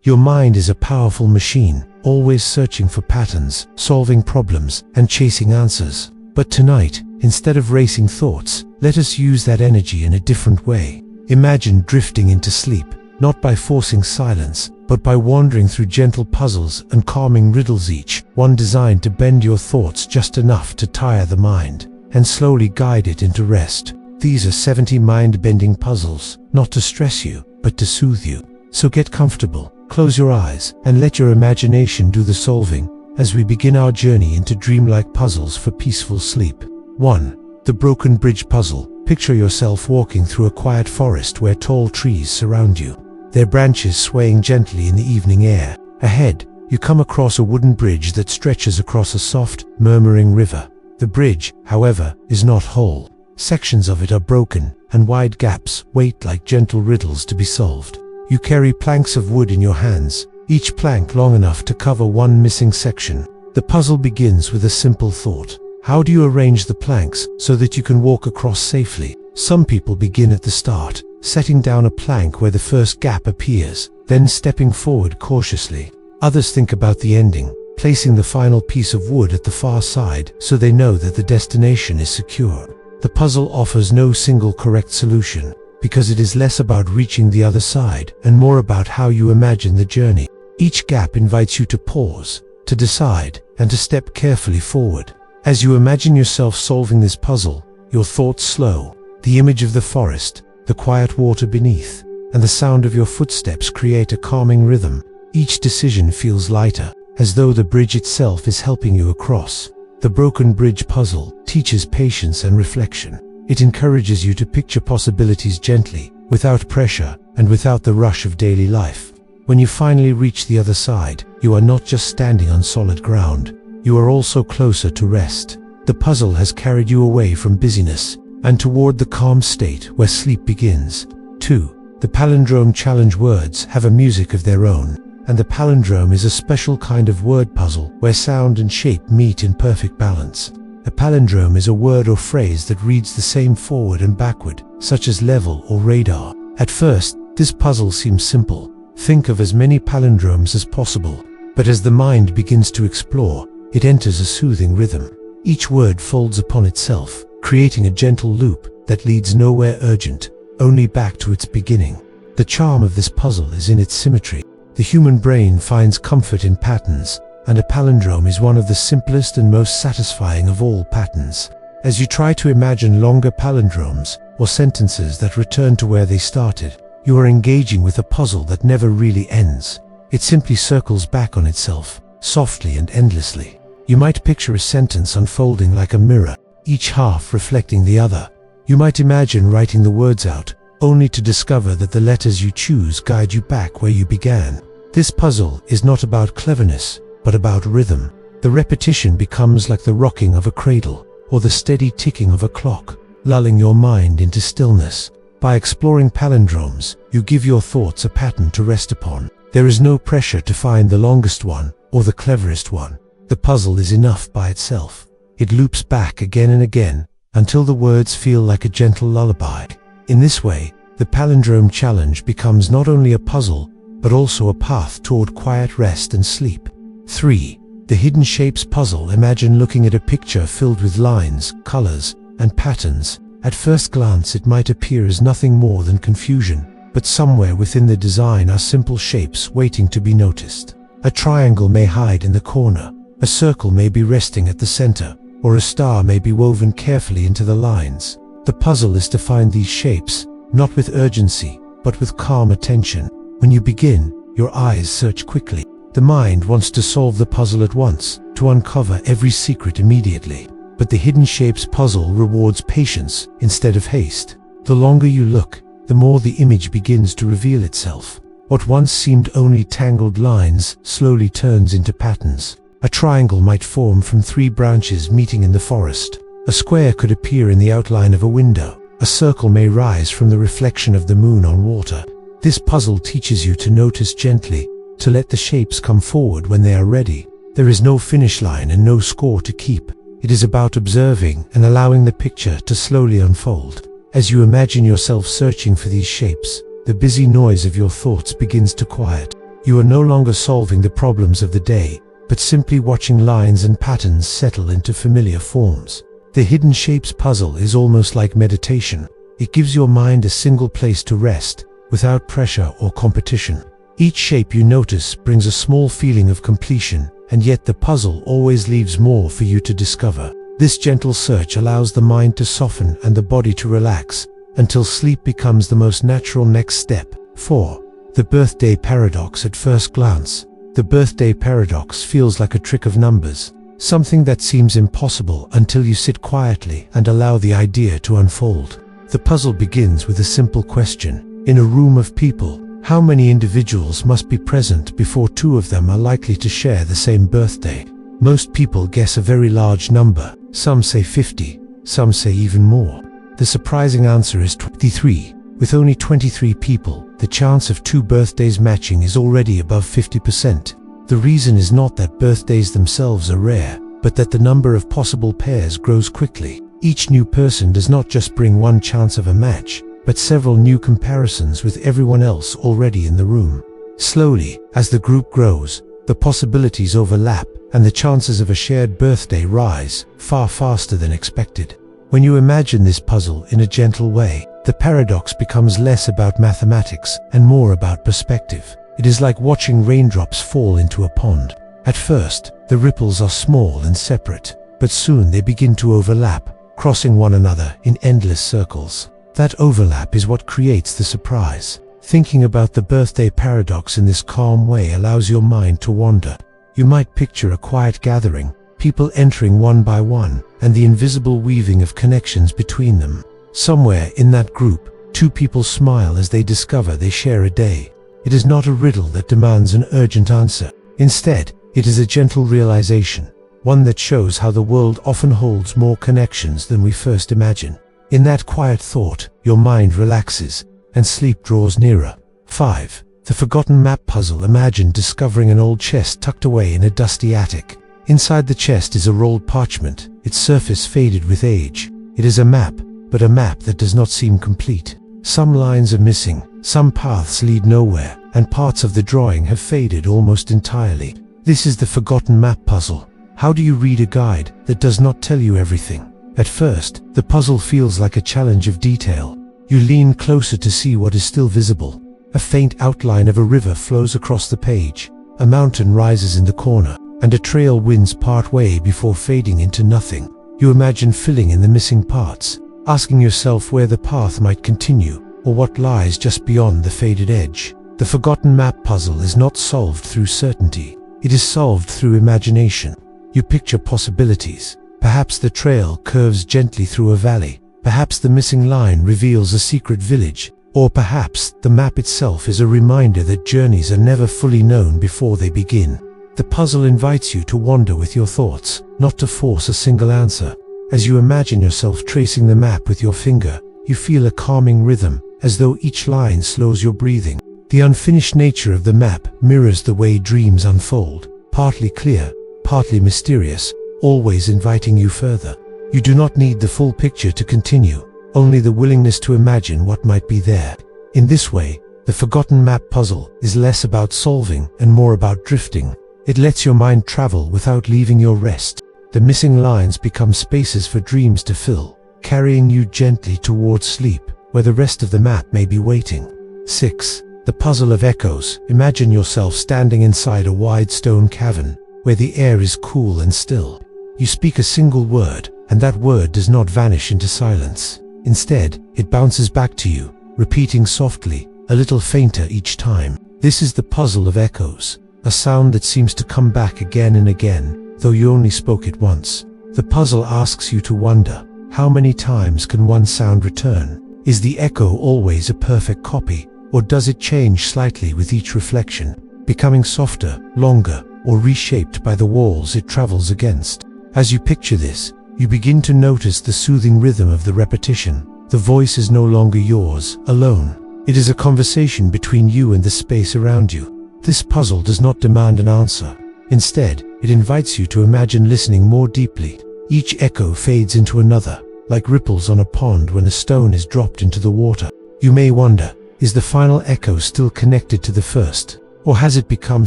Your mind is a powerful machine, always searching for patterns, solving problems, and chasing answers. But tonight, instead of racing thoughts, let us use that energy in a different way. Imagine drifting into sleep, not by forcing silence, but by wandering through gentle puzzles and calming riddles, each one designed to bend your thoughts just enough to tire the mind, and slowly guide it into rest. These are 70 mind-bending puzzles, not to stress you, but to soothe you. So get comfortable, close your eyes, and let your imagination do the solving, as we begin our journey into dreamlike puzzles for peaceful sleep. 1. The Broken Bridge Puzzle. Picture yourself walking through a quiet forest where tall trees surround you, their branches swaying gently in the evening air. Ahead, you come across a wooden bridge that stretches across a soft, murmuring river. The bridge, however, is not whole. Sections of it are broken, and wide gaps wait like gentle riddles to be solved. You carry planks of wood in your hands, each plank long enough to cover one missing section. The puzzle begins with a simple thought. How do you arrange the planks so that you can walk across safely? Some people begin at the start, setting down a plank where the first gap appears, then stepping forward cautiously. Others think about the ending, placing the final piece of wood at the far side so they know that the destination is secure. The puzzle offers no single correct solution, because it is less about reaching the other side and more about how you imagine the journey. Each gap invites you to pause, to decide, and to step carefully forward. As you imagine yourself solving this puzzle, your thoughts slow. The image of the forest, the quiet water beneath, and the sound of your footsteps create a calming rhythm. Each decision feels lighter, as though the bridge itself is helping you across. The Broken Bridge Puzzle teaches patience and reflection. It encourages you to picture possibilities gently, without pressure, and without the rush of daily life. When you finally reach the other side, you are not just standing on solid ground. You are also closer to rest. The puzzle has carried you away from busyness and toward the calm state where sleep begins. 2. The Palindrome Challenge. Words have a music of their own, and the palindrome is a special kind of word puzzle where sound and shape meet in perfect balance. A palindrome is a word or phrase that reads the same forward and backward, such as level or radar. At first, this puzzle seems simple. Think of as many palindromes as possible. But as the mind begins to explore, it enters a soothing rhythm. Each word folds upon itself, creating a gentle loop that leads nowhere urgent, only back to its beginning. The charm of this puzzle is in its symmetry. The human brain finds comfort in patterns, and a palindrome is one of the simplest and most satisfying of all patterns. As you try to imagine longer palindromes, or sentences that return to where they started, you are engaging with a puzzle that never really ends. It simply circles back on itself, softly and endlessly. You might picture a sentence unfolding like a mirror, each half reflecting the other. You might imagine writing the words out, only to discover that the letters you choose guide you back where you began. This puzzle is not about cleverness, but about rhythm. The repetition becomes like the rocking of a cradle, or the steady ticking of a clock, lulling your mind into stillness. By exploring palindromes, you give your thoughts a pattern to rest upon. There is no pressure to find the longest one, or the cleverest one. The puzzle is enough by itself. It loops back again and again, until the words feel like a gentle lullaby. In this way, the Palindrome Challenge becomes not only a puzzle, but also a path toward quiet rest and sleep. 3. The Hidden Shapes Puzzle. Imagine looking at a picture filled with lines, colors, and patterns. At first glance it might appear as nothing more than confusion, but somewhere within the design are simple shapes waiting to be noticed. A triangle may hide in the corner, a circle may be resting at the center, or a star may be woven carefully into the lines. The puzzle is to find these shapes, not with urgency, but with calm attention. When you begin, your eyes search quickly. The mind wants to solve the puzzle at once, to uncover every secret immediately. But the Hidden Shapes Puzzle rewards patience instead of haste. The longer you look, the more the image begins to reveal itself. What once seemed only tangled lines slowly turns into patterns. A triangle might form from 3 branches meeting in the forest. A square could appear in the outline of a window. A circle may rise from the reflection of the moon on water. This puzzle teaches you to notice gently, to let the shapes come forward when they are ready. There is no finish line and no score to keep. It is about observing and allowing the picture to slowly unfold. As you imagine yourself searching for these shapes, the busy noise of your thoughts begins to quiet. You are no longer solving the problems of the day, but simply watching lines and patterns settle into familiar forms. The hidden shapes puzzle is almost like meditation. It gives your mind a single place to rest, without pressure or competition. Each shape you notice brings a small feeling of completion, and yet the puzzle always leaves more for you to discover. This gentle search allows the mind to soften and the body to relax, until sleep becomes the most natural next step. 4. The birthday paradox. At first glance, the birthday paradox feels like a trick of numbers, something that seems impossible until you sit quietly and allow the idea to unfold. The puzzle begins with a simple question. In a room of people, how many individuals must be present before two of them are likely to share the same birthday? Most people guess a very large number. Some say 50, some say even more. The surprising answer is 23. With only 23 people, the chance of two birthdays matching is already above 50%. The reason is not that birthdays themselves are rare, but that the number of possible pairs grows quickly. Each new person does not just bring one chance of a match, but several new comparisons with everyone else already in the room. Slowly, as the group grows, the possibilities overlap, and the chances of a shared birthday rise far faster than expected. When you imagine this puzzle in a gentle way, the paradox becomes less about mathematics and more about perspective. It is like watching raindrops fall into a pond. At first, the ripples are small and separate, but soon they begin to overlap, crossing one another in endless circles. That overlap is what creates the surprise. Thinking about the birthday paradox in this calm way allows your mind to wander. You might picture a quiet gathering, people entering one by one, and the invisible weaving of connections between them. Somewhere in that group, two people smile as they discover they share a day. It is not a riddle that demands an urgent answer. Instead, it is a gentle realization, one that shows how the world often holds more connections than we first imagine. In that quiet thought, your mind relaxes, and sleep draws nearer. 5. The forgotten map puzzle. Imagine discovering an old chest tucked away in a dusty attic. Inside the chest is a rolled parchment, its surface faded with age. It is a map, but a map that does not seem complete. Some lines are missing, some paths lead nowhere, and parts of the drawing have faded almost entirely. This is the forgotten map puzzle. How do you read a guide that does not tell you everything? At first, the puzzle feels like a challenge of detail. You lean closer to see what is still visible. A faint outline of a river flows across the page, a mountain rises in the corner, and a trail winds part way before fading into nothing. You imagine filling in the missing parts, asking yourself where the path might continue, or what lies just beyond the faded edge. The forgotten map puzzle is not solved through certainty. It is solved through imagination. You picture possibilities. Perhaps the trail curves gently through a valley. Perhaps the missing line reveals a secret village. Or perhaps the map itself is a reminder that journeys are never fully known before they begin. The puzzle invites you to wander with your thoughts, not to force a single answer. As you imagine yourself tracing the map with your finger, you feel a calming rhythm, as though each line slows your breathing. The unfinished nature of the map mirrors the way dreams unfold, partly clear, partly mysterious, always inviting you further. You do not need the full picture to continue, only the willingness to imagine what might be there. In this way, the forgotten map puzzle is less about solving and more about drifting. It lets your mind travel without leaving your rest. The missing lines become spaces for dreams to fill, carrying you gently towards sleep, where the rest of the map may be waiting. 6. The puzzle of echoes. Imagine yourself standing inside a wide stone cavern, where the air is cool and still. You speak a single word, and that word does not vanish into silence. Instead, it bounces back to you, repeating softly, a little fainter each time. This is the puzzle of echoes, a sound that seems to come back again and again, though you only spoke it once. The puzzle asks you to wonder, how many times can one sound return? Is the echo always a perfect copy, or does it change slightly with each reflection, becoming softer, longer, or reshaped by the walls it travels against? As you picture this, you begin to notice the soothing rhythm of the repetition. The voice is no longer yours, alone. It is a conversation between you and the space around you. This puzzle does not demand an answer. Instead, it invites you to imagine listening more deeply. Each echo fades into another, like ripples on a pond when a stone is dropped into the water. You may wonder, is the final echo still connected to the first? Or has it become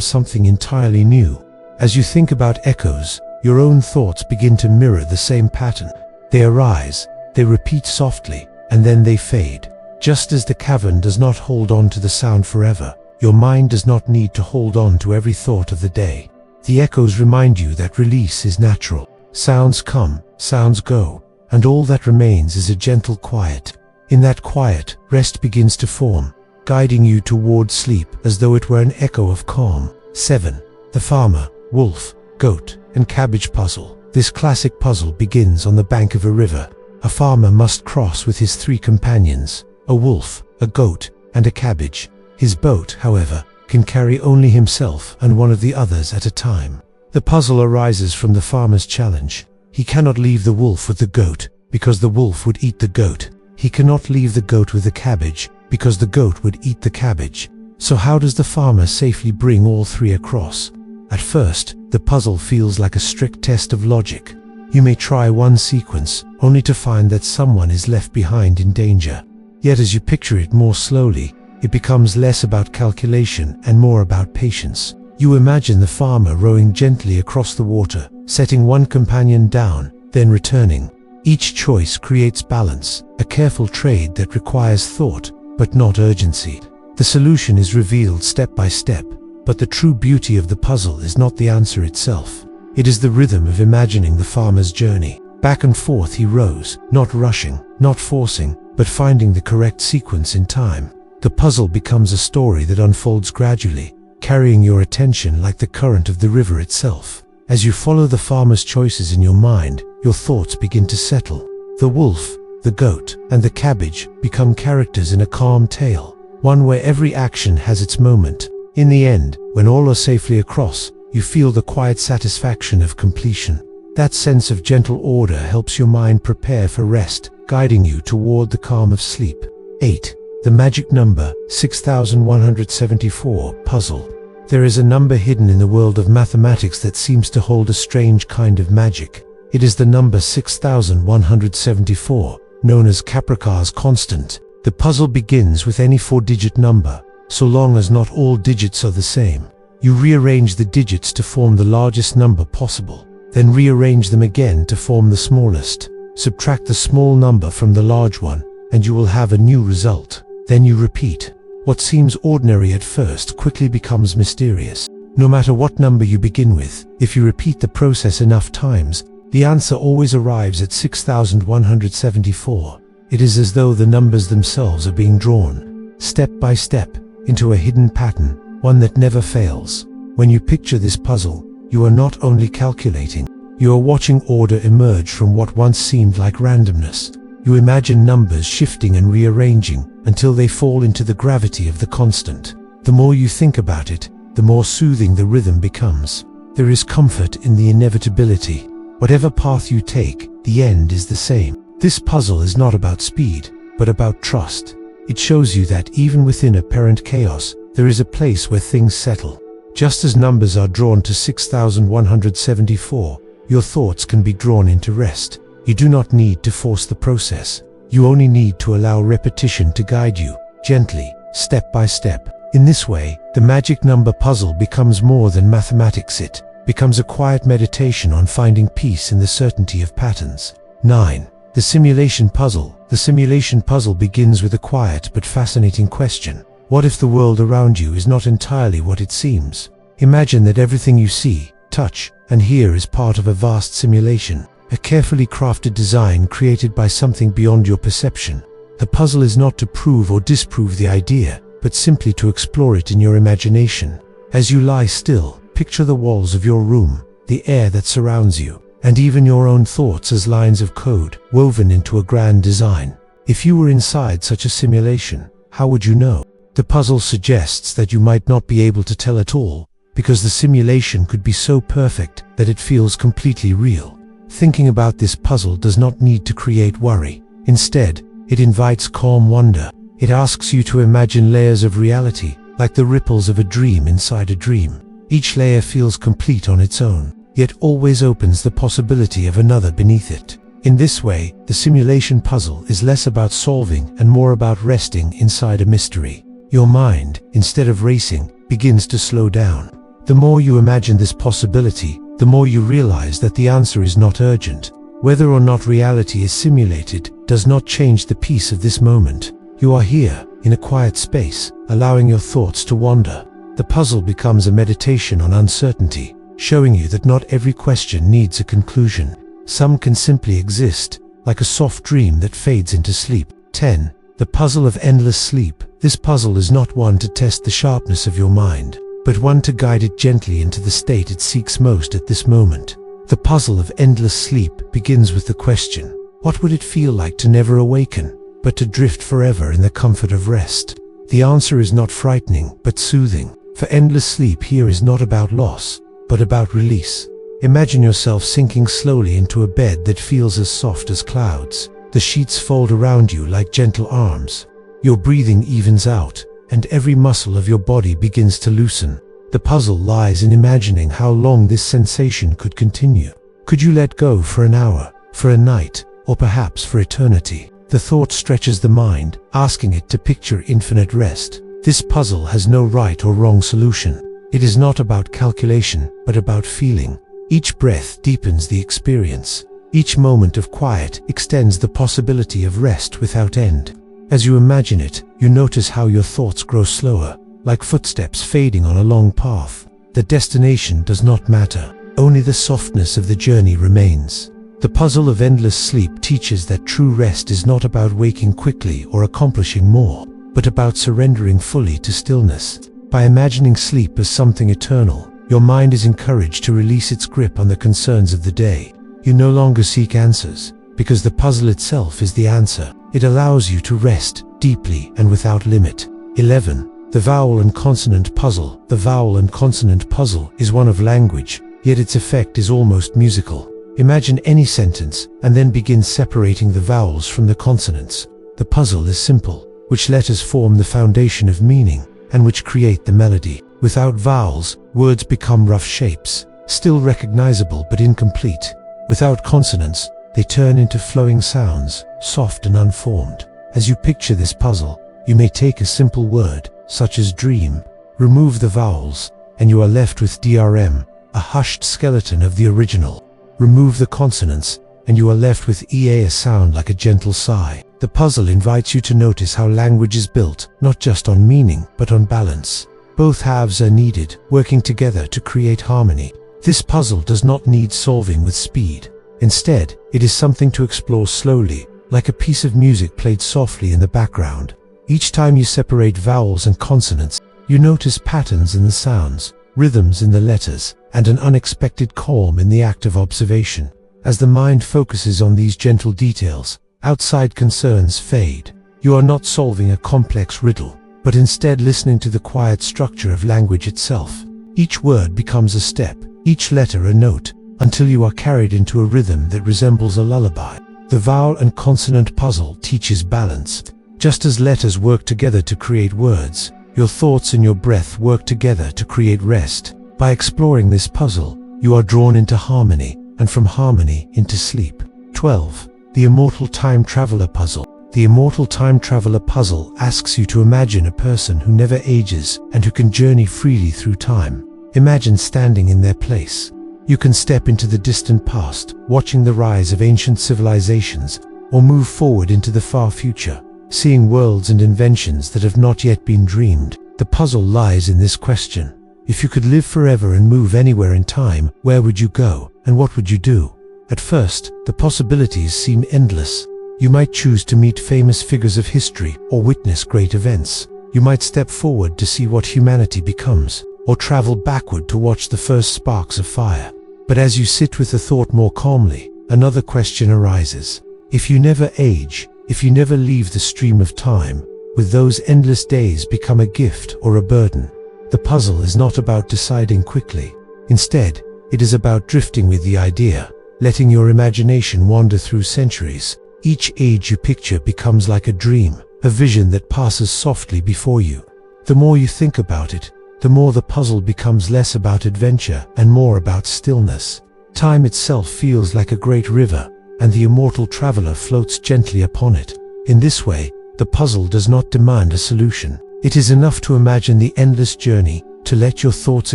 something entirely new? As you think about echoes, your own thoughts begin to mirror the same pattern. They arise, they repeat softly, and then they fade. Just as the cavern does not hold on to the sound forever, your mind does not need to hold on to every thought of the day. The echoes remind you that release is natural. Sounds come, sounds go, and all that remains is a gentle quiet. In that quiet, rest begins to form, guiding you toward sleep as though it were an echo of calm. 7. The farmer, wolf, goat, and cabbage puzzle. This classic puzzle begins on the bank of a river. A farmer must cross with his 3 companions, a wolf, a goat, and a cabbage. His boat, however, can carry only himself and one of the others at a time. The puzzle arises from the farmer's challenge. He cannot leave the wolf with the goat, because the wolf would eat the goat. He cannot leave the goat with the cabbage, because the goat would eat the cabbage. So how does the farmer safely bring all 3 across? At first, the puzzle feels like a strict test of logic. You may try one sequence, only to find that someone is left behind in danger. Yet as you picture it more slowly, it becomes less about calculation and more about patience. You imagine the farmer rowing gently across the water, setting one companion down, then returning. Each choice creates balance, a careful trade that requires thought, but not urgency. The solution is revealed step by step, but the true beauty of the puzzle is not the answer itself. It is the rhythm of imagining the farmer's journey. Back and forth he rows, not rushing, not forcing, but finding the correct sequence in time. The puzzle becomes a story that unfolds gradually, carrying your attention like the current of the river itself. As you follow the farmer's choices in your mind, your thoughts begin to settle. The wolf, the goat, and the cabbage become characters in a calm tale, one where every action has its moment. In the end, when all are safely across, you feel the quiet satisfaction of completion. That sense of gentle order helps your mind prepare for rest, guiding you toward the calm of sleep. 8. The magic number, 6174, puzzle. There is a number hidden in the world of mathematics that seems to hold a strange kind of magic. It is the number 6174, known as Capricar's constant. The puzzle begins with any 4-digit number, so long as not all digits are the same. You rearrange the digits to form the largest number possible, then rearrange them again to form the smallest. Subtract the small number from the large one, and you will have a new result. Then you repeat. What seems ordinary at first quickly becomes mysterious. No matter what number you begin with, if you repeat the process enough times, the answer always arrives at 6174. It is as though the numbers themselves are being drawn, step by step, into a hidden pattern, one that never fails. When you picture this puzzle, you are not only calculating, you are watching order emerge from what once seemed like randomness. You imagine numbers shifting and rearranging until they fall into the gravity of the constant. The more you think about it, the more soothing the rhythm becomes. There is comfort in the inevitability. Whatever path you take, the end is the same. This puzzle is not about speed, but about trust. It shows you that even within apparent chaos, there is a place where things settle. Just as numbers are drawn to 6174, your thoughts can be drawn into rest. You do not need to force the process. You only need to allow repetition to guide you, gently, step by step. In this way, the magic number puzzle becomes more than mathematics. It becomes a quiet meditation on finding peace in the certainty of patterns. 9. The simulation puzzle. The simulation puzzle begins with a quiet but fascinating question. What if the world around you is not entirely what it seems? Imagine that everything you see, touch, and hear is part of a vast simulation, a carefully crafted design created by something beyond your perception. The puzzle is not to prove or disprove the idea, but simply to explore it in your imagination. As you lie still, picture the walls of your room, the air that surrounds you, and even your own thoughts as lines of code woven into a grand design. If you were inside such a simulation, how would you know? The puzzle suggests that you might not be able to tell at all, because the simulation could be so perfect that it feels completely real. Thinking about this puzzle does not need to create worry. Instead, it invites calm wonder. It asks you to imagine layers of reality, like the ripples of a dream inside a dream. Each layer feels complete on its own, yet always opens the possibility of another beneath it. In this way, the simulation puzzle is less about solving and more about resting inside a mystery. Your mind, instead of racing, begins to slow down. The more you imagine this possibility, the more you realize that the answer is not urgent. Whether or not reality is simulated does not change the peace of this moment. You are here, in a quiet space, allowing your thoughts to wander. The puzzle becomes a meditation on uncertainty, showing you that not every question needs a conclusion. Some can simply exist, like a soft dream that fades into sleep. 10. The puzzle of endless sleep. This puzzle is not one to test the sharpness of your mind, but one to guide it gently into the state it seeks most at this moment. The puzzle of endless sleep begins with the question, what would it feel like to never awaken, but to drift forever in the comfort of rest? The answer is not frightening, but soothing. For endless sleep here is not about loss, but about release. Imagine yourself sinking slowly into a bed that feels as soft as clouds. The sheets fold around you like gentle arms. Your breathing evens out, and every muscle of your body begins to loosen. The puzzle lies in imagining how long this sensation could continue. Could you let go for an hour, for a night, or perhaps for eternity? The thought stretches the mind, asking it to picture infinite rest. This puzzle has no right or wrong solution. It is not about calculation, but about feeling. Each breath deepens the experience. Each moment of quiet extends the possibility of rest without end. As you imagine it, you notice how your thoughts grow slower, like footsteps fading on a long path. The destination does not matter, only the softness of the journey remains. The puzzle of endless sleep teaches that true rest is not about waking quickly or accomplishing more, but about surrendering fully to stillness. By imagining sleep as something eternal, your mind is encouraged to release its grip on the concerns of the day. You no longer seek answers, because the puzzle itself is the answer. It allows you to rest deeply and without limit. 11. The vowel and consonant puzzle. The vowel and consonant puzzle is one of language, yet its effect is almost musical. Imagine any sentence, and then begin separating the vowels from the consonants. The puzzle is simple. Which letters form the foundation of meaning, and which create the melody? Without vowels, words become rough shapes, still recognizable but incomplete. Without consonants, they turn into flowing sounds, soft and unformed. As you picture this puzzle, you may take a simple word, such as dream, remove the vowels, and you are left with DRM, a hushed skeleton of the original. Remove the consonants, and you are left with EA, a sound like a gentle sigh. The puzzle invites you to notice how language is built, not just on meaning, but on balance. Both halves are needed, working together to create harmony. This puzzle does not need solving with speed. Instead, it is something to explore slowly, like a piece of music played softly in the background. Each time you separate vowels and consonants, you notice patterns in the sounds, rhythms in the letters, and an unexpected calm in the act of observation. As the mind focuses on these gentle details, outside concerns fade. You are not solving a complex riddle, but instead listening to the quiet structure of language itself. Each word becomes a step, each letter a note, until you are carried into a rhythm that resembles a lullaby. The vowel and consonant puzzle teaches balance. Just as letters work together to create words, your thoughts and your breath work together to create rest. By exploring this puzzle, you are drawn into harmony, and from harmony into sleep. 12. The Immortal Time Traveler Puzzle. The Immortal Time Traveler Puzzle asks you to imagine a person who never ages and who can journey freely through time. Imagine standing in their place. You can step into the distant past, watching the rise of ancient civilizations, or move forward into the far future, seeing worlds and inventions that have not yet been dreamed. The puzzle lies in this question. If you could live forever and move anywhere in time, where would you go, and what would you do? At first, the possibilities seem endless. You might choose to meet famous figures of history or witness great events. You might step forward to see what humanity becomes, or travel backward to watch the first sparks of fire. But as you sit with the thought more calmly, another question arises. If you never age, if you never leave the stream of time, will those endless days become a gift or a burden? The puzzle is not about deciding quickly. Instead, it is about drifting with the idea, letting your imagination wander through centuries. Each age you picture becomes like a dream, a vision that passes softly before you. The more you think about it, the more the puzzle becomes less about adventure and more about stillness. Time itself feels like a great river, and the immortal traveler floats gently upon it. In this way, the puzzle does not demand a solution. It is enough to imagine the endless journey, to let your thoughts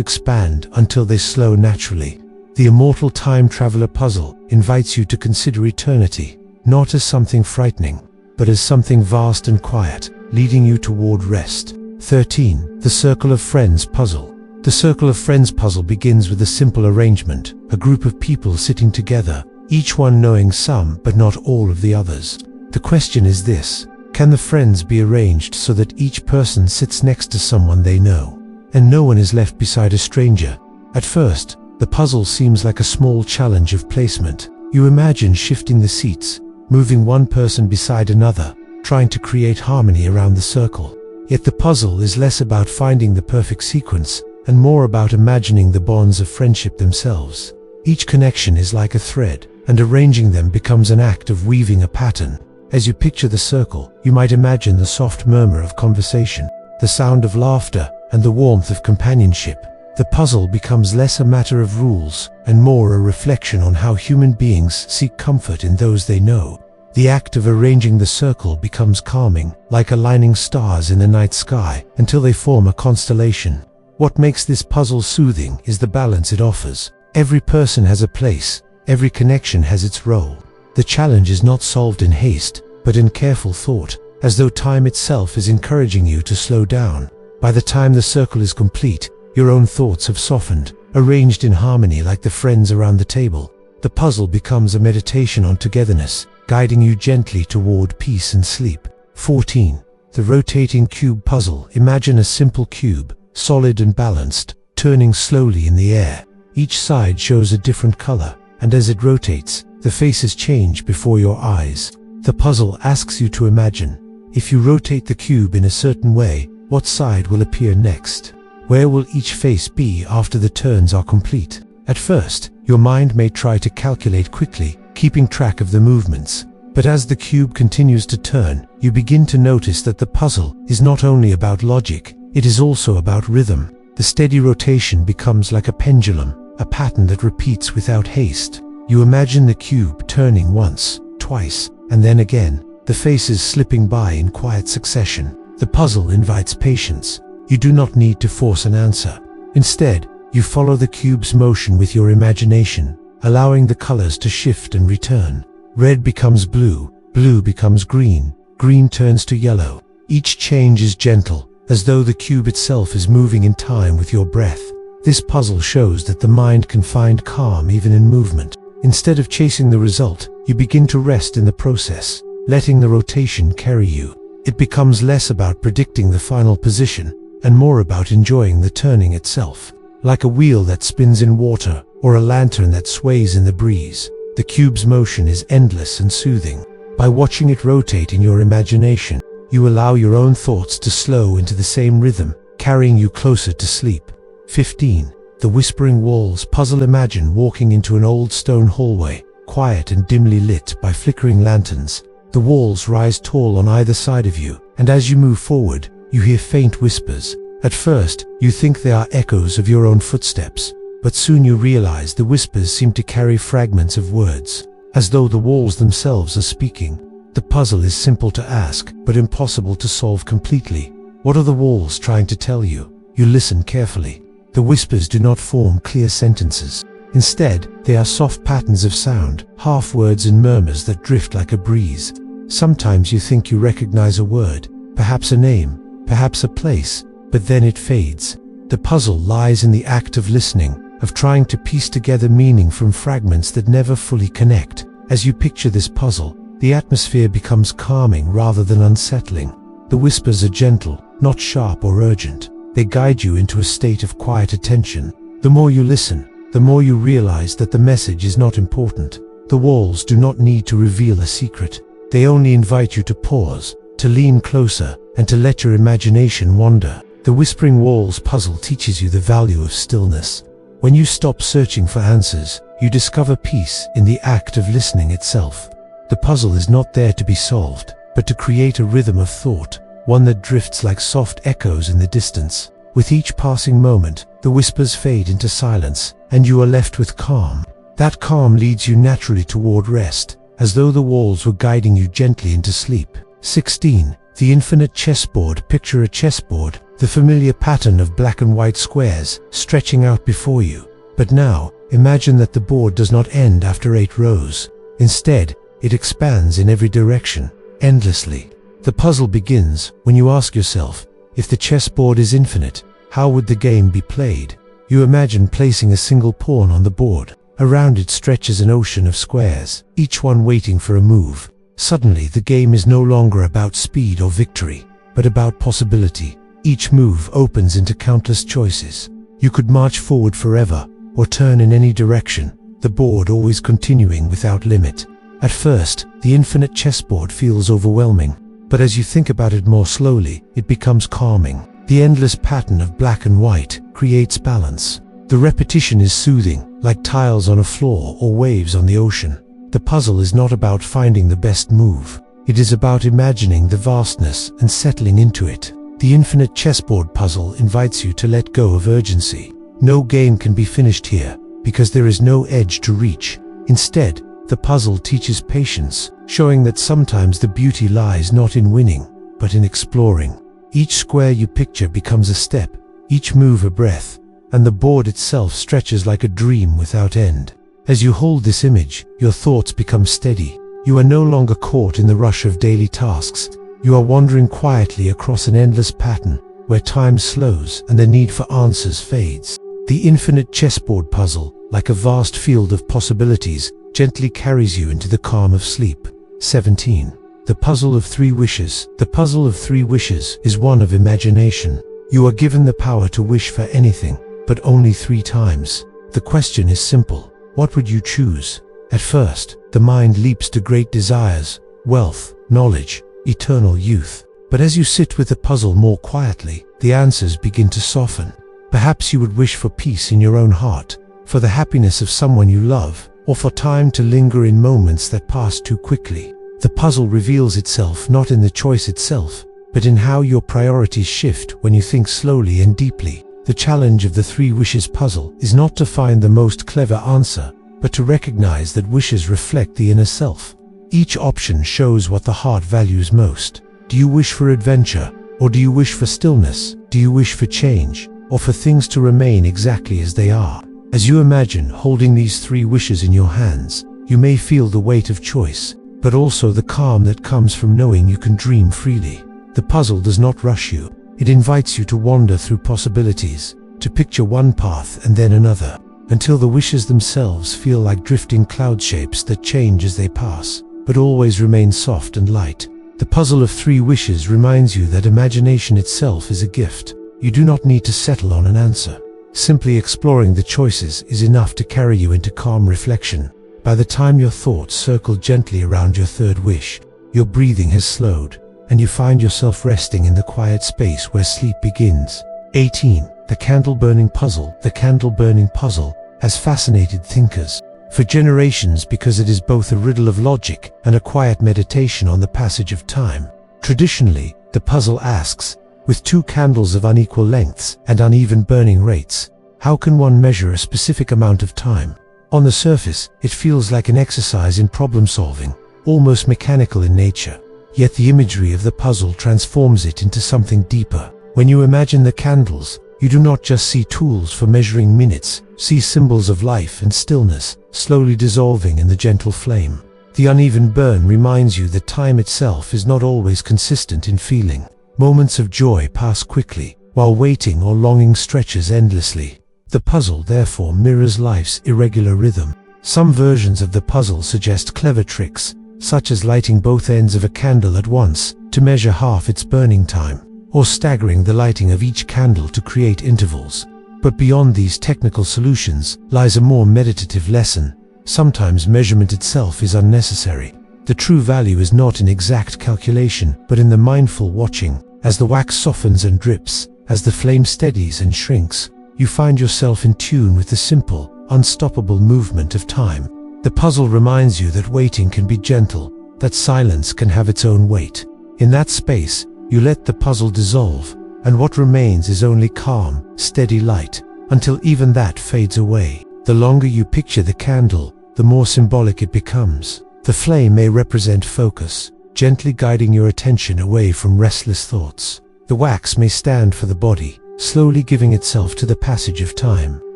expand until they slow naturally. The immortal time traveler puzzle invites you to consider eternity, not as something frightening, but as something vast and quiet, leading you toward rest. 13. The Circle of Friends puzzle. The Circle of Friends puzzle begins with a simple arrangement, a group of people sitting together, each one knowing some but not all of the others. The question is this: can the friends be arranged so that each person sits next to someone they know, and no one is left beside a stranger? At first, the puzzle seems like a small challenge of placement. You imagine shifting the seats, moving one person beside another, trying to create harmony around the circle. Yet the puzzle is less about finding the perfect sequence, and more about imagining the bonds of friendship themselves. Each connection is like a thread, and arranging them becomes an act of weaving a pattern. As you picture the circle, you might imagine the soft murmur of conversation, the sound of laughter, and the warmth of companionship. The puzzle becomes less a matter of rules, and more a reflection on how human beings seek comfort in those they know. The act of arranging the circle becomes calming, like aligning stars in the night sky, until they form a constellation. What makes this puzzle soothing is the balance it offers. Every person has a place, every connection has its role. The challenge is not solved in haste, but in careful thought, as though time itself is encouraging you to slow down. By the time the circle is complete, your own thoughts have softened, arranged in harmony like the friends around the table. The puzzle becomes a meditation on togetherness, guiding you gently toward peace and sleep. 14. The rotating cube puzzle. Imagine a simple cube, solid and balanced, turning slowly in the air. Each side shows a different color, and as it rotates, the faces change before your eyes. The puzzle asks you to imagine, if you rotate the cube in a certain way, what side will appear next? Where will each face be after the turns are complete? At first, your mind may try to calculate quickly, keeping track of the movements. But as the cube continues to turn, you begin to notice that the puzzle is not only about logic, it is also about rhythm. The steady rotation becomes like a pendulum, a pattern that repeats without haste. You imagine the cube turning once, twice, and then again, the faces slipping by in quiet succession. The puzzle invites patience. You do not need to force an answer. Instead, you follow the cube's motion with your imagination, allowing the colors to shift and return. Red becomes blue, blue becomes green, green turns to yellow. Each change is gentle, as though the cube itself is moving in time with your breath. This puzzle shows that the mind can find calm even in movement. Instead of chasing the result, you begin to rest in the process, letting the rotation carry you. It becomes less about predicting the final position, and more about enjoying the turning itself. Like a wheel that spins in water, or a lantern that sways in the breeze, the cube's motion is endless and soothing. By watching it rotate in your imagination, you allow your own thoughts to slow into the same rhythm, carrying you closer to sleep. 15. The Whispering Walls puzzle. Imagine walking into an old stone hallway, quiet and dimly lit by flickering lanterns. The walls rise tall on either side of you, and as you move forward, you hear faint whispers. At first, you think they are echoes of your own footsteps, but soon you realize the whispers seem to carry fragments of words, as though the walls themselves are speaking. The puzzle is simple to ask, but impossible to solve completely. What are the walls trying to tell you? You listen carefully. The whispers do not form clear sentences. Instead, they are soft patterns of sound, half words and murmurs that drift like a breeze. Sometimes you think you recognize a word, perhaps a name, perhaps a place, but then it fades. The puzzle lies in the act of listening, of trying to piece together meaning from fragments that never fully connect. As you picture this puzzle, the atmosphere becomes calming rather than unsettling. The whispers are gentle, not sharp or urgent. They guide you into a state of quiet attention. The more you listen, the more you realize that the message is not important. The walls do not need to reveal a secret. They only invite you to pause, to lean closer, and to let your imagination wander. The Whispering Walls puzzle teaches you the value of stillness. When you stop searching for answers, you discover peace in the act of listening itself. The puzzle is not there to be solved, but to create a rhythm of thought, one that drifts like soft echoes in the distance. With each passing moment, the whispers fade into silence, and you are left with calm. That calm leads you naturally toward rest, as though the walls were guiding you gently into sleep. 16. The infinite chessboard. Picture a chessboard, the familiar pattern of black and white squares stretching out before you. But now, imagine that the board does not end after 8 rows. Instead, it expands in every direction, endlessly. The puzzle begins when you ask yourself, if the chessboard is infinite, how would the game be played? You imagine placing a single pawn on the board. Around it stretches an ocean of squares, each one waiting for a move. Suddenly, the game is no longer about speed or victory, but about possibility. Each move opens into countless choices. You could march forward forever, or turn in any direction, the board always continuing without limit. At first, the infinite chessboard feels overwhelming, but as you think about it more slowly, it becomes calming. The endless pattern of black and white creates balance. The repetition is soothing, like tiles on a floor or waves on the ocean. The puzzle is not about finding the best move. It is about imagining the vastness and settling into it. The infinite chessboard puzzle invites you to let go of urgency. No game can be finished here, because there is no edge to reach. Instead, the puzzle teaches patience, showing that sometimes the beauty lies not in winning, but in exploring. Each square you picture becomes a step, each move a breath, and the board itself stretches like a dream without end. As you hold this image, your thoughts become steady. You are no longer caught in the rush of daily tasks. You are wandering quietly across an endless pattern, where time slows and the need for answers fades. The infinite chessboard puzzle, like a vast field of possibilities, gently carries you into the calm of sleep. 17. The puzzle of 3 wishes. The puzzle of 3 wishes is one of imagination. You are given the power to wish for anything, but only 3 times. The question is simple. What would you choose? At first, the mind leaps to great desires, wealth, knowledge, eternal youth. But as you sit with the puzzle more quietly, the answers begin to soften. Perhaps you would wish for peace in your own heart, for the happiness of someone you love, or for time to linger in moments that pass too quickly. The puzzle reveals itself not in the choice itself, but in how your priorities shift when you think slowly and deeply. The challenge of the 3 wishes puzzle is not to find the most clever answer, but to recognize that wishes reflect the inner self. Each option shows what the heart values most. Do you wish for adventure, or do you wish for stillness? Do you wish for change, or for things to remain exactly as they are? As you imagine holding these 3 wishes in your hands, you may feel the weight of choice, but also the calm that comes from knowing you can dream freely. The puzzle does not rush you. It invites you to wander through possibilities, to picture one path and then another, until the wishes themselves feel like drifting cloud shapes that change as they pass, but always remain soft and light. The puzzle of 3 wishes reminds you that imagination itself is a gift. You do not need to settle on an answer. Simply exploring the choices is enough to carry you into calm reflection. By the time your thoughts circle gently around your 3rd wish, your breathing has slowed, and you find yourself resting in the quiet space where sleep begins. 18. The candle-burning puzzle. The candle-burning puzzle has fascinated thinkers for generations because it is both a riddle of logic and a quiet meditation on the passage of time. Traditionally, the puzzle asks, with 2 candles of unequal lengths and uneven burning rates, how can one measure a specific amount of time? On the surface, it feels like an exercise in problem-solving, almost mechanical in nature. Yet the imagery of the puzzle transforms it into something deeper. When you imagine the candles, you do not just see tools for measuring minutes, see symbols of life and stillness, slowly dissolving in the gentle flame. The uneven burn reminds you that time itself is not always consistent in feeling. Moments of joy pass quickly, while waiting or longing stretches endlessly. The puzzle therefore mirrors life's irregular rhythm. Some versions of the puzzle suggest clever tricks, such as lighting both ends of a candle at once to measure half its burning time, or staggering the lighting of each candle to create intervals. But beyond these technical solutions lies a more meditative lesson. Sometimes measurement itself is unnecessary. The true value is not in exact calculation, but in the mindful watching. As the wax softens and drips, as the flame steadies and shrinks, you find yourself in tune with the simple, unstoppable movement of time. The puzzle reminds you that waiting can be gentle, that silence can have its own weight. In that space, you let the puzzle dissolve, and what remains is only calm, steady light, until even that fades away. The longer you picture the candle, the more symbolic it becomes. The flame may represent focus, gently guiding your attention away from restless thoughts. The wax may stand for the body, slowly giving itself to the passage of time.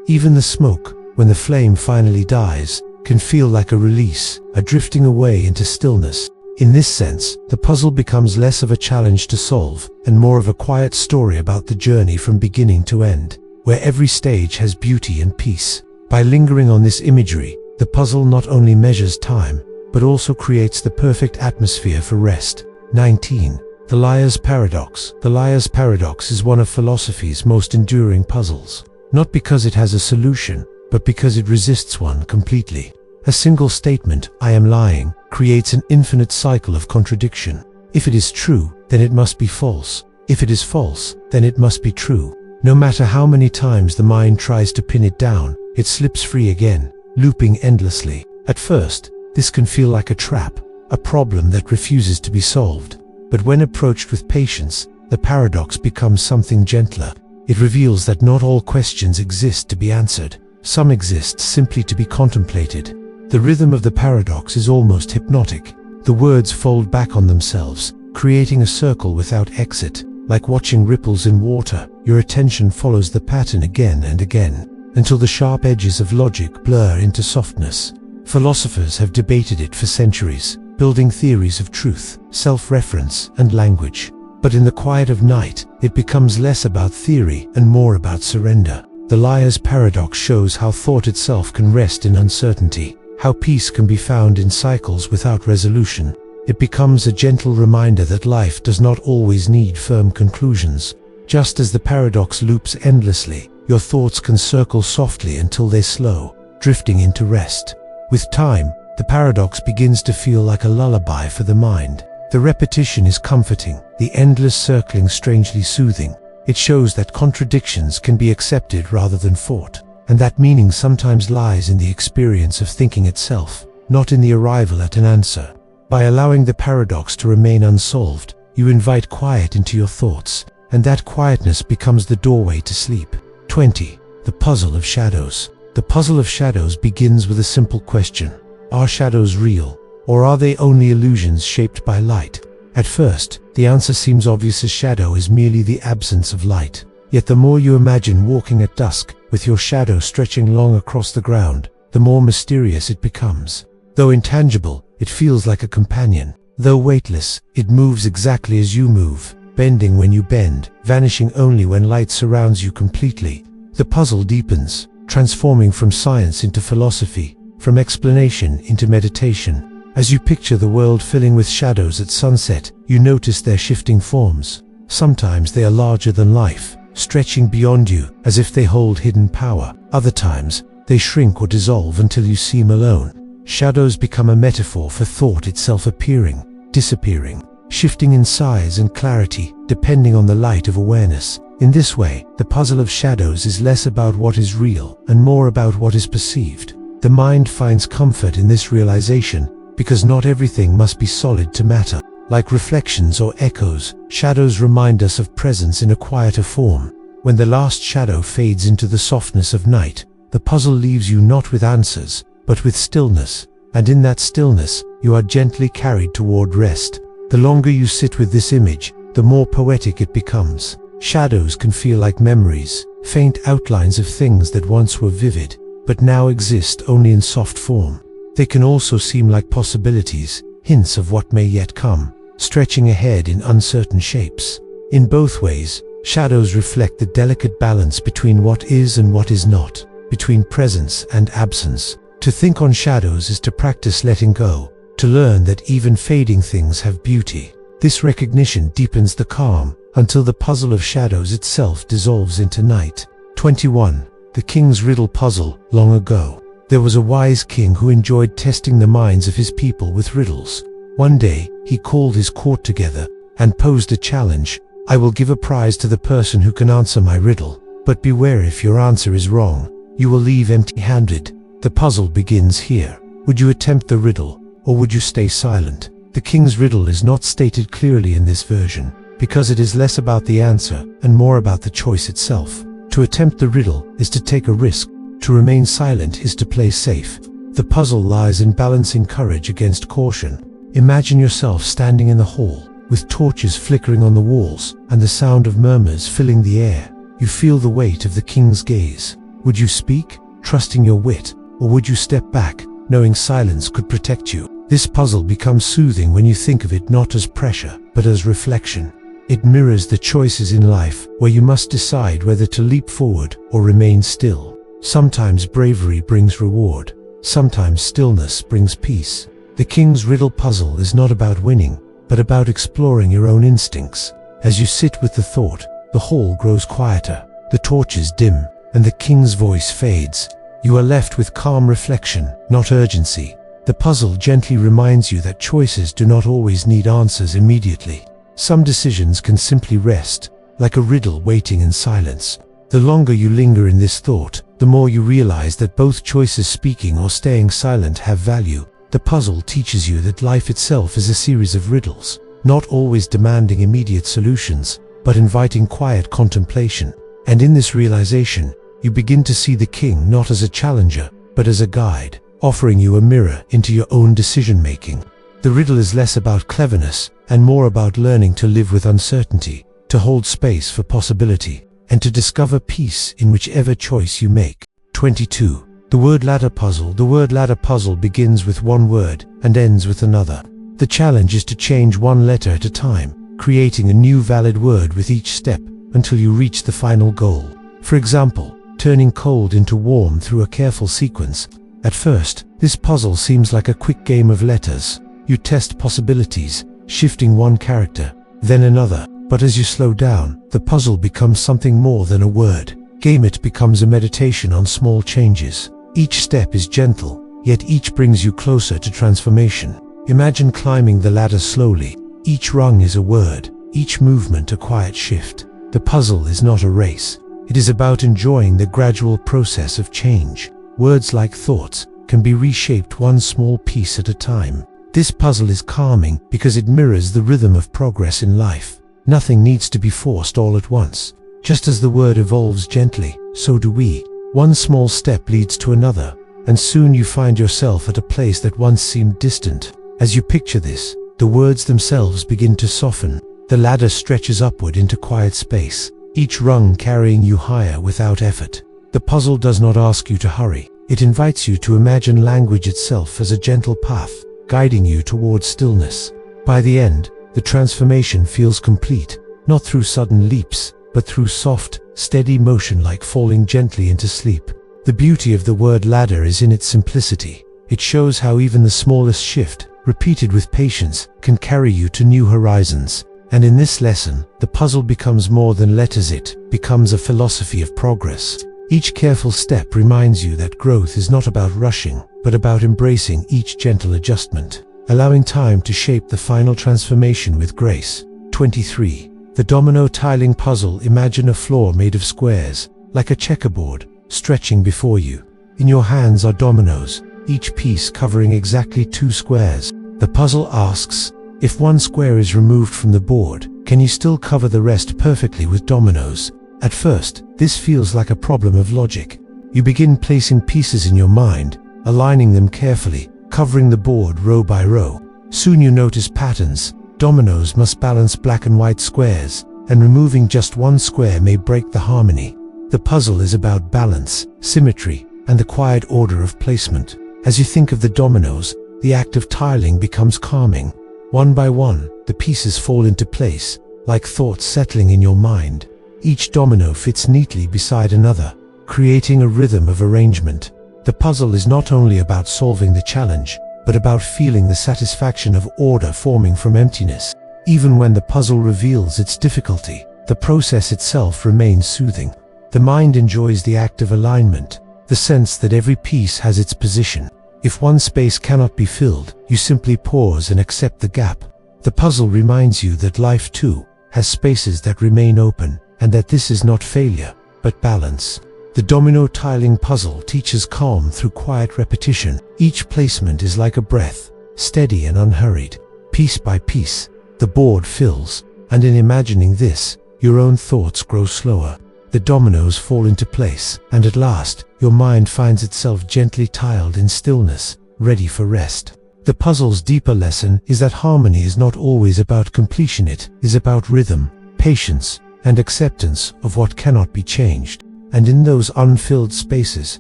Even the smoke, when the flame finally dies, can feel like a release, a drifting away into stillness. In this sense, the puzzle becomes less of a challenge to solve and more of a quiet story about the journey from beginning to end, where every stage has beauty and peace. By lingering on this imagery, the puzzle not only measures time, but also creates the perfect atmosphere for rest. 19. The Liar's Paradox. The Liar's Paradox is one of philosophy's most enduring puzzles, not because it has a solution, but because it resists one completely. A single statement, "I am lying," creates an infinite cycle of contradiction. If it is true, then it must be false. If it is false, then it must be true. No matter how many times the mind tries to pin it down, it slips free again, looping endlessly. At first, this can feel like a trap, a problem that refuses to be solved. But when approached with patience, the paradox becomes something gentler. It reveals that not all questions exist to be answered. Some exist simply to be contemplated. The rhythm of the paradox is almost hypnotic. The words fold back on themselves, creating a circle without exit. Like watching ripples in water, your attention follows the pattern again and again, until the sharp edges of logic blur into softness. Philosophers have debated it for centuries, building theories of truth, self-reference, and language. But in the quiet of night, it becomes less about theory and more about surrender. The Liar's Paradox shows how thought itself can rest in uncertainty, how peace can be found in cycles without resolution. It becomes a gentle reminder that life does not always need firm conclusions. Just as the paradox loops endlessly, your thoughts can circle softly until they slow, drifting into rest. With time, the paradox begins to feel like a lullaby for the mind. The repetition is comforting, the endless circling strangely soothing. It shows that contradictions can be accepted rather than fought, and that meaning sometimes lies in the experience of thinking itself, not in the arrival at an answer. By allowing the paradox to remain unsolved, you invite quiet into your thoughts, and that quietness becomes the doorway to sleep. 20. The Puzzle of Shadows. The Puzzle of Shadows begins with a simple question. Are shadows real, or are they only illusions shaped by light? At first, the answer seems obvious, as shadow is merely the absence of light. Yet the more you imagine walking at dusk, with your shadow stretching long across the ground, the more mysterious it becomes. Though intangible, it feels like a companion. Though weightless, it moves exactly as you move, bending when you bend, vanishing only when light surrounds you completely. The puzzle deepens, transforming from science into philosophy, from explanation into meditation. As you picture the world filling with shadows at sunset, you notice their shifting forms. Sometimes they are larger than life, stretching beyond you as if they hold hidden power. Other times, they shrink or dissolve until you seem alone. Shadows become a metaphor for thought itself, appearing, disappearing, shifting in size and clarity depending on the light of awareness. In this way, the puzzle of shadows is less about what is real and more about what is perceived. The mind finds comfort in this realization, because not everything must be solid to matter. Like reflections or echoes, shadows remind us of presence in a quieter form. When the last shadow fades into the softness of night, the puzzle leaves you not with answers, but with stillness. And in that stillness, you are gently carried toward rest. The longer you sit with this image, the more poetic it becomes. Shadows can feel like memories, faint outlines of things that once were vivid, but now exist only in soft form. They can also seem like possibilities, hints of what may yet come, stretching ahead in uncertain shapes. In both ways, shadows reflect the delicate balance between what is and what is not, between presence and absence. To think on shadows is to practice letting go, to learn that even fading things have beauty. This recognition deepens the calm, until the puzzle of shadows itself dissolves into night. 21. The King's Riddle Puzzle. Long ago, there was a wise king who enjoyed testing the minds of his people with riddles. One day, he called his court together and posed a challenge. I will give a prize to the person who can answer my riddle, but beware, if your answer is wrong, you will leave empty-handed. The puzzle begins here. Would you attempt the riddle, or would you stay silent? The king's riddle is not stated clearly in this version, because it is less about the answer and more about the choice itself. To attempt the riddle is to take a risk. To remain silent is to play safe. The puzzle lies in balancing courage against caution. Imagine yourself standing in the hall, with torches flickering on the walls and the sound of murmurs filling the air. You feel the weight of the king's gaze. Would you speak, trusting your wit, or would you step back, knowing silence could protect you? This puzzle becomes soothing when you think of it not as pressure, but as reflection. It mirrors the choices in life where you must decide whether to leap forward or remain still. Sometimes bravery brings reward. Sometimes stillness brings peace. The King's Riddle puzzle is not about winning, but about exploring your own instincts. As you sit with the thought, the hall grows quieter, the torches dim, and the king's voice fades. You are left with calm reflection, not urgency. The puzzle gently reminds you that choices do not always need answers immediately. Some decisions can simply rest, like a riddle waiting in silence. The longer you linger in this thought, the more you realize that both choices, speaking or staying silent, have value. The puzzle teaches you that life itself is a series of riddles, not always demanding immediate solutions, but inviting quiet contemplation. And in this realization, you begin to see the king not as a challenger, but as a guide, offering you a mirror into your own decision-making. The riddle is less about cleverness and more about learning to live with uncertainty, to hold space for possibility, and to discover peace in whichever choice you make. 22. The word ladder puzzle. The word ladder puzzle begins with one word and ends with another. The challenge is to change one letter at a time, creating a new valid word with each step until you reach the final goal. For example, turning cold into warm through a careful sequence. At first, this puzzle seems like a quick game of letters. You test possibilities, shifting one character, then another. But as you slow down, the puzzle becomes something more than a word game. It becomes a meditation on small changes. Each step is gentle, yet each brings you closer to transformation. Imagine climbing the ladder slowly. Each rung is a word, each movement a quiet shift. The puzzle is not a race. It is about enjoying the gradual process of change. Words, like thoughts, can be reshaped one small piece at a time. This puzzle is calming because it mirrors the rhythm of progress in life. Nothing needs to be forced all at once. Just as the word evolves gently, so do we. One small step leads to another, and soon you find yourself at a place that once seemed distant. As you picture this, the words themselves begin to soften. The ladder stretches upward into quiet space, each rung carrying you higher without effort. The puzzle does not ask you to hurry. It invites you to imagine language itself as a gentle path, guiding you towards stillness. By the end, the transformation feels complete, not through sudden leaps, but through soft, steady motion, like falling gently into sleep. The beauty of the word ladder is in its simplicity. It shows how even the smallest shift, repeated with patience, can carry you to new horizons. And in this lesson, the puzzle becomes more than letters. It becomes a philosophy of progress. Each careful step reminds you that growth is not about rushing, but about embracing each gentle adjustment, allowing time to shape the final transformation with grace. 23. The domino tiling puzzle. Imagine a floor made of squares, like a checkerboard, stretching before you. In your hands are dominoes, each piece covering exactly 2 squares. The puzzle asks, if one square is removed from the board, can you still cover the rest perfectly with dominoes? At first, this feels like a problem of logic. You begin placing pieces in your mind, aligning them carefully, covering the board row by row. Soon you notice patterns. Dominoes must balance black and white squares, and removing just one square may break the harmony. The puzzle is about balance, symmetry, and the quiet order of placement. As you think of the dominoes, the act of tiling becomes calming. One by one, the pieces fall into place, like thoughts settling in your mind. Each domino fits neatly beside another, creating a rhythm of arrangement. The puzzle is not only about solving the challenge, but about feeling the satisfaction of order forming from emptiness. Even when the puzzle reveals its difficulty, the process itself remains soothing. The mind enjoys the act of alignment, the sense that every piece has its position. If one space cannot be filled, you simply pause and accept the gap. The puzzle reminds you that life too has spaces that remain open, and that this is not failure, but balance. The domino tiling puzzle teaches calm through quiet repetition. Each placement is like a breath, steady and unhurried. Piece by piece, the board fills, and in imagining this, your own thoughts grow slower. The dominoes fall into place, and at last, your mind finds itself gently tiled in stillness, ready for rest. The puzzle's deeper lesson is that harmony is not always about completion, it is about rhythm, patience, and acceptance of what cannot be changed. And in those unfilled spaces,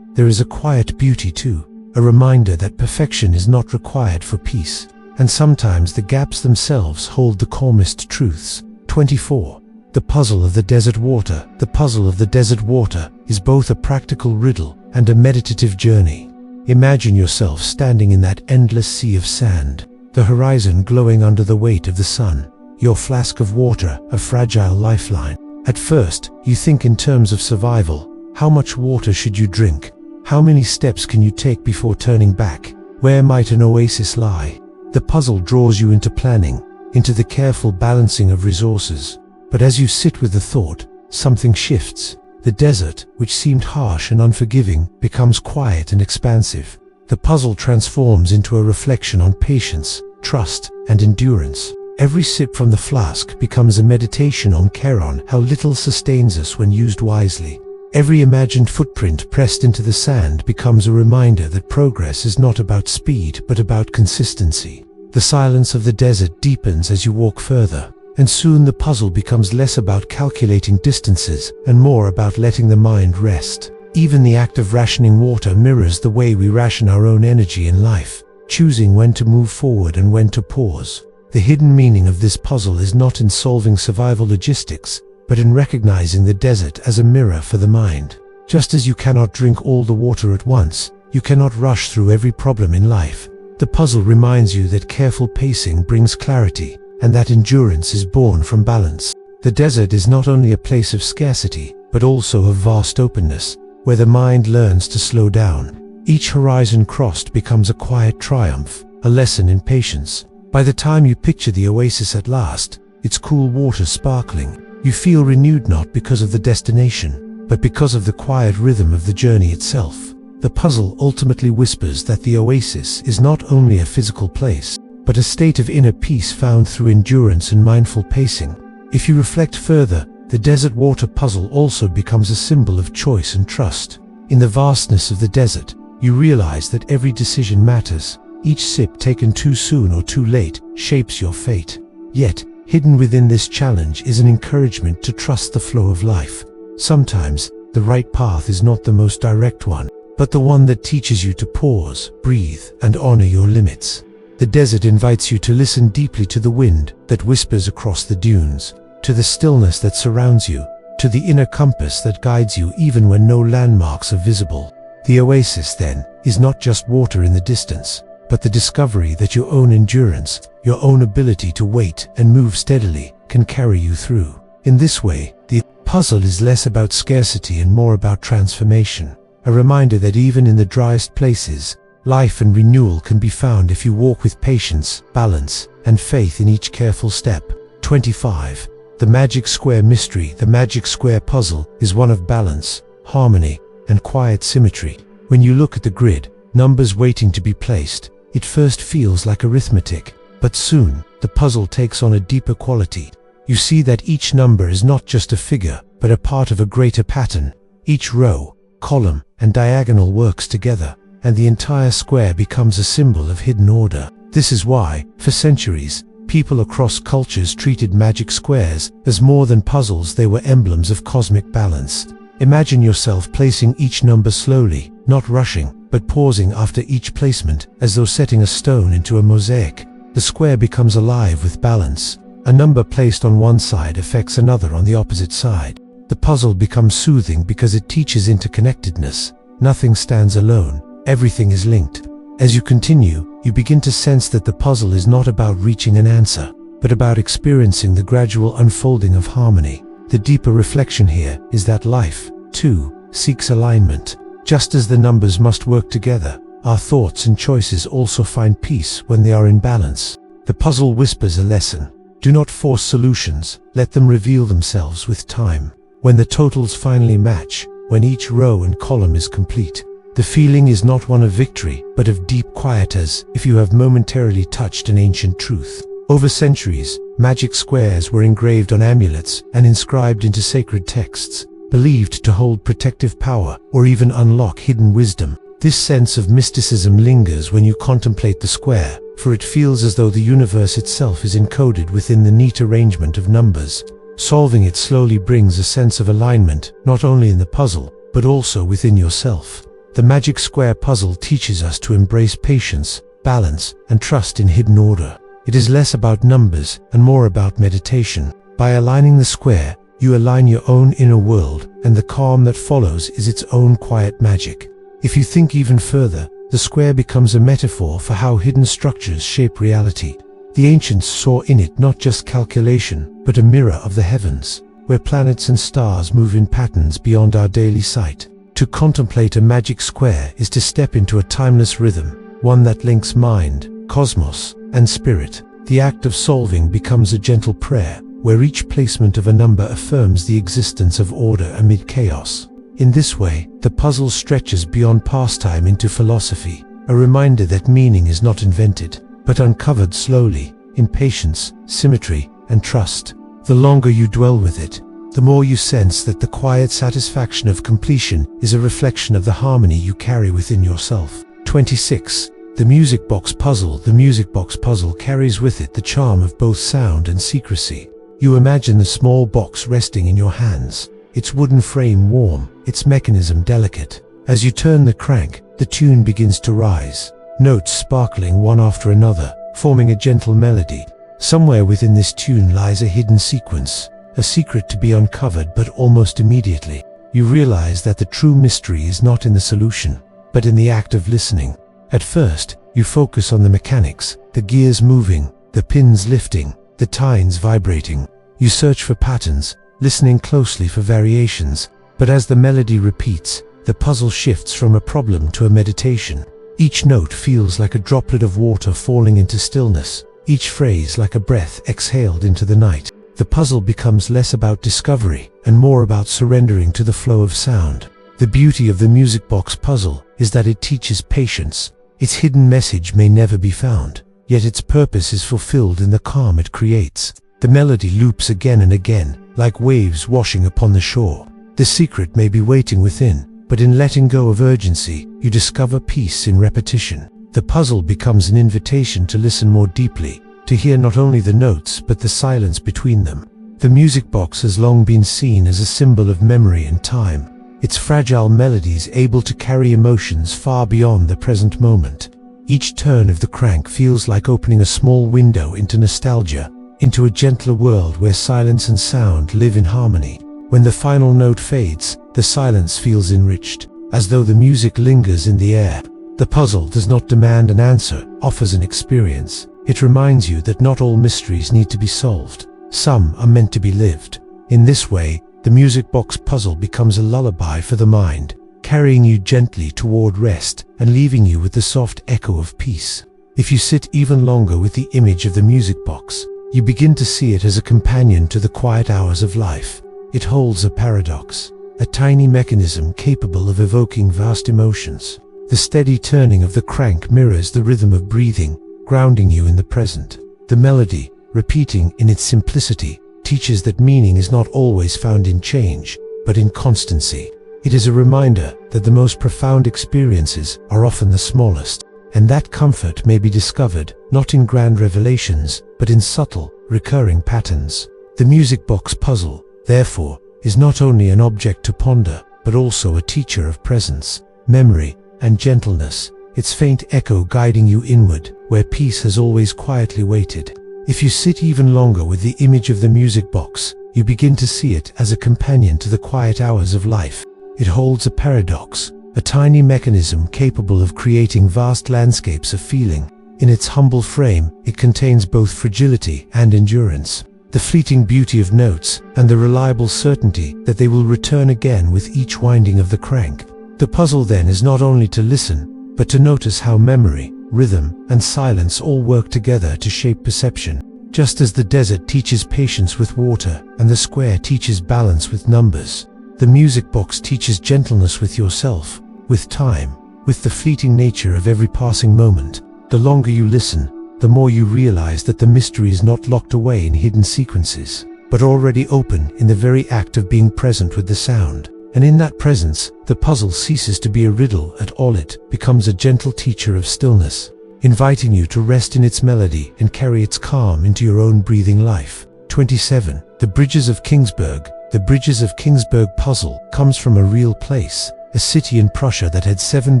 there is a quiet beauty too, a reminder that perfection is not required for peace. And sometimes the gaps themselves hold the calmest truths. 24. The puzzle of the desert water. The puzzle of the desert water is both a practical riddle and a meditative journey. Imagine yourself standing in that endless sea of sand, the horizon glowing under the weight of the sun, your flask of water a fragile lifeline. At first, you think in terms of survival. How much water should you drink? How many steps can you take before turning back? Where might an oasis lie? The puzzle draws you into planning, into the careful balancing of resources. But as you sit with the thought, something shifts. The desert, which seemed harsh and unforgiving, becomes quiet and expansive. The puzzle transforms into a reflection on patience, trust, and endurance. Every sip from the flask becomes a meditation on care, on how little sustains us when used wisely. Every imagined footprint pressed into the sand becomes a reminder that progress is not about speed but about consistency. The silence of the desert deepens as you walk further, and soon the puzzle becomes less about calculating distances and more about letting the mind rest. Even the act of rationing water mirrors the way we ration our own energy in life, choosing when to move forward and when to pause. The hidden meaning of this puzzle is not in solving survival logistics, but in recognizing the desert as a mirror for the mind. Just as you cannot drink all the water at once, you cannot rush through every problem in life. The puzzle reminds you that careful pacing brings clarity, and that endurance is born from balance. The desert is not only a place of scarcity, but also of vast openness, where the mind learns to slow down. Each horizon crossed becomes a quiet triumph, a lesson in patience. By the time you picture the oasis at last, its cool water sparkling, you feel renewed not because of the destination, but because of the quiet rhythm of the journey itself. The puzzle ultimately whispers that the oasis is not only a physical place, but a state of inner peace found through endurance and mindful pacing. If you reflect further, the desert water puzzle also becomes a symbol of choice and trust. In the vastness of the desert, you realize that every decision matters. Each sip taken too soon or too late shapes your fate. Yet, hidden within this challenge is an encouragement to trust the flow of life. Sometimes, the right path is not the most direct one, but the one that teaches you to pause, breathe, and honor your limits. The desert invites you to listen deeply to the wind that whispers across the dunes, to the stillness that surrounds you, to the inner compass that guides you even when no landmarks are visible. The oasis, then, is not just water in the distance, but the discovery that your own endurance, your own ability to wait and move steadily, can carry you through. In this way, the puzzle is less about scarcity and more about transformation, a reminder that even in the driest places, life and renewal can be found if you walk with patience, balance, and faith in each careful step. 25. The Magic Square Mystery. The Magic Square puzzle is one of balance, harmony, and quiet symmetry. When you look at the grid, numbers waiting to be placed, it first feels like arithmetic, but soon, the puzzle takes on a deeper quality. You see that each number is not just a figure, but a part of a greater pattern. Each row, column, and diagonal works together, and the entire square becomes a symbol of hidden order. This is why, for centuries, people across cultures treated magic squares as more than puzzles. They were emblems of cosmic balance. Imagine yourself placing each number slowly, not rushing, but pausing after each placement, as though setting a stone into a mosaic. The square becomes alive with balance. A number placed on one side affects another on the opposite side. The puzzle becomes soothing because it teaches interconnectedness. Nothing stands alone. Everything is linked. As you continue, you begin to sense that the puzzle is not about reaching an answer, but about experiencing the gradual unfolding of harmony. The deeper reflection here is that life, too, seeks alignment. Just as the numbers must work together, our thoughts and choices also find peace when they are in balance. The puzzle whispers a lesson. Do not force solutions, let them reveal themselves with time. When the totals finally match, when each row and column is complete, the feeling is not one of victory, but of deep quiet, as if you have momentarily touched an ancient truth. Over centuries, magic squares were engraved on amulets and inscribed into sacred texts, believed to hold protective power or even unlock hidden wisdom. This sense of mysticism lingers when you contemplate the square, for it feels as though the universe itself is encoded within the neat arrangement of numbers. Solving it slowly brings a sense of alignment, not only in the puzzle, but also within yourself. The Magic Square puzzle teaches us to embrace patience, balance, and trust in hidden order. It is less about numbers and more about meditation. By aligning the square, you align your own inner world, and the calm that follows is its own quiet magic. If you think even further, the square becomes a metaphor for how hidden structures shape reality. The ancients saw in it not just calculation, but a mirror of the heavens, where planets and stars move in patterns beyond our daily sight. To contemplate a magic square is to step into a timeless rhythm, one that links mind, cosmos, and spirit. The act of solving becomes a gentle prayer, where each placement of a number affirms the existence of order amid chaos. In this way, the puzzle stretches beyond pastime into philosophy, a reminder that meaning is not invented, but uncovered slowly, in patience, symmetry, and trust. The longer you dwell with it, the more you sense that the quiet satisfaction of completion is a reflection of the harmony you carry within yourself. 26. The Music Box Puzzle. The Music Box Puzzle carries with it the charm of both sound and secrecy. You imagine the small box resting in your hands, its wooden frame warm, its mechanism delicate. As you turn the crank, the tune begins to rise, notes sparkling one after another, forming a gentle melody. Somewhere within this tune lies a hidden sequence, a secret to be uncovered, but almost immediately, you realize that the true mystery is not in the solution, but in the act of listening. At first, you focus on the mechanics, the gears moving, the pins lifting, the tines vibrating. You search for patterns, listening closely for variations, but as the melody repeats, the puzzle shifts from a problem to a meditation. Each note feels like a droplet of water falling into stillness, each phrase like a breath exhaled into the night. The puzzle becomes less about discovery and more about surrendering to the flow of sound. The beauty of the Music Box Puzzle is that it teaches patience. Its hidden message may never be found, yet its purpose is fulfilled in the calm it creates. The melody loops again and again, like waves washing upon the shore. The secret may be waiting within, but in letting go of urgency, you discover peace in repetition. The puzzle becomes an invitation to listen more deeply, to hear not only the notes but the silence between them. The music box has long been seen as a symbol of memory and time, its fragile melodies able to carry emotions far beyond the present moment. Each turn of the crank feels like opening a small window into nostalgia, into a gentler world where silence and sound live in harmony. When the final note fades, the silence feels enriched, as though the music lingers in the air. The puzzle does not demand an answer, offers an experience. It reminds you that not all mysteries need to be solved. Some are meant to be lived. In this way, the Music Box Puzzle becomes a lullaby for the mind, carrying you gently toward rest and leaving you with the soft echo of peace. If you sit even longer with the image of the music box, you begin to see it as a companion to the quiet hours of life. It holds a paradox, a tiny mechanism capable of evoking vast emotions. The steady turning of the crank mirrors the rhythm of breathing, grounding you in the present. The melody, repeating in its simplicity, teaches that meaning is not always found in change, but in constancy. It is a reminder that the most profound experiences are often the smallest, and that comfort may be discovered not in grand revelations, but in subtle, recurring patterns. The Music Box Puzzle, therefore, is not only an object to ponder, but also a teacher of presence, memory, and gentleness, its faint echo guiding you inward, where peace has always quietly waited. If you sit even longer with the image of the music box, you begin to see it as a companion to the quiet hours of life. It holds a paradox, a tiny mechanism capable of creating vast landscapes of feeling. In its humble frame, it contains both fragility and endurance, the fleeting beauty of notes, and the reliable certainty that they will return again with each winding of the crank. The puzzle then is not only to listen, but to notice how memory, rhythm, and silence all work together to shape perception. Just as the desert teaches patience with water, and the square teaches balance with numbers, the music box teaches gentleness with yourself, with time, with the fleeting nature of every passing moment. The longer you listen, the more you realize that the mystery is not locked away in hidden sequences, but already open in the very act of being present with the sound. And in that presence, the puzzle ceases to be a riddle at all. It becomes a gentle teacher of stillness, inviting you to rest in its melody and carry its calm into your own breathing life. 27. The Bridges of Kingsburg. The Bridges of Kingsburg puzzle comes from a real place, a city in Prussia that had 7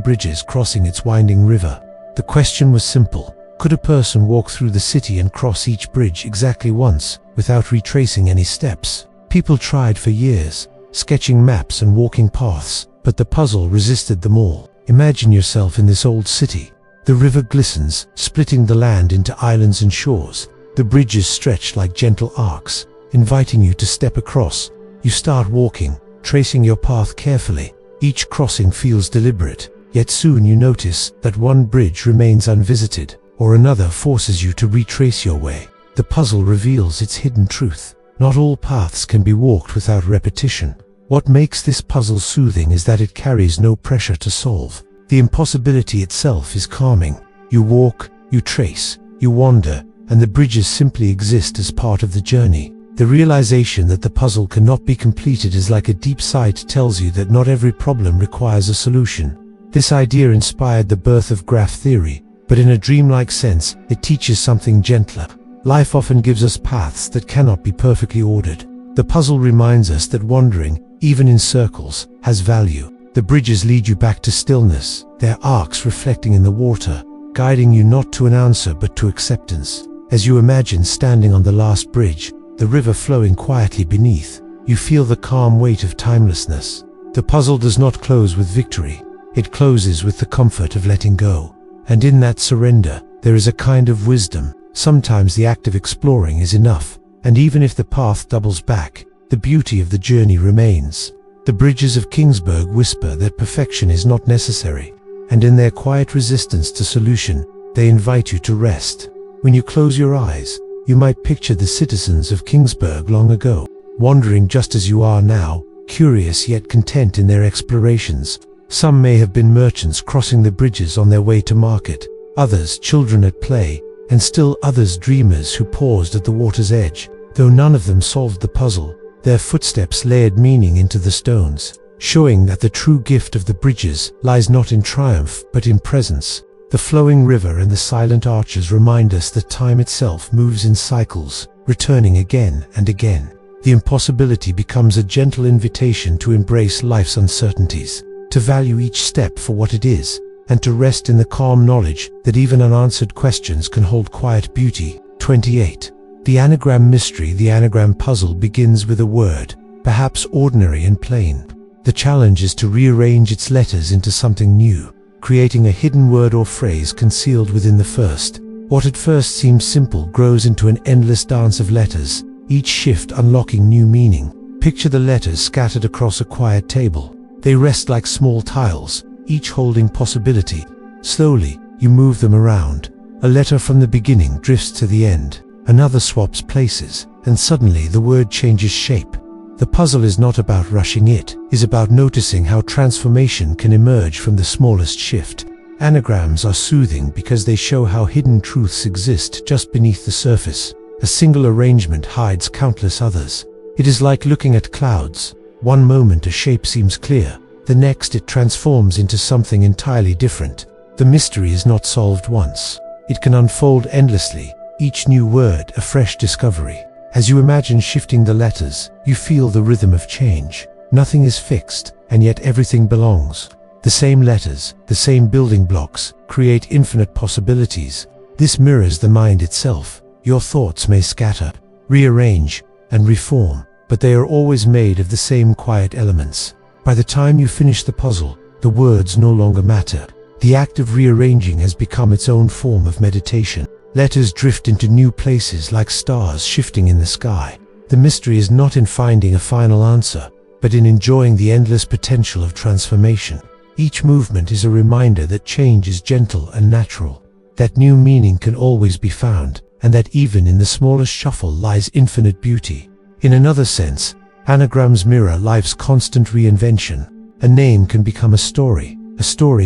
bridges crossing its winding river. The question was simple. Could a person walk through the city and cross each bridge exactly once, without retracing any steps? People tried for years, sketching maps and walking paths, but the puzzle resisted them all. Imagine yourself in this old city. The river glistens, splitting the land into islands and shores. The bridges stretch like gentle arcs, inviting you to step across. You start walking, tracing your path carefully. Each crossing feels deliberate, yet soon you notice that one bridge remains unvisited, or another forces you to retrace your way. The puzzle reveals its hidden truth. Not all paths can be walked without repetition. What makes this puzzle soothing is that it carries no pressure to solve. The impossibility itself is calming. You walk, you trace, you wander, and the bridges simply exist as part of the journey. The realization that the puzzle cannot be completed is like a deep sigh. It tells you that not every problem requires a solution. This idea inspired the birth of graph theory, but in a dreamlike sense, it teaches something gentler. Life often gives us paths that cannot be perfectly ordered. The puzzle reminds us that wandering, even in circles, has value. The bridges lead you back to stillness, their arcs reflecting in the water, guiding you not to an answer but to acceptance. As you imagine standing on the last bridge, the river flowing quietly beneath, you feel the calm weight of timelessness. The puzzle does not close with victory. It closes with the comfort of letting go. And in that surrender, there is a kind of wisdom. Sometimes the act of exploring is enough, and even if the path doubles back, the beauty of the journey remains. The Bridges of Kingsburg whisper that perfection is not necessary, and in their quiet resistance to solution, they invite you to rest. When you close your eyes, you might picture the citizens of Kingsburg long ago, wandering just as you are now, curious yet content in their explorations. Some may have been merchants crossing the bridges on their way to market, others children at play, and still others dreamers who paused at the water's edge. Though none of them solved the puzzle, their footsteps layered meaning into the stones, showing that the true gift of the bridges lies not in triumph but in presence. The flowing river and the silent arches remind us that time itself moves in cycles, returning again and again. The impossibility becomes a gentle invitation to embrace life's uncertainties, to value each step for what it is, and to rest in the calm knowledge that even unanswered questions can hold quiet beauty. 28. The anagram mystery. The anagram puzzle begins with a word, perhaps ordinary and plain. The challenge is to rearrange its letters into something new, creating a hidden word or phrase concealed within the first. What at first seems simple grows into an endless dance of letters, each shift unlocking new meaning. Picture the letters scattered across a quiet table. They rest like small tiles, each holding possibility. Slowly, you move them around. A letter from the beginning drifts to the end. Another swaps places, and suddenly the word changes shape. The puzzle is not about rushing, it is about noticing how transformation can emerge from the smallest shift. Anagrams are soothing because they show how hidden truths exist just beneath the surface. A single arrangement hides countless others. It is like looking at clouds. One moment a shape seems clear, the next it transforms into something entirely different. The mystery is not solved once. It can unfold endlessly, each new word a fresh discovery. As you imagine shifting the letters, you feel the rhythm of change. Nothing is fixed, and yet everything belongs. The same letters, the same building blocks, create infinite possibilities. This mirrors the mind itself. Your thoughts may scatter, rearrange, and reform, but they are always made of the same quiet elements. By the time you finish the puzzle, the words no longer matter. The act of rearranging has become its own form of meditation. Letters drift into new places like stars shifting in the sky. The mystery is not in finding a final answer, but in enjoying the endless potential of transformation. Each movement is a reminder that change is gentle and natural, that new meaning can always be found, and that even in the smallest shuffle lies infinite beauty. In another sense, anagrams mirror life's constant reinvention. A name can become a story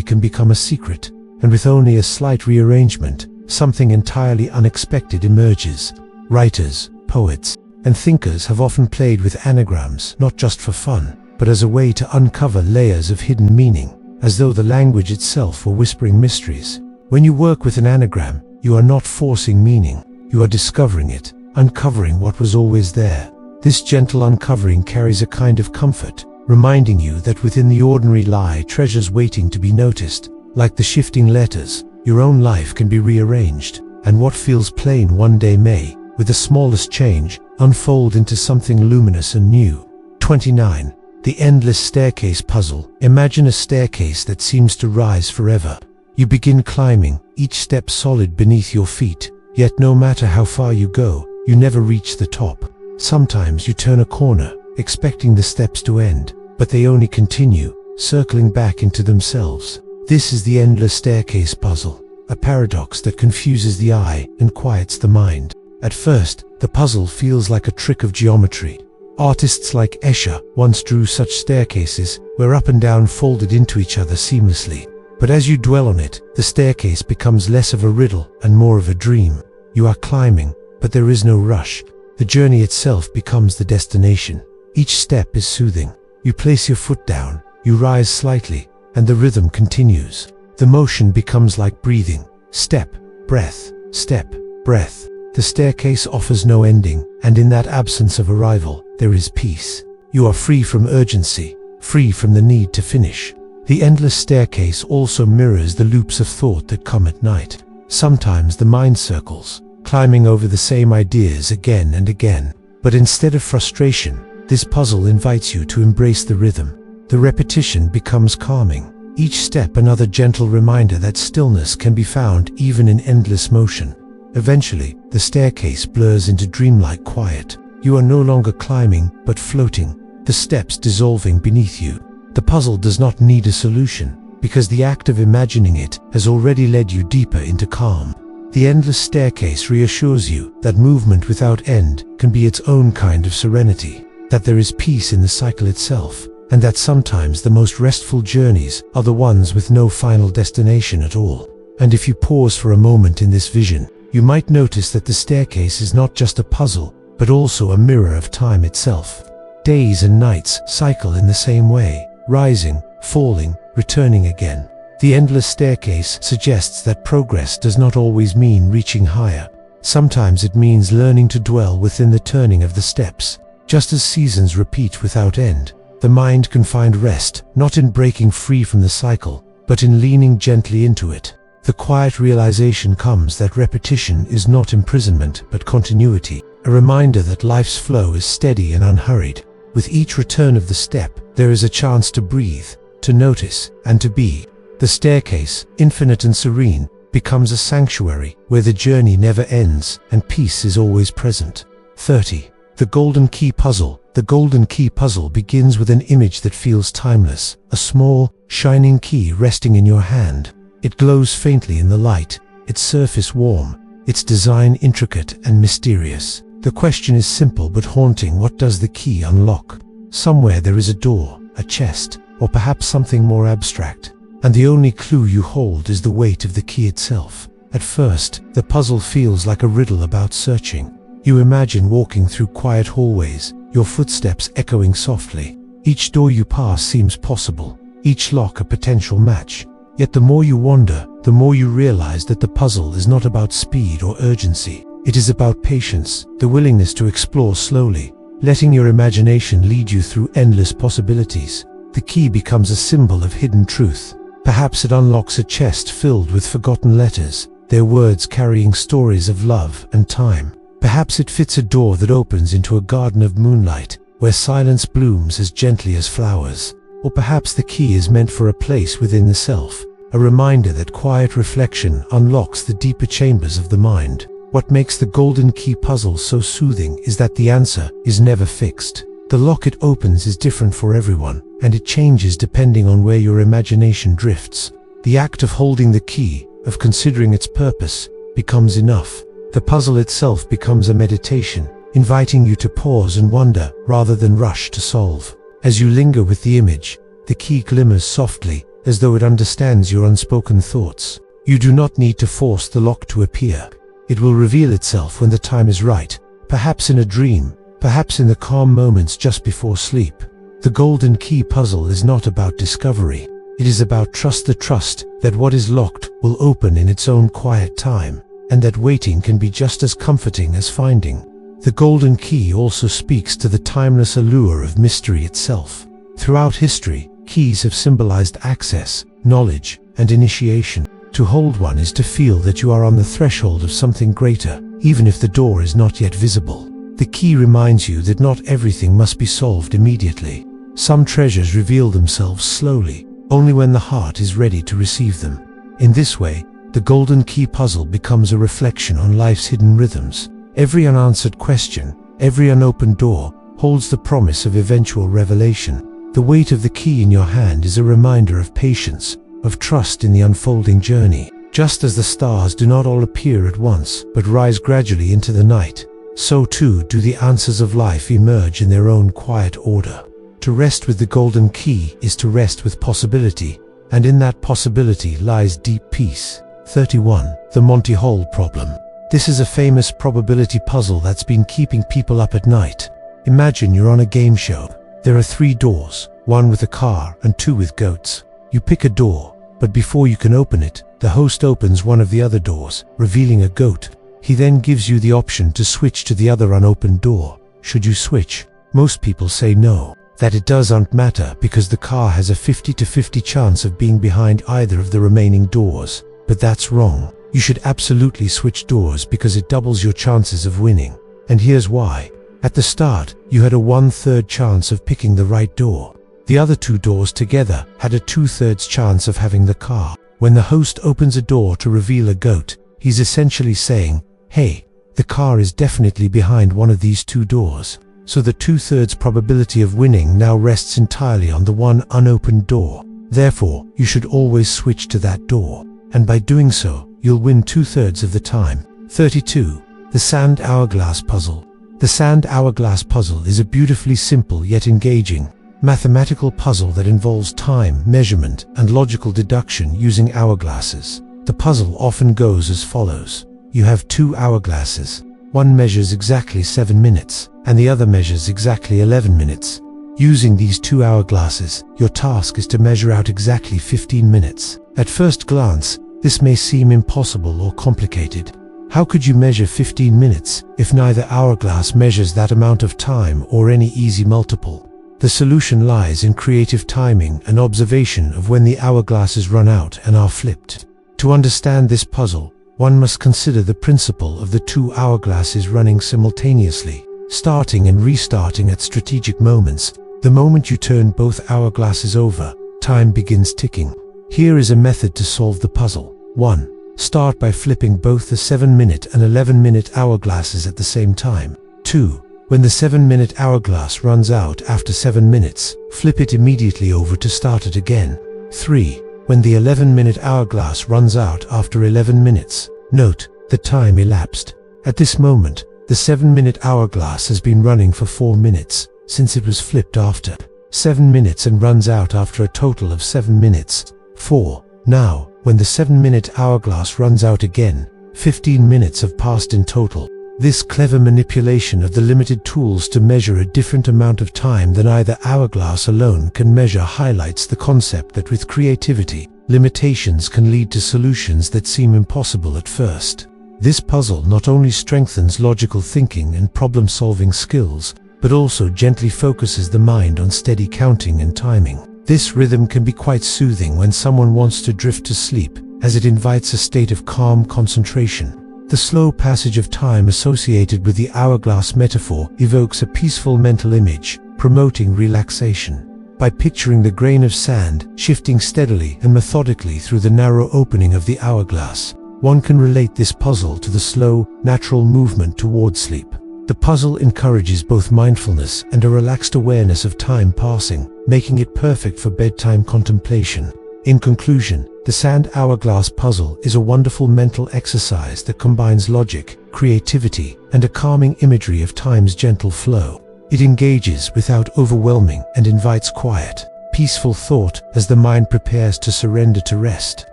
can become a secret, and with only a slight rearrangement, something entirely unexpected emerges. Writers, poets, and thinkers have often played with anagrams not just for fun, but as a way to uncover layers of hidden meaning, as though the language itself were whispering mysteries. When you work with an anagram, you are not forcing meaning, you are discovering it, uncovering what was always there. This gentle uncovering carries a kind of comfort, reminding you that within the ordinary lie treasures waiting to be noticed. Like the shifting letters, your own life can be rearranged, and what feels plain one day may, with the smallest change, unfold into something luminous and new. 29. The endless staircase puzzle. Imagine a staircase that seems to rise forever. You begin climbing, each step solid beneath your feet, yet no matter how far you go, you never reach the top. Sometimes you turn a corner, expecting the steps to end, but they only continue, circling back into themselves. This is the endless staircase puzzle, a paradox that confuses the eye and quiets the mind. At first, the puzzle feels like a trick of geometry. Artists like Escher once drew such staircases, where up and down folded into each other seamlessly. But as you dwell on it, the staircase becomes less of a riddle and more of a dream. You are climbing, but there is no rush. The journey itself becomes the destination. Each step is soothing. You place your foot down, you rise slightly, and the rhythm continues. The motion becomes like breathing. Step, breath, step, breath. The staircase offers no ending, and in that absence of arrival, there is peace. You are free from urgency, free from the need to finish. The endless staircase also mirrors the loops of thought that come at night. Sometimes the mind circles, climbing over the same ideas again and again. But instead of frustration, this puzzle invites you to embrace the rhythm. The repetition becomes calming. Each step another gentle reminder that stillness can be found even in endless motion. Eventually, the staircase blurs into dreamlike quiet. You are no longer climbing, but floating, the steps dissolving beneath you. The puzzle does not need a solution, because the act of imagining it has already led you deeper into calm. The endless staircase reassures you that movement without end can be its own kind of serenity, that there is peace in the cycle itself, and that sometimes the most restful journeys are the ones with no final destination at all. And if you pause for a moment in this vision, you might notice that the staircase is not just a puzzle, but also a mirror of time itself. Days and nights cycle in the same way, rising, falling, returning again. The endless staircase suggests that progress does not always mean reaching higher. Sometimes it means learning to dwell within the turning of the steps. Just as seasons repeat without end, the mind can find rest, not in breaking free from the cycle, but in leaning gently into it. The quiet realization comes that repetition is not imprisonment, but continuity, a reminder that life's flow is steady and unhurried. With each return of the step, there is a chance to breathe, to notice, and to be. The staircase, infinite and serene, becomes a sanctuary where the journey never ends and peace is always present. 30. The Golden Key Puzzle. The Golden Key Puzzle begins with an image that feels timeless, a small, shining key resting in your hand. It glows faintly in the light, its surface warm, its design intricate and mysterious. The question is simple but haunting: what does the key unlock? Somewhere there is a door, a chest, or perhaps something more abstract, and the only clue you hold is the weight of the key itself. At first, the puzzle feels like a riddle about searching. You imagine walking through quiet hallways, your footsteps echoing softly. Each door you pass seems possible, each lock a potential match. Yet the more you wander, the more you realize that the puzzle is not about speed or urgency. It is about patience, the willingness to explore slowly, letting your imagination lead you through endless possibilities. The key becomes a symbol of hidden truth. Perhaps it unlocks a chest filled with forgotten letters, their words carrying stories of love and time. Perhaps it fits a door that opens into a garden of moonlight, where silence blooms as gently as flowers. Or perhaps the key is meant for a place within the self, a reminder that quiet reflection unlocks the deeper chambers of the mind. What makes the Golden Key Puzzle so soothing is that the answer is never fixed. The lock it opens is different for everyone, and it changes depending on where your imagination drifts. The act of holding the key, of considering its purpose, becomes enough. The puzzle itself becomes a meditation, inviting you to pause and wonder rather than rush to solve. As you linger with the image, the key glimmers softly, as though it understands your unspoken thoughts. You do not need to force the lock to appear. It will reveal itself when the time is right, perhaps in a dream, perhaps in the calm moments just before sleep. The golden key puzzle is not about discovery. It is about trust, the trust that what is locked will open in its own quiet time, and that waiting can be just as comforting as finding. The golden key also speaks to the timeless allure of mystery itself. Throughout history, keys have symbolized access, knowledge, and initiation. To hold one is to feel that you are on the threshold of something greater, even if the door is not yet visible. The key reminds you that not everything must be solved immediately. Some treasures reveal themselves slowly, only when the heart is ready to receive them. In this way, the golden key puzzle becomes a reflection on life's hidden rhythms. Every unanswered question, every unopened door, holds the promise of eventual revelation. The weight of the key in your hand is a reminder of patience, of trust in the unfolding journey. Just as the stars do not all appear at once, but rise gradually into the night, so too do the answers of life emerge in their own quiet order. To rest with the golden key is to rest with possibility, and in that possibility lies deep peace. 31. The Monty Hall problem. This is a famous probability puzzle that's been keeping people up at night. Imagine you're on a game show. There are 3 doors, 1 with a car and 2 with goats. You pick a door, but before you can open it, the host opens one of the other doors, revealing a goat. He then gives you the option to switch to the other unopened door. Should you switch? Most people say no, that it doesn't matter because the car has a 50-50 chance of being behind either of the remaining doors. But that's wrong. You should absolutely switch doors because it doubles your chances of winning. And here's why. At the start, you had a 1/3 chance of picking the right door. The other 2 doors together had a 2/3 chance of having the car. When the host opens a door to reveal a goat, he's essentially saying, hey, the car is definitely behind one of these 2 doors. So the 2/3 probability of winning now rests entirely on the one unopened door. Therefore, you should always switch to that door. And by doing so, you'll win 2/3 of the time. 32. The Sand Hourglass Puzzle. The Sand Hourglass Puzzle is a beautifully simple yet engaging mathematical puzzle that involves time, measurement, and logical deduction using hourglasses. The puzzle often goes as follows. You have 2 hourglasses. One measures exactly 7 minutes, and the other measures exactly 11 minutes. Using these 2 hourglasses, your task is to measure out exactly 15 minutes. At first glance, this may seem impossible or complicated. How could you measure 15 minutes if neither hourglass measures that amount of time or any easy multiple? The solution lies in creative timing and observation of when the hourglasses run out and are flipped. To understand this puzzle, one must consider the principle of the 2 hourglasses running simultaneously, starting and restarting at strategic moments. The moment you turn both hourglasses over, time begins ticking. Here is a method to solve the puzzle. 1. Start by flipping both the 7-minute and 11-minute hourglasses at the same time. 2. When the 7-minute hourglass runs out after 7 minutes, flip it immediately over to start it again. 3. When the 11-minute hourglass runs out after 11 minutes, note the time elapsed. At this moment, the 7-minute hourglass has been running for 4 minutes, since it was flipped after 7 minutes and runs out after a total of 7 minutes. 4. Now, when the 7-minute hourglass runs out again, 15 minutes have passed in total. This clever manipulation of the limited tools to measure a different amount of time than either hourglass alone can measure highlights the concept that with creativity, limitations can lead to solutions that seem impossible at first. This puzzle not only strengthens logical thinking and problem-solving skills, but also gently focuses the mind on steady counting and timing. This rhythm can be quite soothing when someone wants to drift to sleep, as it invites a state of calm concentration. The slow passage of time associated with the hourglass metaphor evokes a peaceful mental image, promoting relaxation. By picturing the grain of sand shifting steadily and methodically through the narrow opening of the hourglass, one can relate this puzzle to the slow, natural movement toward sleep. The puzzle encourages both mindfulness and a relaxed awareness of time passing, making it perfect for bedtime contemplation. In conclusion, the Sand Hourglass Puzzle is a wonderful mental exercise that combines logic, creativity, and a calming imagery of time's gentle flow. It engages without overwhelming and invites quiet, peaceful thought as the mind prepares to surrender to rest.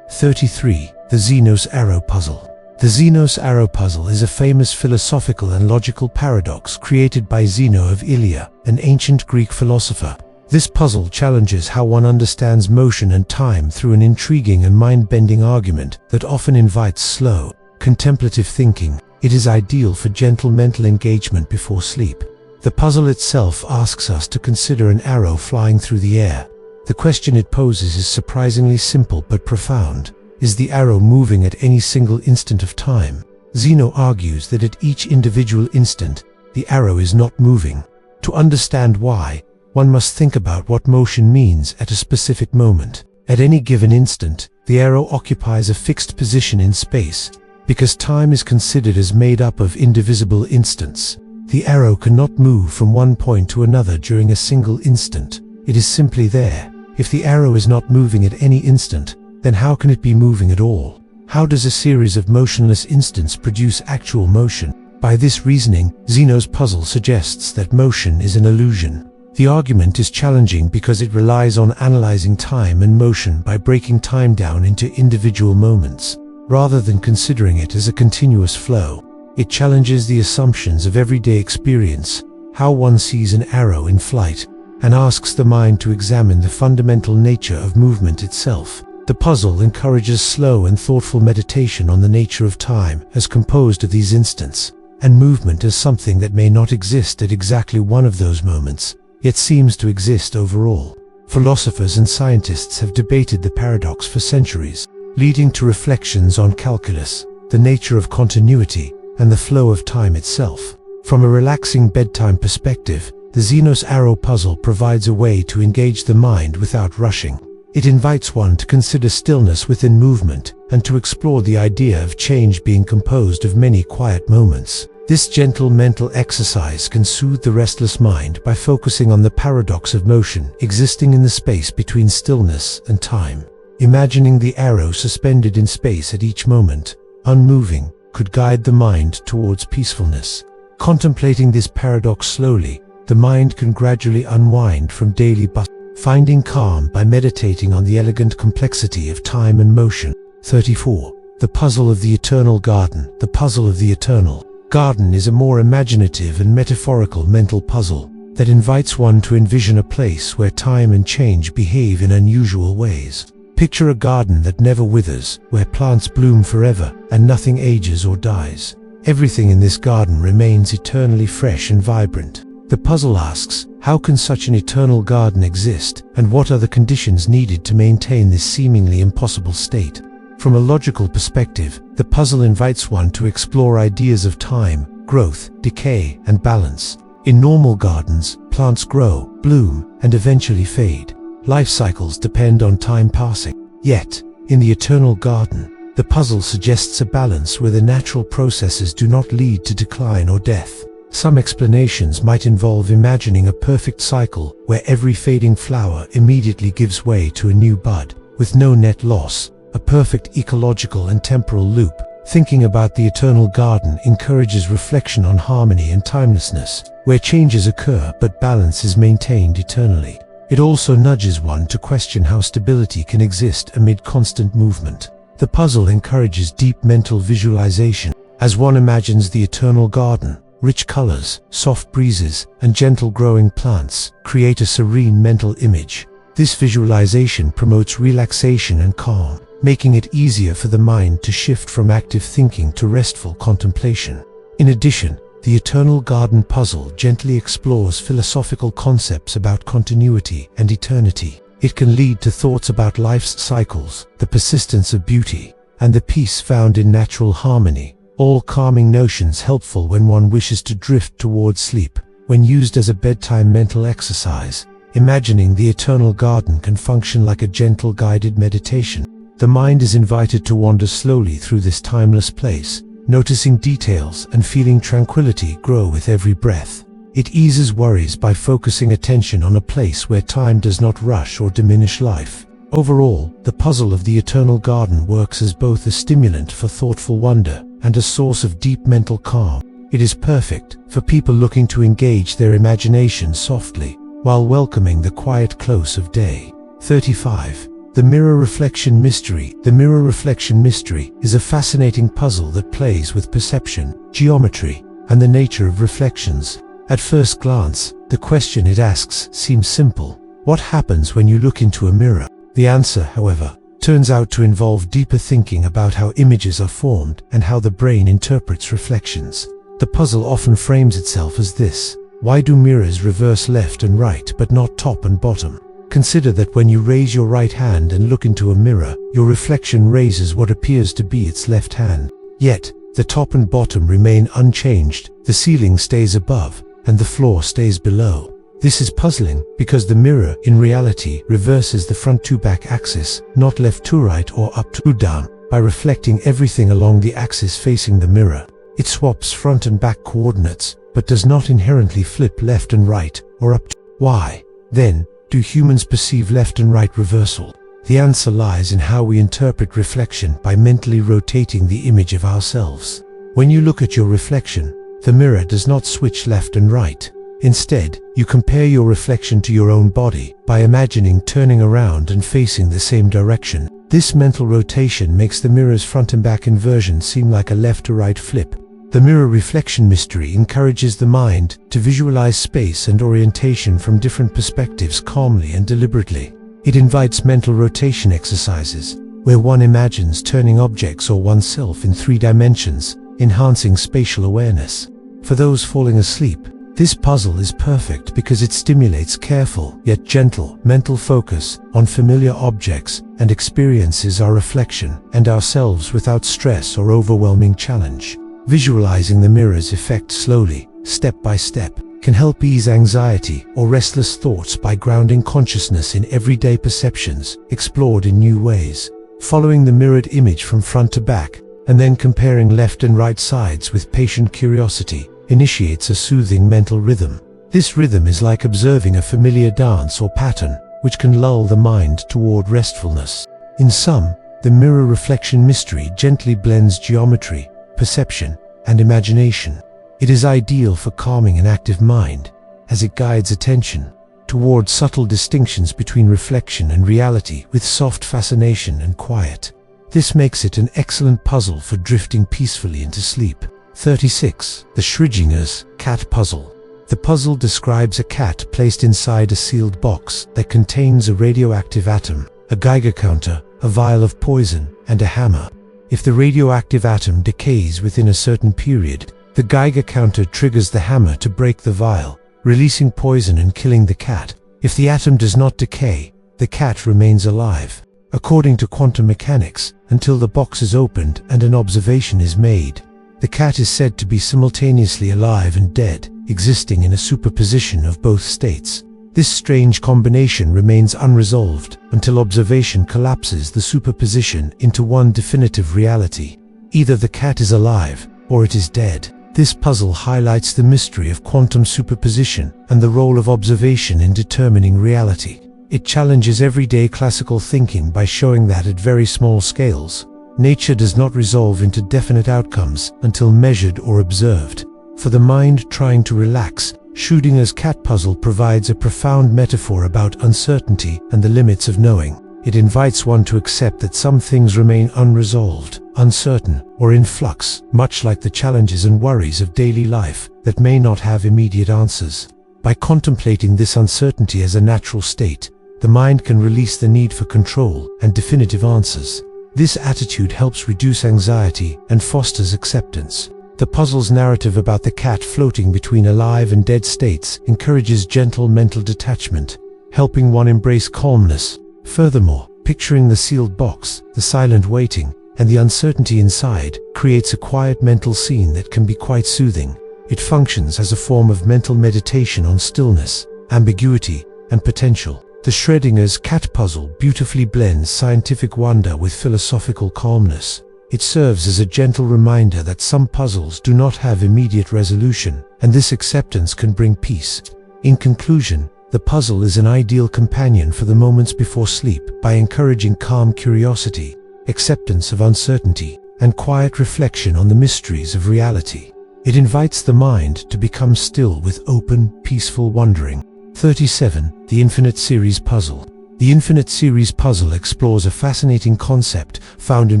33. The Zeno's Arrow Puzzle. The Zeno's Arrow Puzzle is a famous philosophical and logical paradox created by Zeno of Elea, an ancient Greek philosopher. This puzzle challenges how one understands motion and time through an intriguing and mind-bending argument that often invites slow, contemplative thinking. It is ideal for gentle mental engagement before sleep. The puzzle itself asks us to consider an arrow flying through the air. The question it poses is surprisingly simple but profound. Is the arrow moving at any single instant of time? Zeno argues that at each individual instant, the arrow is not moving. To understand why, one must think about what motion means at a specific moment. At any given instant, the arrow occupies a fixed position in space. Because time is considered as made up of indivisible instants, the arrow cannot move from one point to another during a single instant. It is simply there. If the arrow is not moving at any instant, then how can it be moving at all? How does a series of motionless instants produce actual motion? By this reasoning, Zeno's puzzle suggests that motion is an illusion. The argument is challenging because it relies on analyzing time and motion by breaking time down into individual moments, rather than considering it as a continuous flow. It challenges the assumptions of everyday experience, how one sees an arrow in flight, and asks the mind to examine the fundamental nature of movement itself. The puzzle encourages slow and thoughtful meditation on the nature of time as composed of these instants, and movement as something that may not exist at exactly one of those moments, yet seems to exist overall. Philosophers and scientists have debated the paradox for centuries, leading to reflections on calculus, the nature of continuity, and the flow of time itself. From a relaxing bedtime perspective, the Zeno's arrow puzzle provides a way to engage the mind without rushing. It invites one to consider stillness within movement and to explore the idea of change being composed of many quiet moments. This gentle mental exercise can soothe the restless mind by focusing on the paradox of motion existing in the space between stillness and time. Imagining the arrow suspended in space at each moment, unmoving, could guide the mind towards peacefulness. Contemplating this paradox slowly, the mind can gradually unwind from daily bustle, finding calm by meditating on the elegant complexity of time and motion. 34. The puzzle of the eternal garden. The puzzle of the eternal garden is a more imaginative and metaphorical mental puzzle that invites one to envision a place where time and change behave in unusual ways. Picture a garden that never withers, where plants bloom forever and nothing ages or dies. Everything in this garden remains eternally fresh and vibrant. The puzzle asks, how can such an eternal garden exist, and what are the conditions needed to maintain this seemingly impossible state? From a logical perspective, the puzzle invites one to explore ideas of time, growth, decay, and balance. In normal gardens, plants grow, bloom, and eventually fade. Life cycles depend on time passing. Yet, in the eternal garden, the puzzle suggests a balance where the natural processes do not lead to decline or death. Some explanations might involve imagining a perfect cycle where every fading flower immediately gives way to a new bud, with no net loss, a perfect ecological and temporal loop. Thinking about the eternal garden encourages reflection on harmony and timelessness, where changes occur but balance is maintained eternally. It also nudges one to question how stability can exist amid constant movement. The puzzle encourages deep mental visualization. As one imagines the eternal garden, rich colors, soft breezes, and gentle growing plants create a serene mental image. This visualization promotes relaxation and calm, making it easier for the mind to shift from active thinking to restful contemplation. In addition, the eternal garden puzzle gently explores philosophical concepts about continuity and eternity. It can lead to thoughts about life's cycles, the persistence of beauty, and the peace found in natural harmony. All calming notions helpful when one wishes to drift towards sleep. When used as a bedtime mental exercise, imagining the eternal garden can function like a gentle guided meditation. The mind is invited to wander slowly through this timeless place, noticing details and feeling tranquility grow with every breath. It eases worries by focusing attention on a place where time does not rush or diminish life. Overall, the puzzle of the eternal garden works as both a stimulant for thoughtful wonder and a source of deep mental calm. It is perfect for people looking to engage their imagination softly, while welcoming the quiet close of day. 35. The mirror reflection mystery. The mirror reflection mystery is a fascinating puzzle that plays with perception, geometry, and the nature of reflections. At first glance, the question it asks seems simple. What happens when you look into a mirror? The answer, however, turns out to involve deeper thinking about how images are formed and how the brain interprets reflections. The puzzle often frames itself as this: why do mirrors reverse left and right but not top and bottom? Consider that when you raise your right hand and look into a mirror, your reflection raises what appears to be its left hand. Yet, the top and bottom remain unchanged, the ceiling stays above, and the floor stays below. This is puzzling because the mirror, in reality, reverses the front-to-back axis, not left-to-right or up-to-down, by reflecting everything along the axis facing the mirror. It swaps front and back coordinates, but does not inherently flip left and right, or up to. Why, then, do humans perceive left and right reversal? The answer lies in how we interpret reflection by mentally rotating the image of ourselves. When you look at your reflection, the mirror does not switch left and right. Instead, you compare your reflection to your own body by imagining turning around and facing the same direction. This mental rotation makes the mirror's front and back inversion seem like a left to right flip. The mirror reflection mystery encourages the mind to visualize space and orientation from different perspectives calmly and deliberately. It invites mental rotation exercises, where one imagines turning objects or oneself in 3 dimensions, enhancing spatial awareness. For those falling asleep, this puzzle is perfect because it stimulates careful, yet gentle, mental focus on familiar objects and experiences our reflection and ourselves without stress or overwhelming challenge. Visualizing the mirror's effect slowly, step by step, can help ease anxiety or restless thoughts by grounding consciousness in everyday perceptions, explored in new ways. Following the mirrored image from front to back, and then comparing left and right sides with patient curiosity, initiates a soothing mental rhythm. This rhythm is like observing a familiar dance or pattern, which can lull the mind toward restfulness. In sum, the mirror reflection mystery gently blends geometry, perception, and imagination. It is ideal for calming an active mind, as it guides attention towards subtle distinctions between reflection and reality with soft fascination and quiet. This makes it an excellent puzzle for drifting peacefully into sleep. 36. The Schrodinger's cat puzzle. The puzzle describes a cat placed inside a sealed box that contains a radioactive atom, a Geiger counter, a vial of poison, and a hammer. If the radioactive atom decays within a certain period, the Geiger counter triggers the hammer to break the vial, releasing poison and killing the cat. If the atom does not decay, the cat remains alive, according to quantum mechanics, until the box is opened and an observation is made. The cat is said to be simultaneously alive and dead, existing in a superposition of both states. This strange combination remains unresolved until observation collapses the superposition into one definitive reality. Either the cat is alive, or it is dead. This puzzle highlights the mystery of quantum superposition and the role of observation in determining reality. It challenges everyday classical thinking by showing that at very small scales, nature does not resolve into definite outcomes until measured or observed. For the mind trying to relax, Schrodinger's cat puzzle provides a profound metaphor about uncertainty and the limits of knowing. It invites one to accept that some things remain unresolved, uncertain, or in flux, much like the challenges and worries of daily life that may not have immediate answers. By contemplating this uncertainty as a natural state, the mind can release the need for control and definitive answers. This attitude helps reduce anxiety and fosters acceptance. The puzzle's narrative about the cat floating between alive and dead states encourages gentle mental detachment, helping one embrace calmness. Furthermore, picturing the sealed box, the silent waiting, and the uncertainty inside creates a quiet mental scene that can be quite soothing. It functions as a form of mental meditation on stillness, ambiguity, and potential. The Schrodinger's cat puzzle beautifully blends scientific wonder with philosophical calmness. It serves as a gentle reminder that some puzzles do not have immediate resolution, and this acceptance can bring peace. In conclusion, the puzzle is an ideal companion for the moments before sleep by encouraging calm curiosity, acceptance of uncertainty, and quiet reflection on the mysteries of reality. It invites the mind to become still with open, peaceful wondering. 37. The Infinite Series Puzzle. The Infinite Series puzzle explores a fascinating concept found in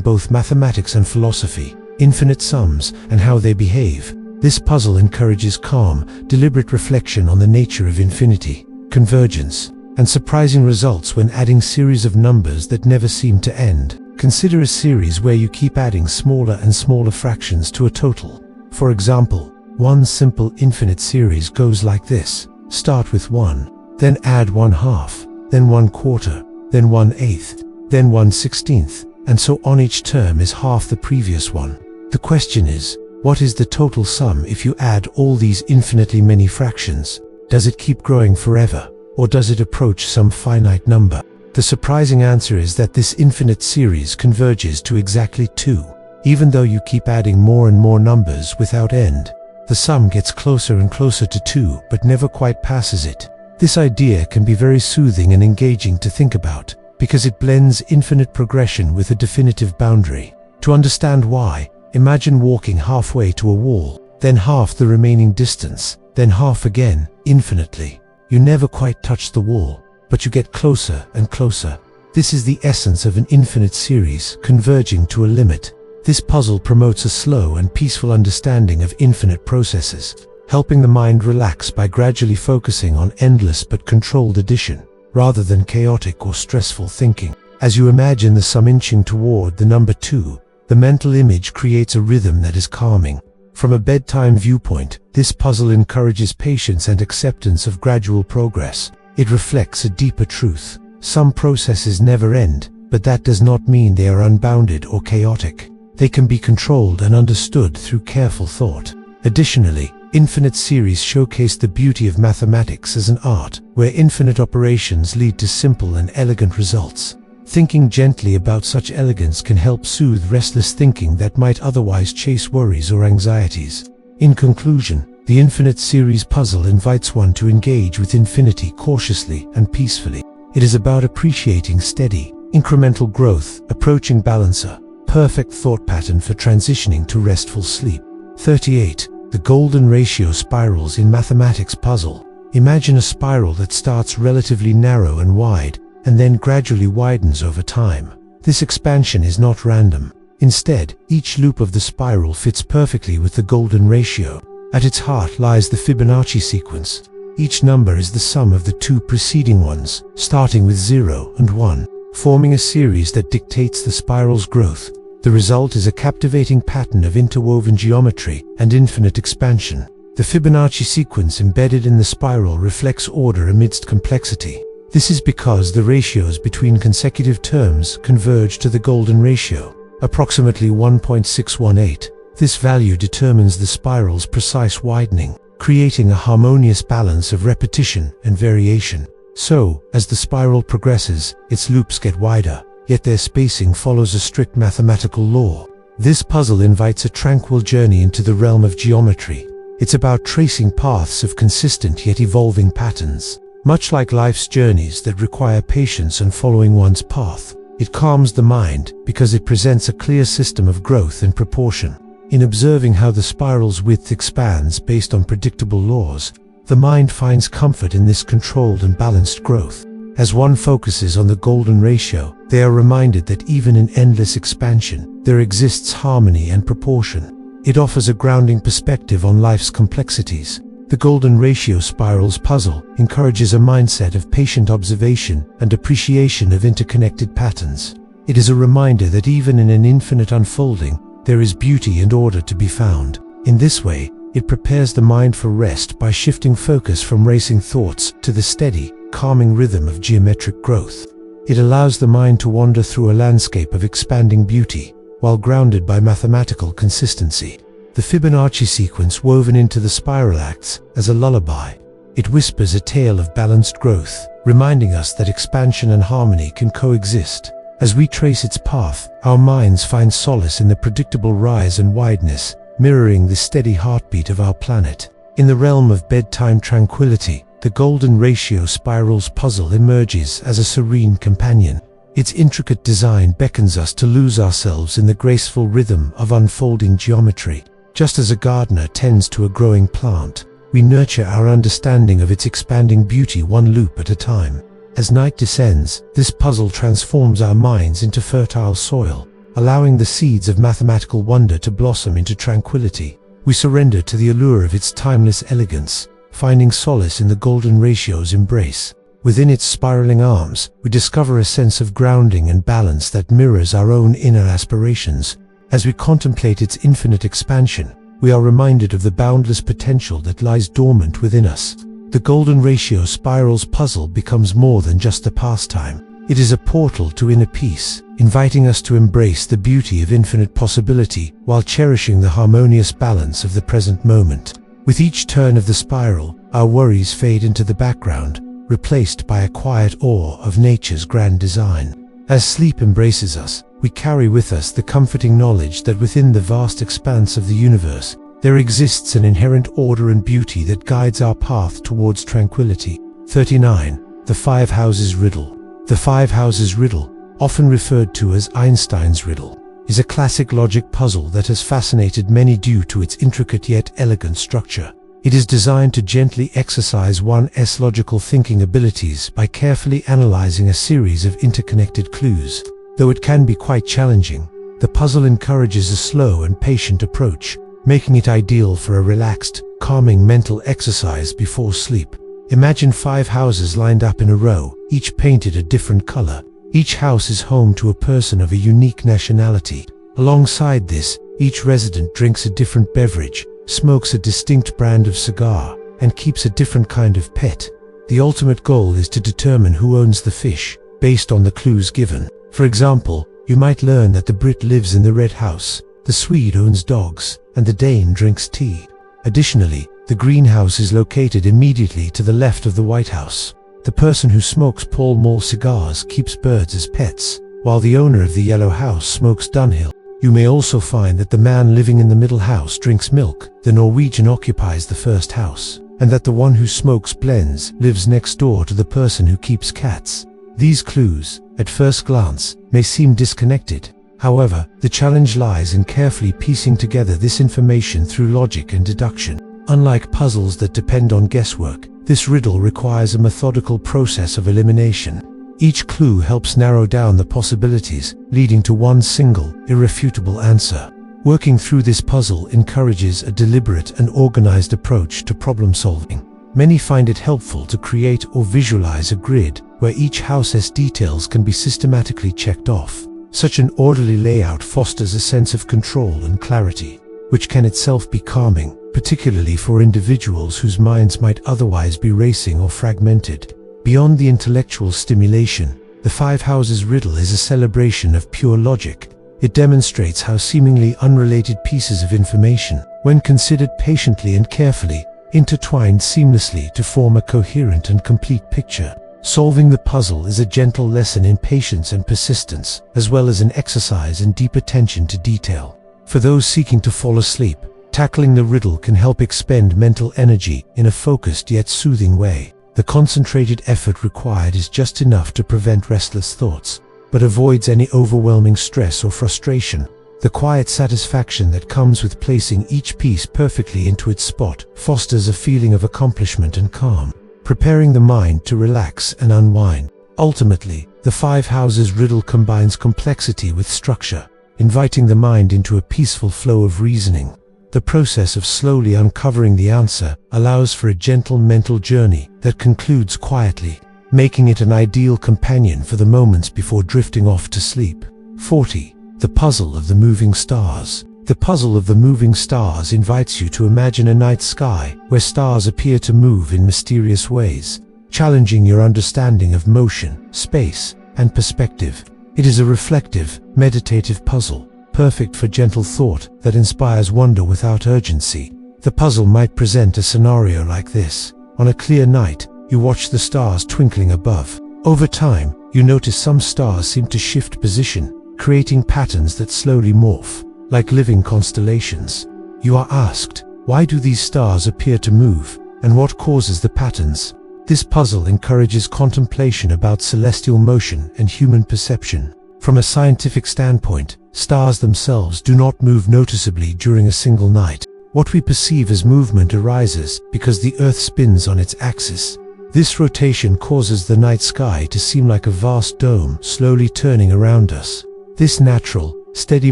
both mathematics and philosophy: infinite sums and how they behave. This puzzle encourages calm, deliberate reflection on the nature of infinity, convergence, and surprising results when adding series of numbers that never seem to end. Consider a series where you keep adding smaller and smaller fractions to a total. For example, one simple infinite series goes like this. Start with 1, then add 1/2, then 1/4, then 1/8, then 1/16, and so on. Each term is half the previous one. The question is, what is the total sum if you add all these infinitely many fractions? Does it keep growing forever, or does it approach some finite number? The surprising answer is that this infinite series converges to exactly 2. Even though you keep adding more and more numbers without end, the sum gets closer and closer to 2 but never quite passes it. This idea can be very soothing and engaging to think about, because it blends infinite progression with a definitive boundary. To understand why, imagine walking halfway to a wall, then half the remaining distance, then half again, infinitely. You never quite touch the wall, but you get closer and closer. This is the essence of an infinite series converging to a limit. This puzzle promotes a slow and peaceful understanding of infinite processes, helping the mind relax by gradually focusing on endless but controlled addition, rather than chaotic or stressful thinking. As you imagine the sum inching toward the number 2, the mental image creates a rhythm that is calming. From a bedtime viewpoint, this puzzle encourages patience and acceptance of gradual progress. It reflects a deeper truth. Some processes never end, but that does not mean they are unbounded or chaotic. They can be controlled and understood through careful thought. Additionally, infinite series showcase the beauty of mathematics as an art, where infinite operations lead to simple and elegant results. Thinking gently about such elegance can help soothe restless thinking that might otherwise chase worries or anxieties. In conclusion, the infinite series puzzle invites one to engage with infinity cautiously and peacefully. It is about appreciating steady, incremental growth, approaching balance, a perfect thought pattern for transitioning to restful sleep. 38. The golden ratio spirals in mathematics puzzle. Imagine a spiral that starts relatively narrow and wide, and then gradually widens over time. This expansion is not random. Instead, each loop of the spiral fits perfectly with the golden ratio. At its heart lies the Fibonacci sequence. Each number is the sum of the two preceding ones, starting with 0 and 1, forming a series that dictates the spiral's growth. The result is a captivating pattern of interwoven geometry and infinite expansion. The Fibonacci sequence embedded in the spiral reflects order amidst complexity. This is because the ratios between consecutive terms converge to the golden ratio, approximately 1.618. This value determines the spiral's precise widening, creating a harmonious balance of repetition and variation. So, as the spiral progresses, its loops get wider, yet their spacing follows a strict mathematical law. This puzzle invites a tranquil journey into the realm of geometry. It's about tracing paths of consistent yet evolving patterns. Much like life's journeys that require patience and following one's path, it calms the mind because it presents a clear system of growth and proportion. In observing how the spiral's width expands based on predictable laws, the mind finds comfort in this controlled and balanced growth. As one focuses on the golden ratio, they are reminded that even in endless expansion, there exists harmony and proportion. It offers a grounding perspective on life's complexities. The golden ratio spiral's puzzle encourages a mindset of patient observation and appreciation of interconnected patterns. It is a reminder that even in an infinite unfolding, there is beauty and order to be found. In this way, it prepares the mind for rest by shifting focus from racing thoughts to the steady, calming rhythm of geometric growth. It allows the mind to wander through a landscape of expanding beauty, while grounded by mathematical consistency. The Fibonacci sequence woven into the spiral acts as a lullaby. It whispers a tale of balanced growth, reminding us that expansion and harmony can coexist. As we trace its path, our minds find solace in the predictable rise and wideness, mirroring the steady heartbeat of our planet. In the realm of bedtime tranquility, the golden ratio spiral's puzzle emerges as a serene companion. Its intricate design beckons us to lose ourselves in the graceful rhythm of unfolding geometry. Just as a gardener tends to a growing plant, we nurture our understanding of its expanding beauty one loop at a time. As night descends, this puzzle transforms our minds into fertile soil, allowing the seeds of mathematical wonder to blossom into tranquility. We surrender to the allure of its timeless elegance, finding solace in the golden ratio's embrace. Within its spiraling arms, we discover a sense of grounding and balance that mirrors our own inner aspirations. As we contemplate its infinite expansion, we are reminded of the boundless potential that lies dormant within us. The golden ratio spiral's puzzle becomes more than just a pastime. It is a portal to inner peace, inviting us to embrace the beauty of infinite possibility while cherishing the harmonious balance of the present moment. With each turn of the spiral, our worries fade into the background, replaced by a quiet awe of nature's grand design. As sleep embraces us, we carry with us the comforting knowledge that within the vast expanse of the universe, there exists an inherent order and beauty that guides our path towards tranquility. 39. The Five Houses Riddle. The Five Houses Riddle, often referred to as Einstein's riddle, is a classic logic puzzle that has fascinated many due to its intricate yet elegant structure. It is designed to gently exercise one's logical thinking abilities by carefully analyzing a series of interconnected clues. Though it can be quite challenging, the puzzle encourages a slow and patient approach, making it ideal for a relaxed, calming mental exercise before sleep. Imagine 5 houses lined up in a row, each painted a different color. Each house is home to a person of a unique nationality. Alongside this, each resident drinks a different beverage, smokes a distinct brand of cigar, and keeps a different kind of pet. The ultimate goal is to determine who owns the fish, based on the clues given. For example, you might learn that the Brit lives in the red house, the Swede owns dogs, and the Dane drinks tea. Additionally, the greenhouse is located immediately to the left of the White House. The person who smokes Pall Mall cigars keeps birds as pets, while the owner of the yellow house smokes Dunhill. You may also find that the man living in the middle house drinks milk, the Norwegian occupies the first house, and that the one who smokes blends lives next door to the person who keeps cats. These clues, at first glance, may seem disconnected. However, the challenge lies in carefully piecing together this information through logic and deduction. Unlike puzzles that depend on guesswork, this riddle requires a methodical process of elimination. Each clue helps narrow down the possibilities, leading to one single, irrefutable answer. Working through this puzzle encourages a deliberate and organized approach to problem solving. Many find it helpful to create or visualize a grid where each house's details can be systematically checked off. Such an orderly layout fosters a sense of control and clarity, which can itself be calming, particularly for individuals whose minds might otherwise be racing or fragmented. Beyond the intellectual stimulation, the 5 houses riddle is a celebration of pure logic. It demonstrates how seemingly unrelated pieces of information, when considered patiently and carefully, intertwine seamlessly to form a coherent and complete picture. Solving the puzzle is a gentle lesson in patience and persistence, as well as an exercise in deep attention to detail. For those seeking to fall asleep, tackling the riddle can help expend mental energy in a focused yet soothing way. The concentrated effort required is just enough to prevent restless thoughts, but avoids any overwhelming stress or frustration. The quiet satisfaction that comes with placing each piece perfectly into its spot fosters a feeling of accomplishment and calm, preparing the mind to relax and unwind. Ultimately, the 5 houses riddle combines complexity with structure, inviting the mind into a peaceful flow of reasoning. The process of slowly uncovering the answer allows for a gentle mental journey that concludes quietly, making it an ideal companion for the moments before drifting off to sleep. 40. The Puzzle of the Moving Stars. The puzzle of the moving stars invites you to imagine a night sky where stars appear to move in mysterious ways, challenging your understanding of motion, space, and perspective. It is a reflective, meditative puzzle, perfect for gentle thought that inspires wonder without urgency. The puzzle might present a scenario like this. On a clear night, you watch the stars twinkling above. Over time, you notice some stars seem to shift position, creating patterns that slowly morph, like living constellations. You are asked, why do these stars appear to move, and what causes the patterns? This puzzle encourages contemplation about celestial motion and human perception. From a scientific standpoint, stars themselves do not move noticeably during a single night. What we perceive as movement arises because the Earth spins on its axis. This rotation causes the night sky to seem like a vast dome slowly turning around us. This natural, steady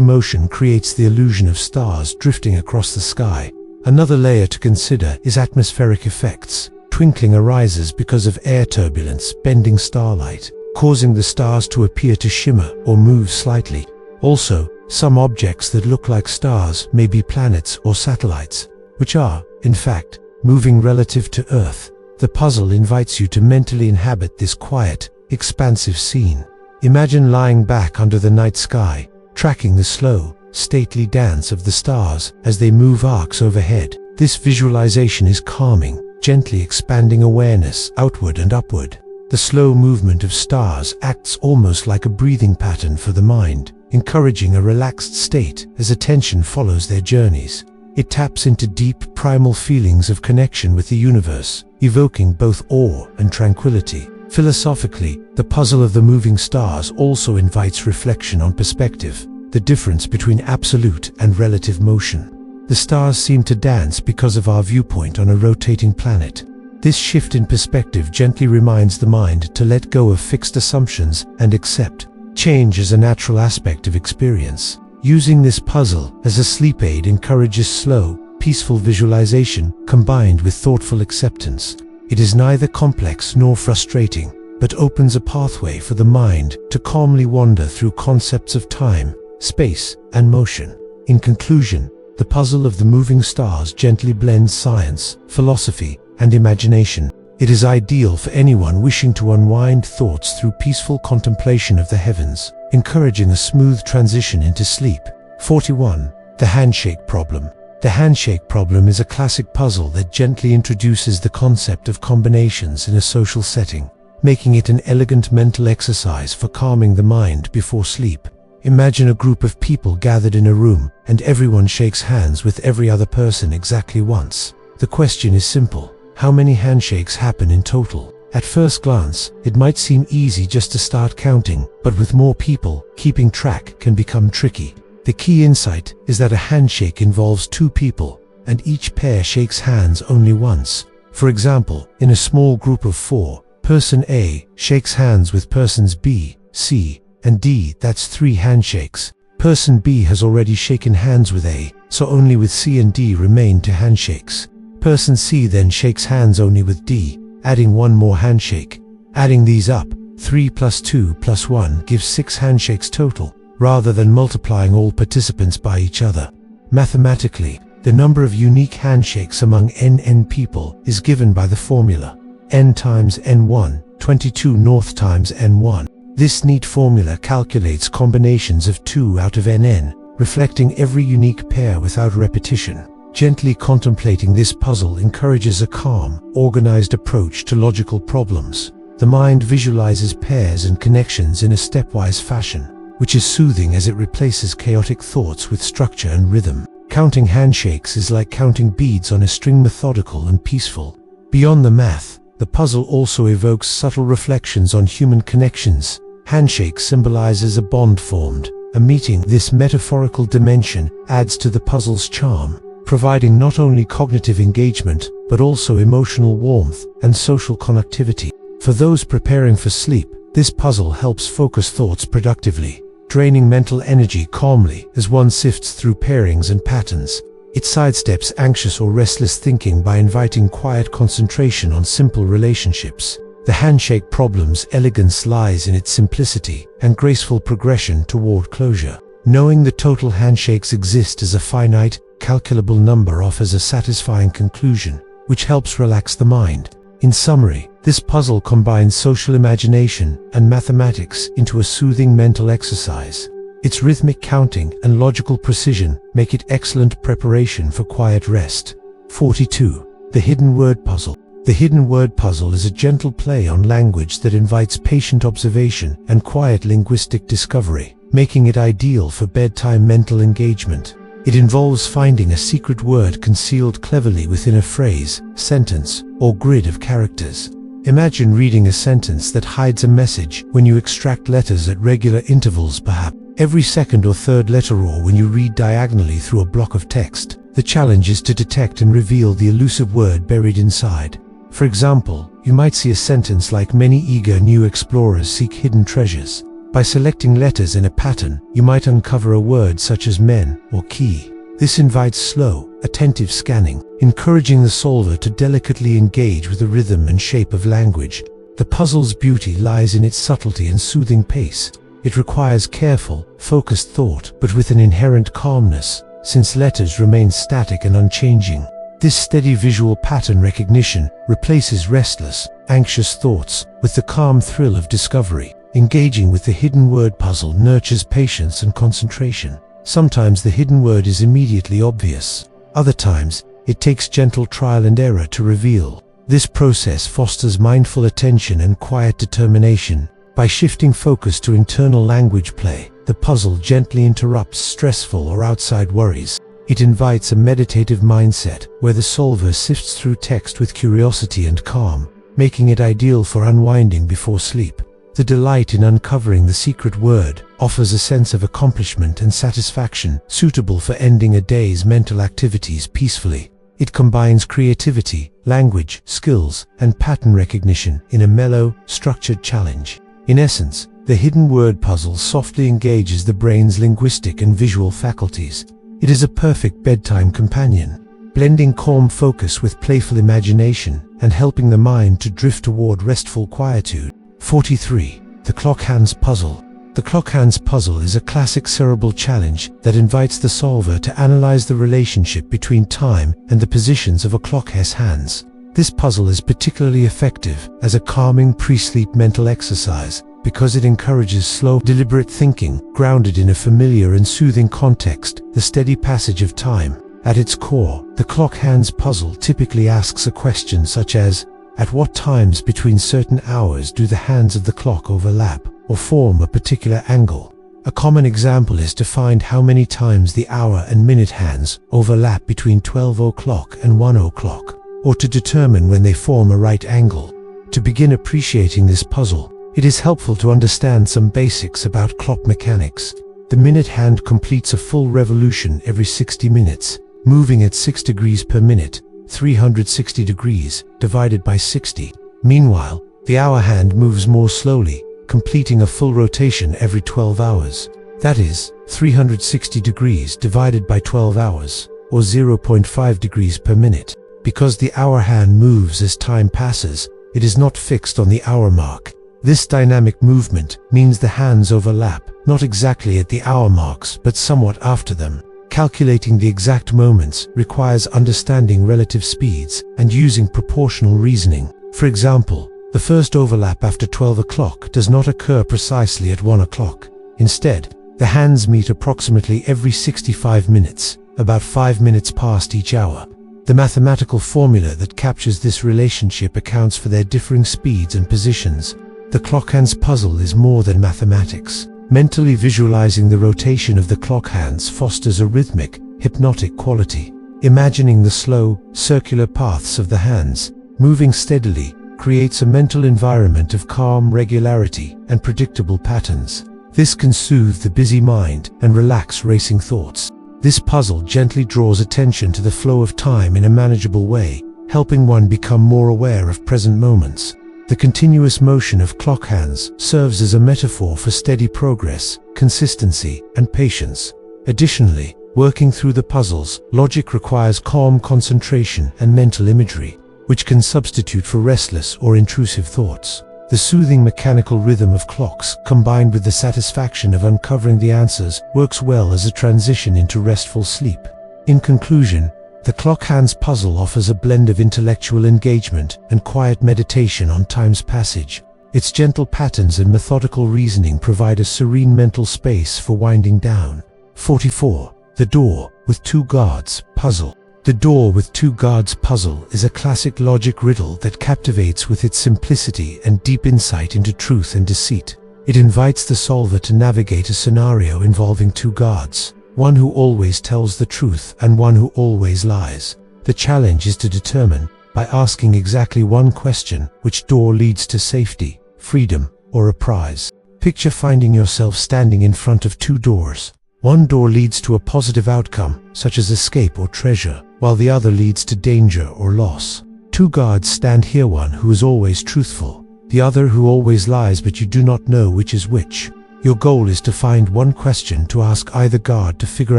motion creates the illusion of stars drifting across the sky. Another layer to consider is atmospheric effects. Twinkling arises because of air turbulence bending starlight, causing the stars to appear to shimmer or move slightly. Also, some objects that look like stars may be planets or satellites, which are, in fact, moving relative to Earth. The puzzle invites you to mentally inhabit this quiet, expansive scene. Imagine lying back under the night sky, tracking the slow, stately dance of the stars as they move arcs overhead. This visualization is calming, gently expanding awareness outward and upward. The slow movement of stars acts almost like a breathing pattern for the mind, encouraging a relaxed state as attention follows their journeys. It taps into deep, primal feelings of connection with the universe, evoking both awe and tranquility. Philosophically, the puzzle of the moving stars also invites reflection on perspective, the difference between absolute and relative motion. The stars seem to dance because of our viewpoint on a rotating planet. This shift in perspective gently reminds the mind to let go of fixed assumptions and accept change as a natural aspect of experience. Using this puzzle as a sleep aid encourages slow, peaceful visualization combined with thoughtful acceptance. It is neither complex nor frustrating, but opens a pathway for the mind to calmly wander through concepts of time, space, and motion. In conclusion, the puzzle of the moving stars gently blends science, philosophy, and imagination. It is ideal for anyone wishing to unwind thoughts through peaceful contemplation of the heavens, encouraging a smooth transition into sleep. 41. The handshake problem. The handshake problem is a classic puzzle that gently introduces the concept of combinations in a social setting, making it an elegant mental exercise for calming the mind before sleep. Imagine a group of people gathered in a room, and everyone shakes hands with every other person exactly once. The question is simple: how many handshakes happen in total? At first glance, it might seem easy just to start counting, but with more people, keeping track can become tricky. The key insight is that a handshake involves two people, and each pair shakes hands only once. For example, in a small group of 4, person A shakes hands with persons B, C, and D. That's 3 handshakes. Person B has already shaken hands with A, so only with C and D remain 2 handshakes. Person C then shakes hands only with D, adding 1 more handshake. Adding these up, 3 plus 2 plus 1 gives 6 handshakes total, rather than multiplying all participants by each other. Mathematically, the number of unique handshakes among n people is given by the formula n times n1, 22 north times n1. This neat formula calculates combinations of 2 out of nn, reflecting every unique pair without repetition. Gently contemplating this puzzle encourages a calm, organized approach to logical problems. The mind visualizes pairs and connections in a stepwise fashion, which is soothing as it replaces chaotic thoughts with structure and rhythm. Counting handshakes is like counting beads on a string, methodical and peaceful. Beyond the math, the puzzle also evokes subtle reflections on human connections. Handshake symbolizes a bond formed, a meeting. This metaphorical dimension adds to the puzzle's charm, providing not only cognitive engagement, but also emotional warmth and social connectivity. For those preparing for sleep, this puzzle helps focus thoughts productively, draining mental energy calmly as one sifts through pairings and patterns. It sidesteps anxious or restless thinking by inviting quiet concentration on simple relationships. The handshake problem's elegance lies in its simplicity and graceful progression toward closure. Knowing the total handshakes exist as a finite, calculable number offers a satisfying conclusion, which helps relax the mind. In summary, this puzzle combines social imagination and mathematics into a soothing mental exercise. Its rhythmic counting and logical precision make it excellent preparation for quiet rest. 42. The hidden word puzzle. The hidden word puzzle is a gentle play on language that invites patient observation and quiet linguistic discovery, making it ideal for bedtime mental engagement. It involves finding a secret word concealed cleverly within a phrase, sentence, or grid of characters. Imagine reading a sentence that hides a message when you extract letters at regular intervals, perhaps every second or third letter, or when you read diagonally through a block of text. The challenge is to detect and reveal the elusive word buried inside. For example, you might see a sentence like, "Many eager new explorers seek hidden treasures." By selecting letters in a pattern, you might uncover a word such as men or key. This invites slow, attentive scanning, encouraging the solver to delicately engage with the rhythm and shape of language. The puzzle's beauty lies in its subtlety and soothing pace. It requires careful, focused thought, but with an inherent calmness, since letters remain static and unchanging. This steady visual pattern recognition replaces restless, anxious thoughts with the calm thrill of discovery. Engaging with the hidden word puzzle nurtures patience and concentration. Sometimes the hidden word is immediately obvious. Other times, it takes gentle trial and error to reveal. This process fosters mindful attention and quiet determination. By shifting focus to internal language play, the puzzle gently interrupts stressful or outside worries. It invites a meditative mindset where the solver sifts through text with curiosity and calm, making it ideal for unwinding before sleep. The delight in uncovering the secret word offers a sense of accomplishment and satisfaction suitable for ending a day's mental activities peacefully. It combines creativity, language, skills, and pattern recognition in a mellow, structured challenge. In essence, the hidden word puzzle softly engages the brain's linguistic and visual faculties. It is a perfect bedtime companion, blending calm focus with playful imagination and helping the mind to drift toward restful quietude. 43. The clock hands puzzle. The clock hands puzzle is a classic cerebral challenge that invites the solver to analyze the relationship between time and the positions of a clock's hands. This puzzle is particularly effective as a calming pre-sleep mental exercise because it encourages slow, deliberate thinking grounded in a familiar and soothing context, the steady passage of time. At its core, the clock hands puzzle typically asks a question such as, at what times between certain hours do the hands of the clock overlap or form a particular angle? A common example is to find how many times the hour and minute hands overlap between 12 o'clock and 1 o'clock, or to determine when they form a right angle. To begin appreciating this puzzle, it is helpful to understand some basics about clock mechanics. The minute hand completes a full revolution every 60 minutes, moving at 6 degrees per minute, 360 degrees, divided by 60. Meanwhile, the hour hand moves more slowly, completing a full rotation every 12 hours. That is, 360 degrees divided by 12 hours, or 0.5 degrees per minute. Because the hour hand moves as time passes, it is not fixed on the hour mark. This dynamic movement means the hands overlap, not exactly at the hour marks, but somewhat after them. Calculating the exact moments requires understanding relative speeds and using proportional reasoning. For example, the first overlap after 12 o'clock does not occur precisely at 1 o'clock. Instead, the hands meet approximately every 65 minutes, about 5 minutes past each hour. The mathematical formula that captures this relationship accounts for their differing speeds and positions. The clock hands puzzle is more than mathematics. Mentally visualizing the rotation of the clock hands fosters a rhythmic, hypnotic quality. Imagining the slow, circular paths of the hands, moving steadily, creates a mental environment of calm regularity and predictable patterns. This can soothe the busy mind and relax racing thoughts. This puzzle gently draws attention to the flow of time in a manageable way, helping one become more aware of present moments. The continuous motion of clock hands serves as a metaphor for steady progress, consistency, and patience. Additionally, working through the puzzles, logic requires calm concentration and mental imagery, which can substitute for restless or intrusive thoughts. The soothing mechanical rhythm of clocks, combined with the satisfaction of uncovering the answers, works well as a transition into restful sleep. In conclusion, the clock hands puzzle offers a blend of intellectual engagement and quiet meditation on time's passage. Its gentle patterns and methodical reasoning provide a serene mental space for winding down. 44. The Door with Two Guards puzzle. The Door with Two Guards puzzle is a classic logic riddle that captivates with its simplicity and deep insight into truth and deceit. It invites the solver to navigate a scenario involving two guards, one who always tells the truth and one who always lies. The challenge is to determine, by asking exactly one question, which door leads to safety, freedom, or a prize. Picture finding yourself standing in front of two doors. One door leads to a positive outcome, such as escape or treasure, while the other leads to danger or loss. Two guards stand here, one who is always truthful, the other who always lies, but you do not know which is which. Your goal is to find one question to ask either guard to figure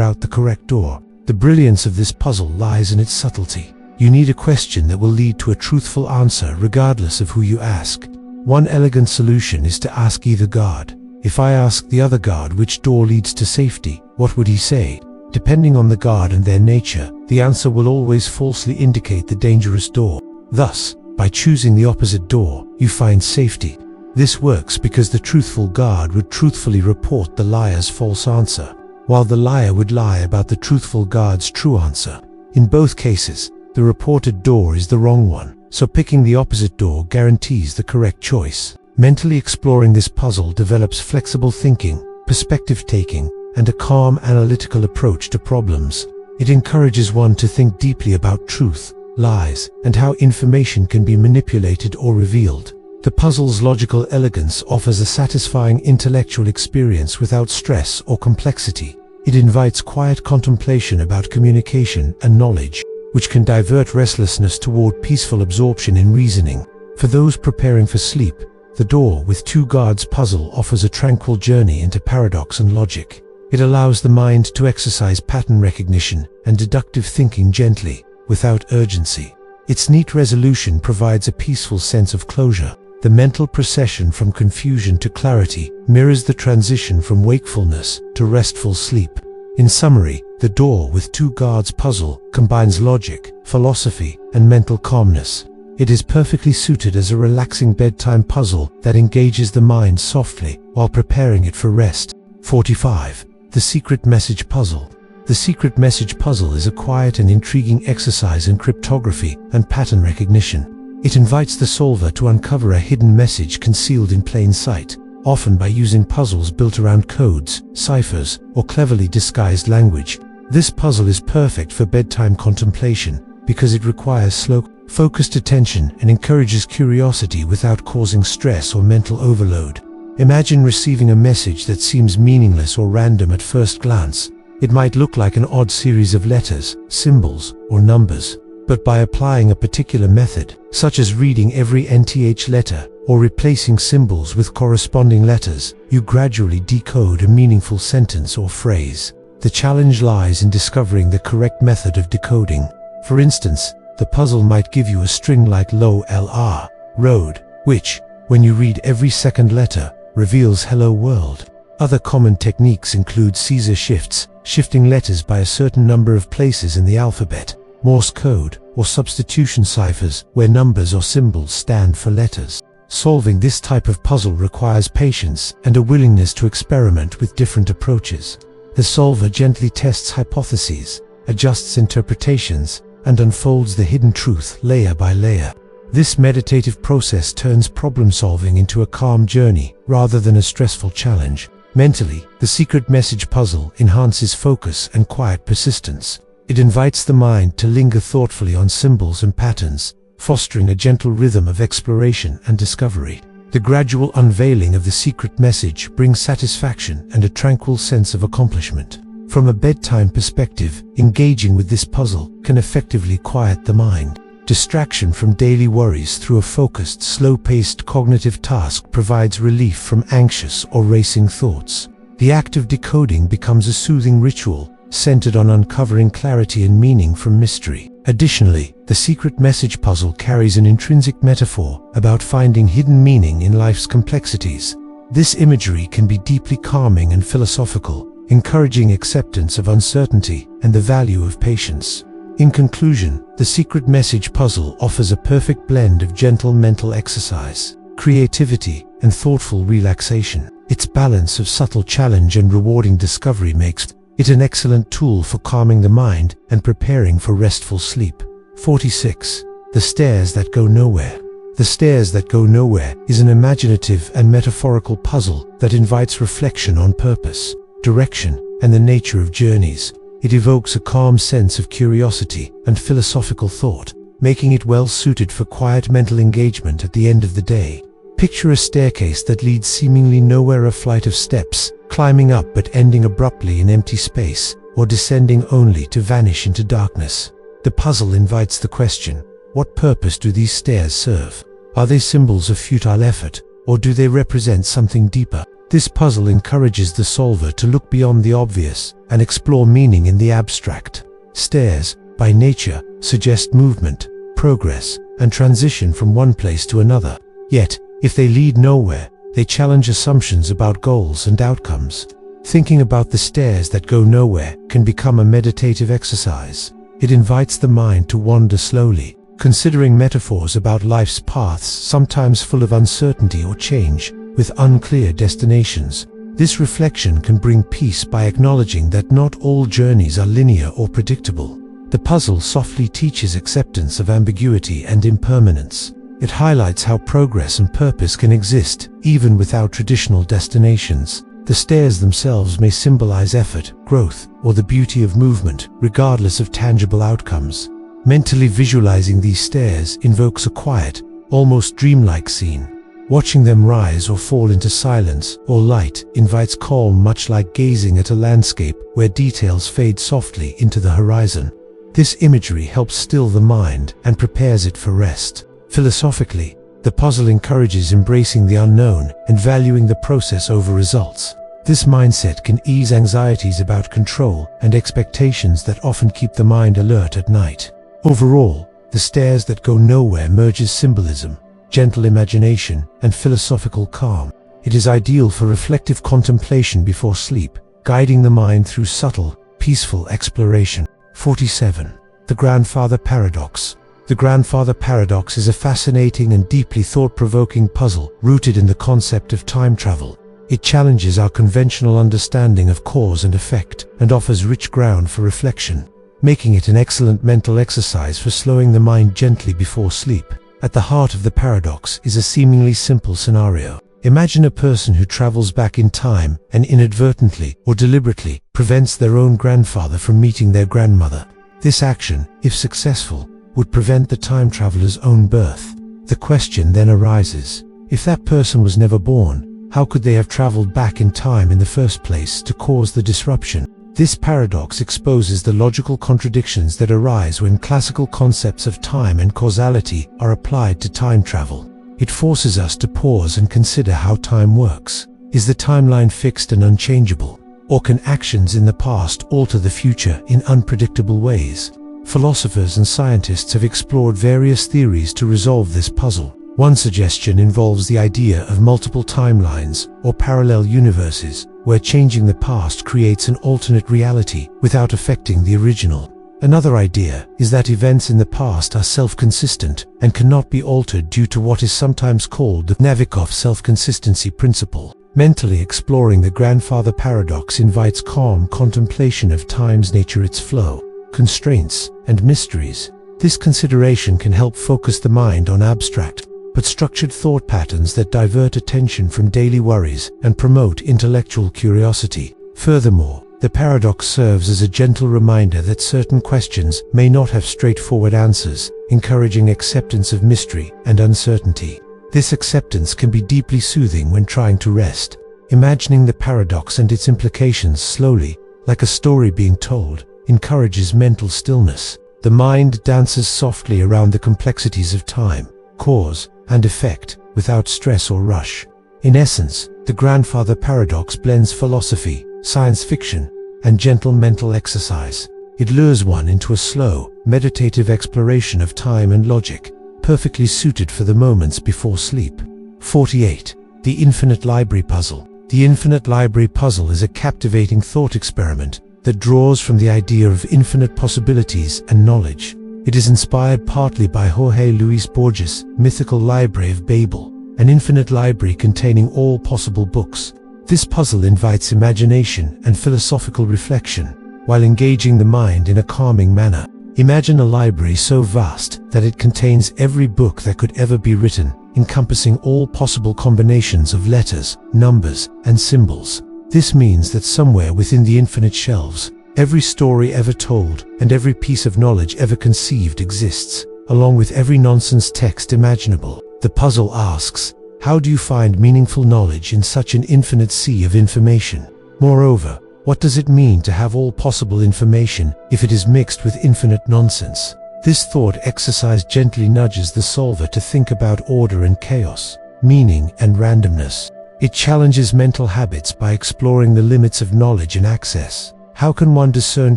out the correct door. The brilliance of this puzzle lies in its subtlety. You need a question that will lead to a truthful answer regardless of who you ask. One elegant solution is to ask either God. If I ask the other God which door leads to safety, what would he say? Depending on the God and their nature, the answer will always falsely indicate the dangerous door. Thus, by choosing the opposite door, you find safety. This works because the truthful God would truthfully report the liar's false answer, while the liar would lie about the truthful God's true answer. In both cases, the reported door is the wrong one, so picking the opposite door guarantees the correct choice. Mentally exploring this puzzle develops flexible thinking, perspective-taking, and a calm analytical approach to problems. It encourages one to think deeply about truth, lies, and how information can be manipulated or revealed. The puzzle's logical elegance offers a satisfying intellectual experience without stress or complexity. It invites quiet contemplation about communication and knowledge, which can divert restlessness toward peaceful absorption in reasoning. For those preparing for sleep, the Door with Two Gods puzzle offers a tranquil journey into paradox and logic. It allows the mind to exercise pattern recognition and deductive thinking gently, without urgency. Its neat resolution provides a peaceful sense of closure. The mental procession from confusion to clarity mirrors the transition from wakefulness to restful sleep. In summary, the Door with Two Gods puzzle combines logic, philosophy, and mental calmness. It is perfectly suited as a relaxing bedtime puzzle that engages the mind softly while preparing it for rest. 45. The Secret Message Puzzle. The Secret Message Puzzle is a quiet and intriguing exercise in cryptography and pattern recognition. It invites the solver to uncover a hidden message concealed in plain sight, often by using puzzles built around codes, ciphers, or cleverly disguised language. This puzzle is perfect for bedtime contemplation because it requires slow, focused attention and encourages curiosity without causing stress or mental overload. Imagine receiving a message that seems meaningless or random at first glance. It might look like an odd series of letters, symbols, or numbers. But by applying a particular method, such as reading every NTH letter or replacing symbols with corresponding letters, you gradually decode a meaningful sentence or phrase. The challenge lies in discovering the correct method of decoding. For instance, the puzzle might give you a string like LOLR, road, which, when you read every second letter, reveals hello world. Other common techniques include Caesar shifts, shifting letters by a certain number of places in the alphabet, Morse code, or substitution ciphers, where numbers or symbols stand for letters. Solving this type of puzzle requires patience and a willingness to experiment with different approaches. The solver gently tests hypotheses, adjusts interpretations, and unfolds the hidden truth layer by layer. This meditative process turns problem-solving into a calm journey rather than a stressful challenge. Mentally, the Secret Message Puzzle enhances focus and quiet persistence. It invites the mind to linger thoughtfully on symbols and patterns, fostering a gentle rhythm of exploration and discovery. The gradual unveiling of the secret message brings satisfaction and a tranquil sense of accomplishment. From a bedtime perspective, engaging with this puzzle can effectively quiet the mind. Distraction from daily worries through a focused, slow-paced cognitive task provides relief from anxious or racing thoughts. The act of decoding becomes a soothing ritual, centered on uncovering clarity and meaning from mystery. Additionally, the secret message puzzle carries an intrinsic metaphor about finding hidden meaning in life's complexities. This imagery can be deeply calming and philosophical, encouraging acceptance of uncertainty and the value of patience. In conclusion, the secret message puzzle offers a perfect blend of gentle mental exercise, creativity, and thoughtful relaxation. Its balance of subtle challenge and rewarding discovery makes it an excellent tool for calming the mind and preparing for restful sleep. 46. The Stairs That Go Nowhere. The Stairs That Go Nowhere is an imaginative and metaphorical puzzle that invites reflection on purpose, direction, and the nature of journeys. It evokes a calm sense of curiosity and philosophical thought, making it well suited for quiet mental engagement at the end of the day. Picture a staircase that leads seemingly nowhere, a flight of steps, climbing up but ending abruptly in empty space, or descending only to vanish into darkness. The puzzle invites the question, what purpose do these stairs serve? Are they symbols of futile effort, or do they represent something deeper? This puzzle encourages the solver to look beyond the obvious and explore meaning in the abstract. Stairs, by nature, suggest movement, progress, and transition from one place to another. Yet, if they lead nowhere, they challenge assumptions about goals and outcomes. Thinking about the stairs that go nowhere can become a meditative exercise. It invites the mind to wander slowly, considering metaphors about life's paths sometimes full of uncertainty or change, with unclear destinations. This reflection can bring peace by acknowledging that not all journeys are linear or predictable. The puzzle softly teaches acceptance of ambiguity and impermanence. It highlights how progress and purpose can exist, even without traditional destinations. The stairs themselves may symbolize effort, growth, or the beauty of movement, regardless of tangible outcomes. Mentally visualizing these stairs invokes a quiet, almost dreamlike scene. Watching them rise or fall into silence or light invites calm, much like gazing at a landscape where details fade softly into the horizon. This imagery helps still the mind and prepares it for rest. Philosophically, the puzzle encourages embracing the unknown and valuing the process over results. This mindset can ease anxieties about control and expectations that often keep the mind alert at night. Overall, the stairs that go nowhere merges symbolism, gentle imagination, and philosophical calm. It is ideal for reflective contemplation before sleep, guiding the mind through subtle, peaceful exploration. 47. The Grandfather Paradox. The Grandfather Paradox is a fascinating and deeply thought-provoking puzzle rooted in the concept of time travel. It challenges our conventional understanding of cause and effect and offers rich ground for reflection, making it an excellent mental exercise for slowing the mind gently before sleep. At the heart of the paradox is a seemingly simple scenario. Imagine a person who travels back in time and inadvertently or deliberately prevents their own grandfather from meeting their grandmother. This action, if successful, would prevent the time traveler's own birth. The question then arises, if that person was never born, how could they have traveled back in time in the first place to cause the disruption? This paradox exposes the logical contradictions that arise when classical concepts of time and causality are applied to time travel. It forces us to pause and consider how time works. Is the timeline fixed and unchangeable? Or can actions in the past alter the future in unpredictable ways? Philosophers and scientists have explored various theories to resolve this puzzle. One suggestion involves the idea of multiple timelines or parallel universes, where changing the past creates an alternate reality without affecting the original. Another idea is that events in the past are self-consistent and cannot be altered due to what is sometimes called the Navikov self-consistency principle. Mentally exploring the grandfather paradox invites calm contemplation of time's nature, its flow, constraints, and mysteries. This consideration can help focus the mind on abstract but structured thought patterns that divert attention from daily worries and promote intellectual curiosity. Furthermore, the paradox serves as a gentle reminder that certain questions may not have straightforward answers, encouraging acceptance of mystery and uncertainty. This acceptance can be deeply soothing when trying to rest. Imagining the paradox and its implications slowly, like a story being told, encourages mental stillness. The mind dances softly around the complexities of time, cause, and effect, without stress or rush. In essence, the grandfather paradox blends philosophy, science fiction, and gentle mental exercise. It lures one into a slow, meditative exploration of time and logic, perfectly suited for the moments before sleep. 48. The Infinite Library Puzzle. The Infinite Library Puzzle is a captivating thought experiment that draws from the idea of infinite possibilities and knowledge. It is inspired partly by Jorge Luis Borges' mythical Library of Babel, an infinite library containing all possible books. This puzzle invites imagination and philosophical reflection, while engaging the mind in a calming manner. Imagine a library so vast that it contains every book that could ever be written, encompassing all possible combinations of letters, numbers, and symbols. This means that somewhere within the infinite shelves, every story ever told and every piece of knowledge ever conceived exists, along with every nonsense text imaginable. The puzzle asks, how do you find meaningful knowledge in such an infinite sea of information? Moreover, what does it mean to have all possible information if it is mixed with infinite nonsense? This thought exercise gently nudges the solver to think about order and chaos, meaning and randomness. It challenges mental habits by exploring the limits of knowledge and access. How can one discern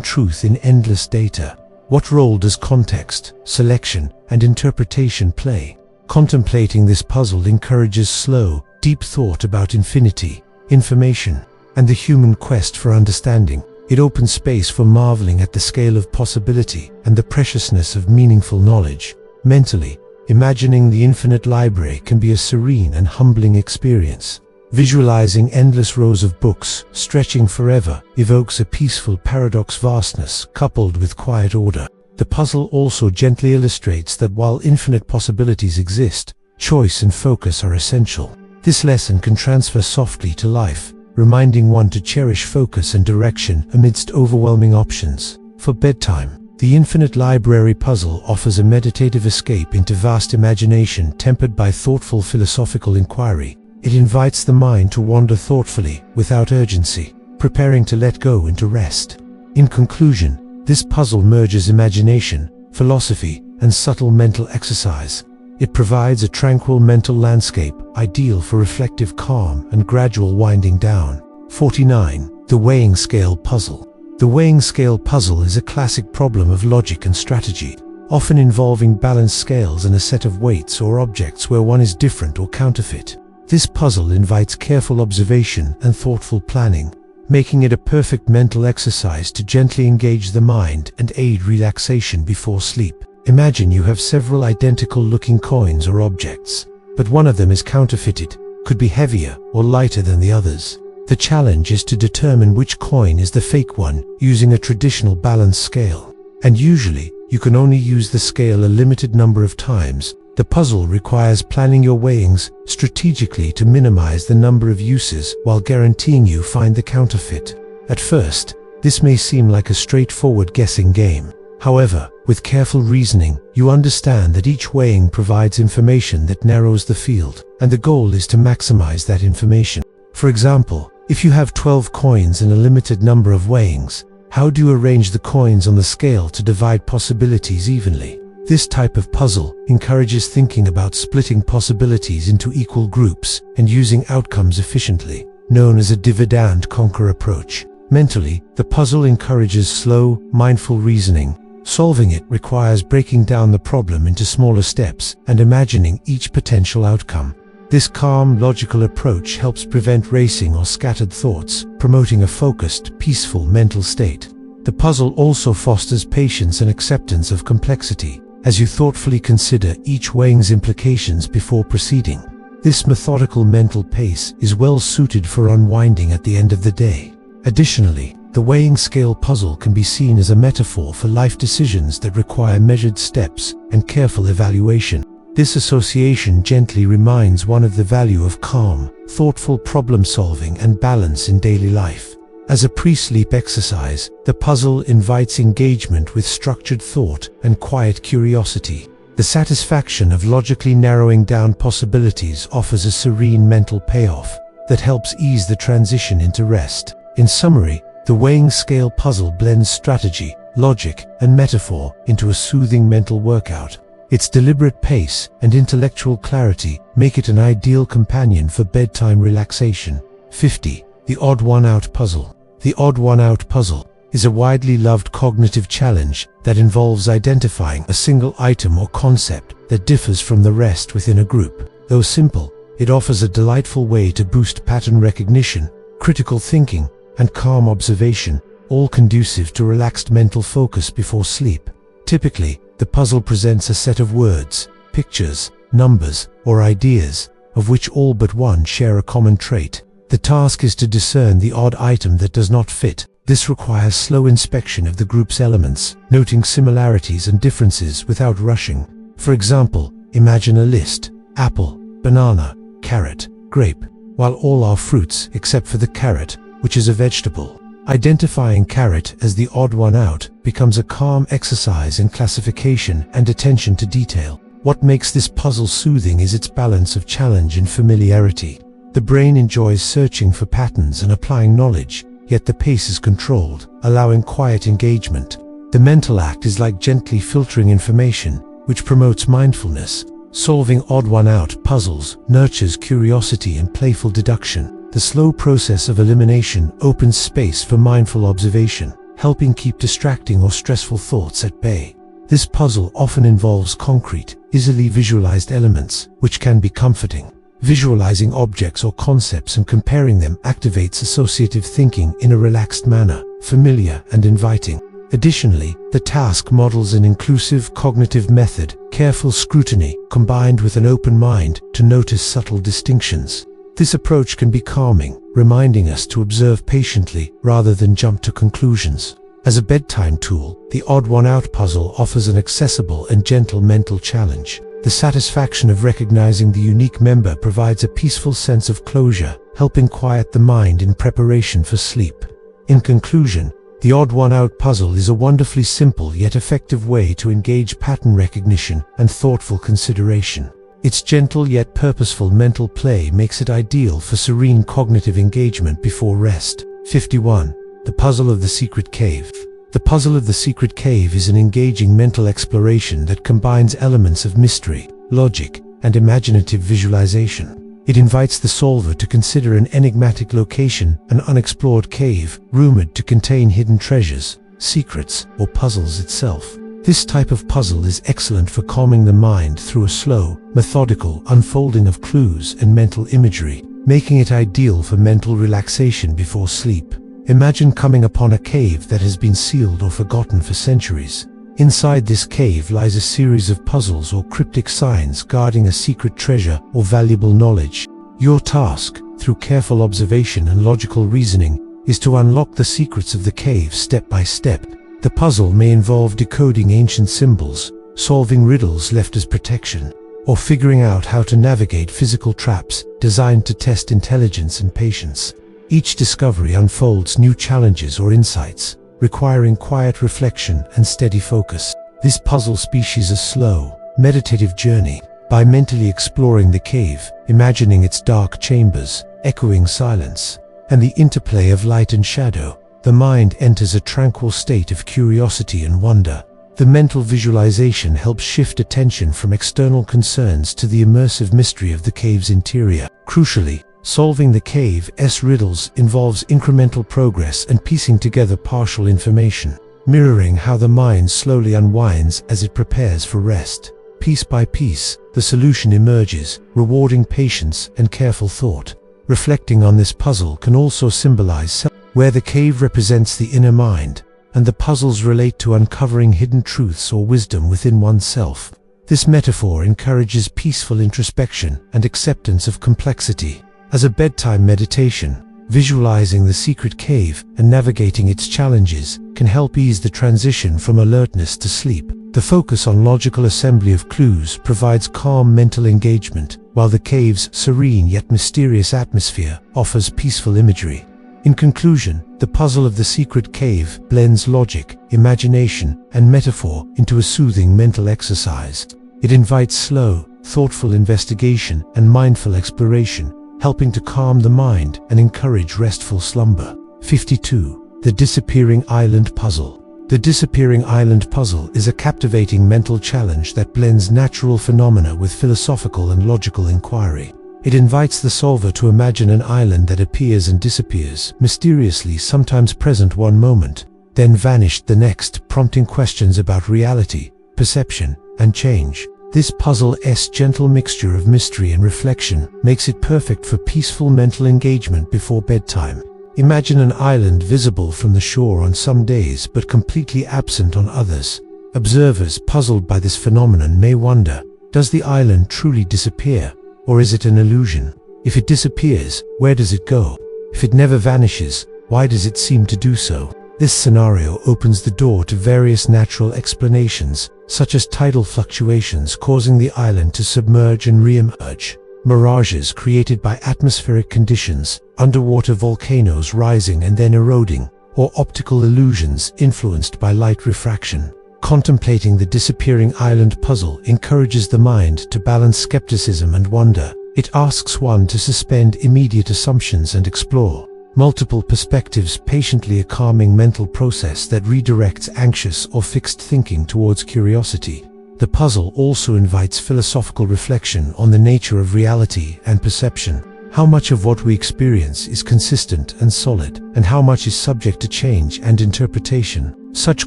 truth in endless data? What role does context, selection, and interpretation play? Contemplating this puzzle encourages slow, deep thought about infinity, information, and the human quest for understanding. It opens space for marveling at the scale of possibility and the preciousness of meaningful knowledge. Mentally, imagining the infinite library can be a serene and humbling experience. Visualizing endless rows of books, stretching forever, evokes a peaceful paradox vastness coupled with quiet order. The puzzle also gently illustrates that while infinite possibilities exist, choice and focus are essential. This lesson can transfer softly to life, reminding one to cherish focus and direction amidst overwhelming options. For bedtime, the Infinite Library puzzle offers a meditative escape into vast imagination tempered by thoughtful philosophical inquiry. It invites the mind to wander thoughtfully, without urgency, preparing to let go into rest. In conclusion, this puzzle merges imagination, philosophy, and subtle mental exercise. It provides a tranquil mental landscape, ideal for reflective calm and gradual winding down. 49. The Weighing Scale Puzzle. The weighing scale puzzle is a classic problem of logic and strategy, often involving balanced scales and a set of weights or objects where one is different or counterfeit. This puzzle invites careful observation and thoughtful planning, making it a perfect mental exercise to gently engage the mind and aid relaxation before sleep. Imagine you have several identical-looking coins or objects, but one of them is counterfeited, could be heavier or lighter than the others. The challenge is to determine which coin is the fake one using a traditional balance scale. And usually, you can only use the scale a limited number of times. The puzzle requires planning your weighings strategically to minimize the number of uses while guaranteeing you find the counterfeit. At first, this may seem like a straightforward guessing game. However, with careful reasoning, you understand that each weighing provides information that narrows the field, and the goal is to maximize that information. For example, if you have 12 coins and a limited number of weighings, how do you arrange the coins on the scale to divide possibilities evenly? This type of puzzle encourages thinking about splitting possibilities into equal groups and using outcomes efficiently, known as a divide-and-conquer approach. Mentally, the puzzle encourages slow, mindful reasoning. Solving it requires breaking down the problem into smaller steps and imagining each potential outcome. This calm, logical approach helps prevent racing or scattered thoughts, promoting a focused, peaceful mental state. The puzzle also fosters patience and acceptance of complexity, as you thoughtfully consider each weighing's implications before proceeding. This methodical mental pace is well suited for unwinding at the end of the day. Additionally, the weighing scale puzzle can be seen as a metaphor for life decisions that require measured steps and careful evaluation. This association gently reminds one of the value of calm, thoughtful problem-solving and balance in daily life. As a pre-sleep exercise, the puzzle invites engagement with structured thought and quiet curiosity. The satisfaction of logically narrowing down possibilities offers a serene mental payoff that helps ease the transition into rest. In summary, the weighing scale puzzle blends strategy, logic, and metaphor into a soothing mental workout. Its deliberate pace and intellectual clarity make it an ideal companion for bedtime relaxation. 50. The Odd One Out Puzzle. The Odd One Out Puzzle is a widely loved cognitive challenge that involves identifying a single item or concept that differs from the rest within a group. Though simple, it offers a delightful way to boost pattern recognition, critical thinking, and calm observation, all conducive to relaxed mental focus before sleep. Typically, the puzzle presents a set of words, pictures, numbers, or ideas, of which all but one share a common trait. The task is to discern the odd item that does not fit. This requires slow inspection of the group's elements, noting similarities and differences without rushing. For example, imagine a list: apple, banana, carrot, grape, while all are fruits except for the carrot, which is a vegetable. Identifying carrot as the odd one out becomes a calm exercise in classification and attention to detail. What makes this puzzle soothing is its balance of challenge and familiarity. The brain enjoys searching for patterns and applying knowledge, yet the pace is controlled, allowing quiet engagement. The mental act is like gently filtering information, which promotes mindfulness. Solving odd one out puzzles nurtures curiosity and playful deduction. The slow process of elimination opens space for mindful observation, helping keep distracting or stressful thoughts at bay. This puzzle often involves concrete, easily visualized elements, which can be comforting. Visualizing objects or concepts and comparing them activates associative thinking in a relaxed manner, familiar and inviting. Additionally, the task models an inclusive cognitive method, careful scrutiny, combined with an open mind to notice subtle distinctions. This approach can be calming, reminding us to observe patiently rather than jump to conclusions. As a bedtime tool, the Odd One Out puzzle offers an accessible and gentle mental challenge. The satisfaction of recognizing the unique member provides a peaceful sense of closure, helping quiet the mind in preparation for sleep. In conclusion, the Odd One Out puzzle is a wonderfully simple yet effective way to engage pattern recognition and thoughtful consideration. Its gentle yet purposeful mental play makes it ideal for serene cognitive engagement before rest. 51. The Puzzle of the Secret Cave. The Puzzle of the Secret Cave is an engaging mental exploration that combines elements of mystery, logic, and imaginative visualization. It invites the solver to consider an enigmatic location, an unexplored cave, rumored to contain hidden treasures, secrets, or puzzles itself. This type of puzzle is excellent for calming the mind through a slow, methodical unfolding of clues and mental imagery, making it ideal for mental relaxation before sleep. Imagine coming upon a cave that has been sealed or forgotten for centuries. Inside this cave lies a series of puzzles or cryptic signs guarding a secret treasure or valuable knowledge. Your task, through careful observation and logical reasoning, is to unlock the secrets of the cave step by step. The puzzle may involve decoding ancient symbols, solving riddles left as protection, or figuring out how to navigate physical traps designed to test intelligence and patience. Each discovery unfolds new challenges or insights, requiring quiet reflection and steady focus. This puzzle species a slow, meditative journey. By mentally exploring the cave, imagining its dark chambers, echoing silence, and the interplay of light and shadow, the mind enters a tranquil state of curiosity and wonder. The mental visualization helps shift attention from external concerns to the immersive mystery of the cave's interior. Crucially, solving the cave's riddles involves incremental progress and piecing together partial information, mirroring how the mind slowly unwinds as it prepares for rest. Piece by piece, the solution emerges, rewarding patience and careful thought. Reflecting on this puzzle can also symbolize where the cave represents the inner mind, and the puzzles relate to uncovering hidden truths or wisdom within oneself. This metaphor encourages peaceful introspection and acceptance of complexity. As a bedtime meditation, visualizing the secret cave and navigating its challenges can help ease the transition from alertness to sleep. The focus on logical assembly of clues provides calm mental engagement, while the cave's serene yet mysterious atmosphere offers peaceful imagery. In conclusion, the puzzle of the secret cave blends logic, imagination, and metaphor into a soothing mental exercise. It invites slow, thoughtful investigation and mindful exploration, helping to calm the mind and encourage restful slumber. 52. The Disappearing Island Puzzle. The Disappearing Island Puzzle is a captivating mental challenge that blends natural phenomena with philosophical and logical inquiry. It invites the solver to imagine an island that appears and disappears, mysteriously sometimes present one moment, then vanished the next, prompting questions about reality, perception, and change. This puzzle's gentle mixture of mystery and reflection makes it perfect for peaceful mental engagement before bedtime. Imagine an island visible from the shore on some days but completely absent on others. Observers puzzled by this phenomenon may wonder, does the island truly disappear, or is it an illusion? If it disappears, where does it go? If it never vanishes, why does it seem to do so? This scenario opens the door to various natural explanations, such as tidal fluctuations causing the island to submerge and re-emerge, mirages created by atmospheric conditions, underwater volcanoes rising and then eroding, or optical illusions influenced by light refraction. Contemplating the disappearing island puzzle encourages the mind to balance skepticism and wonder. It asks one to suspend immediate assumptions and explore multiple perspectives, patiently, a calming mental process that redirects anxious or fixed thinking towards curiosity. The puzzle also invites philosophical reflection on the nature of reality and perception. How much of what we experience is consistent and solid, and how much is subject to change and interpretation? Such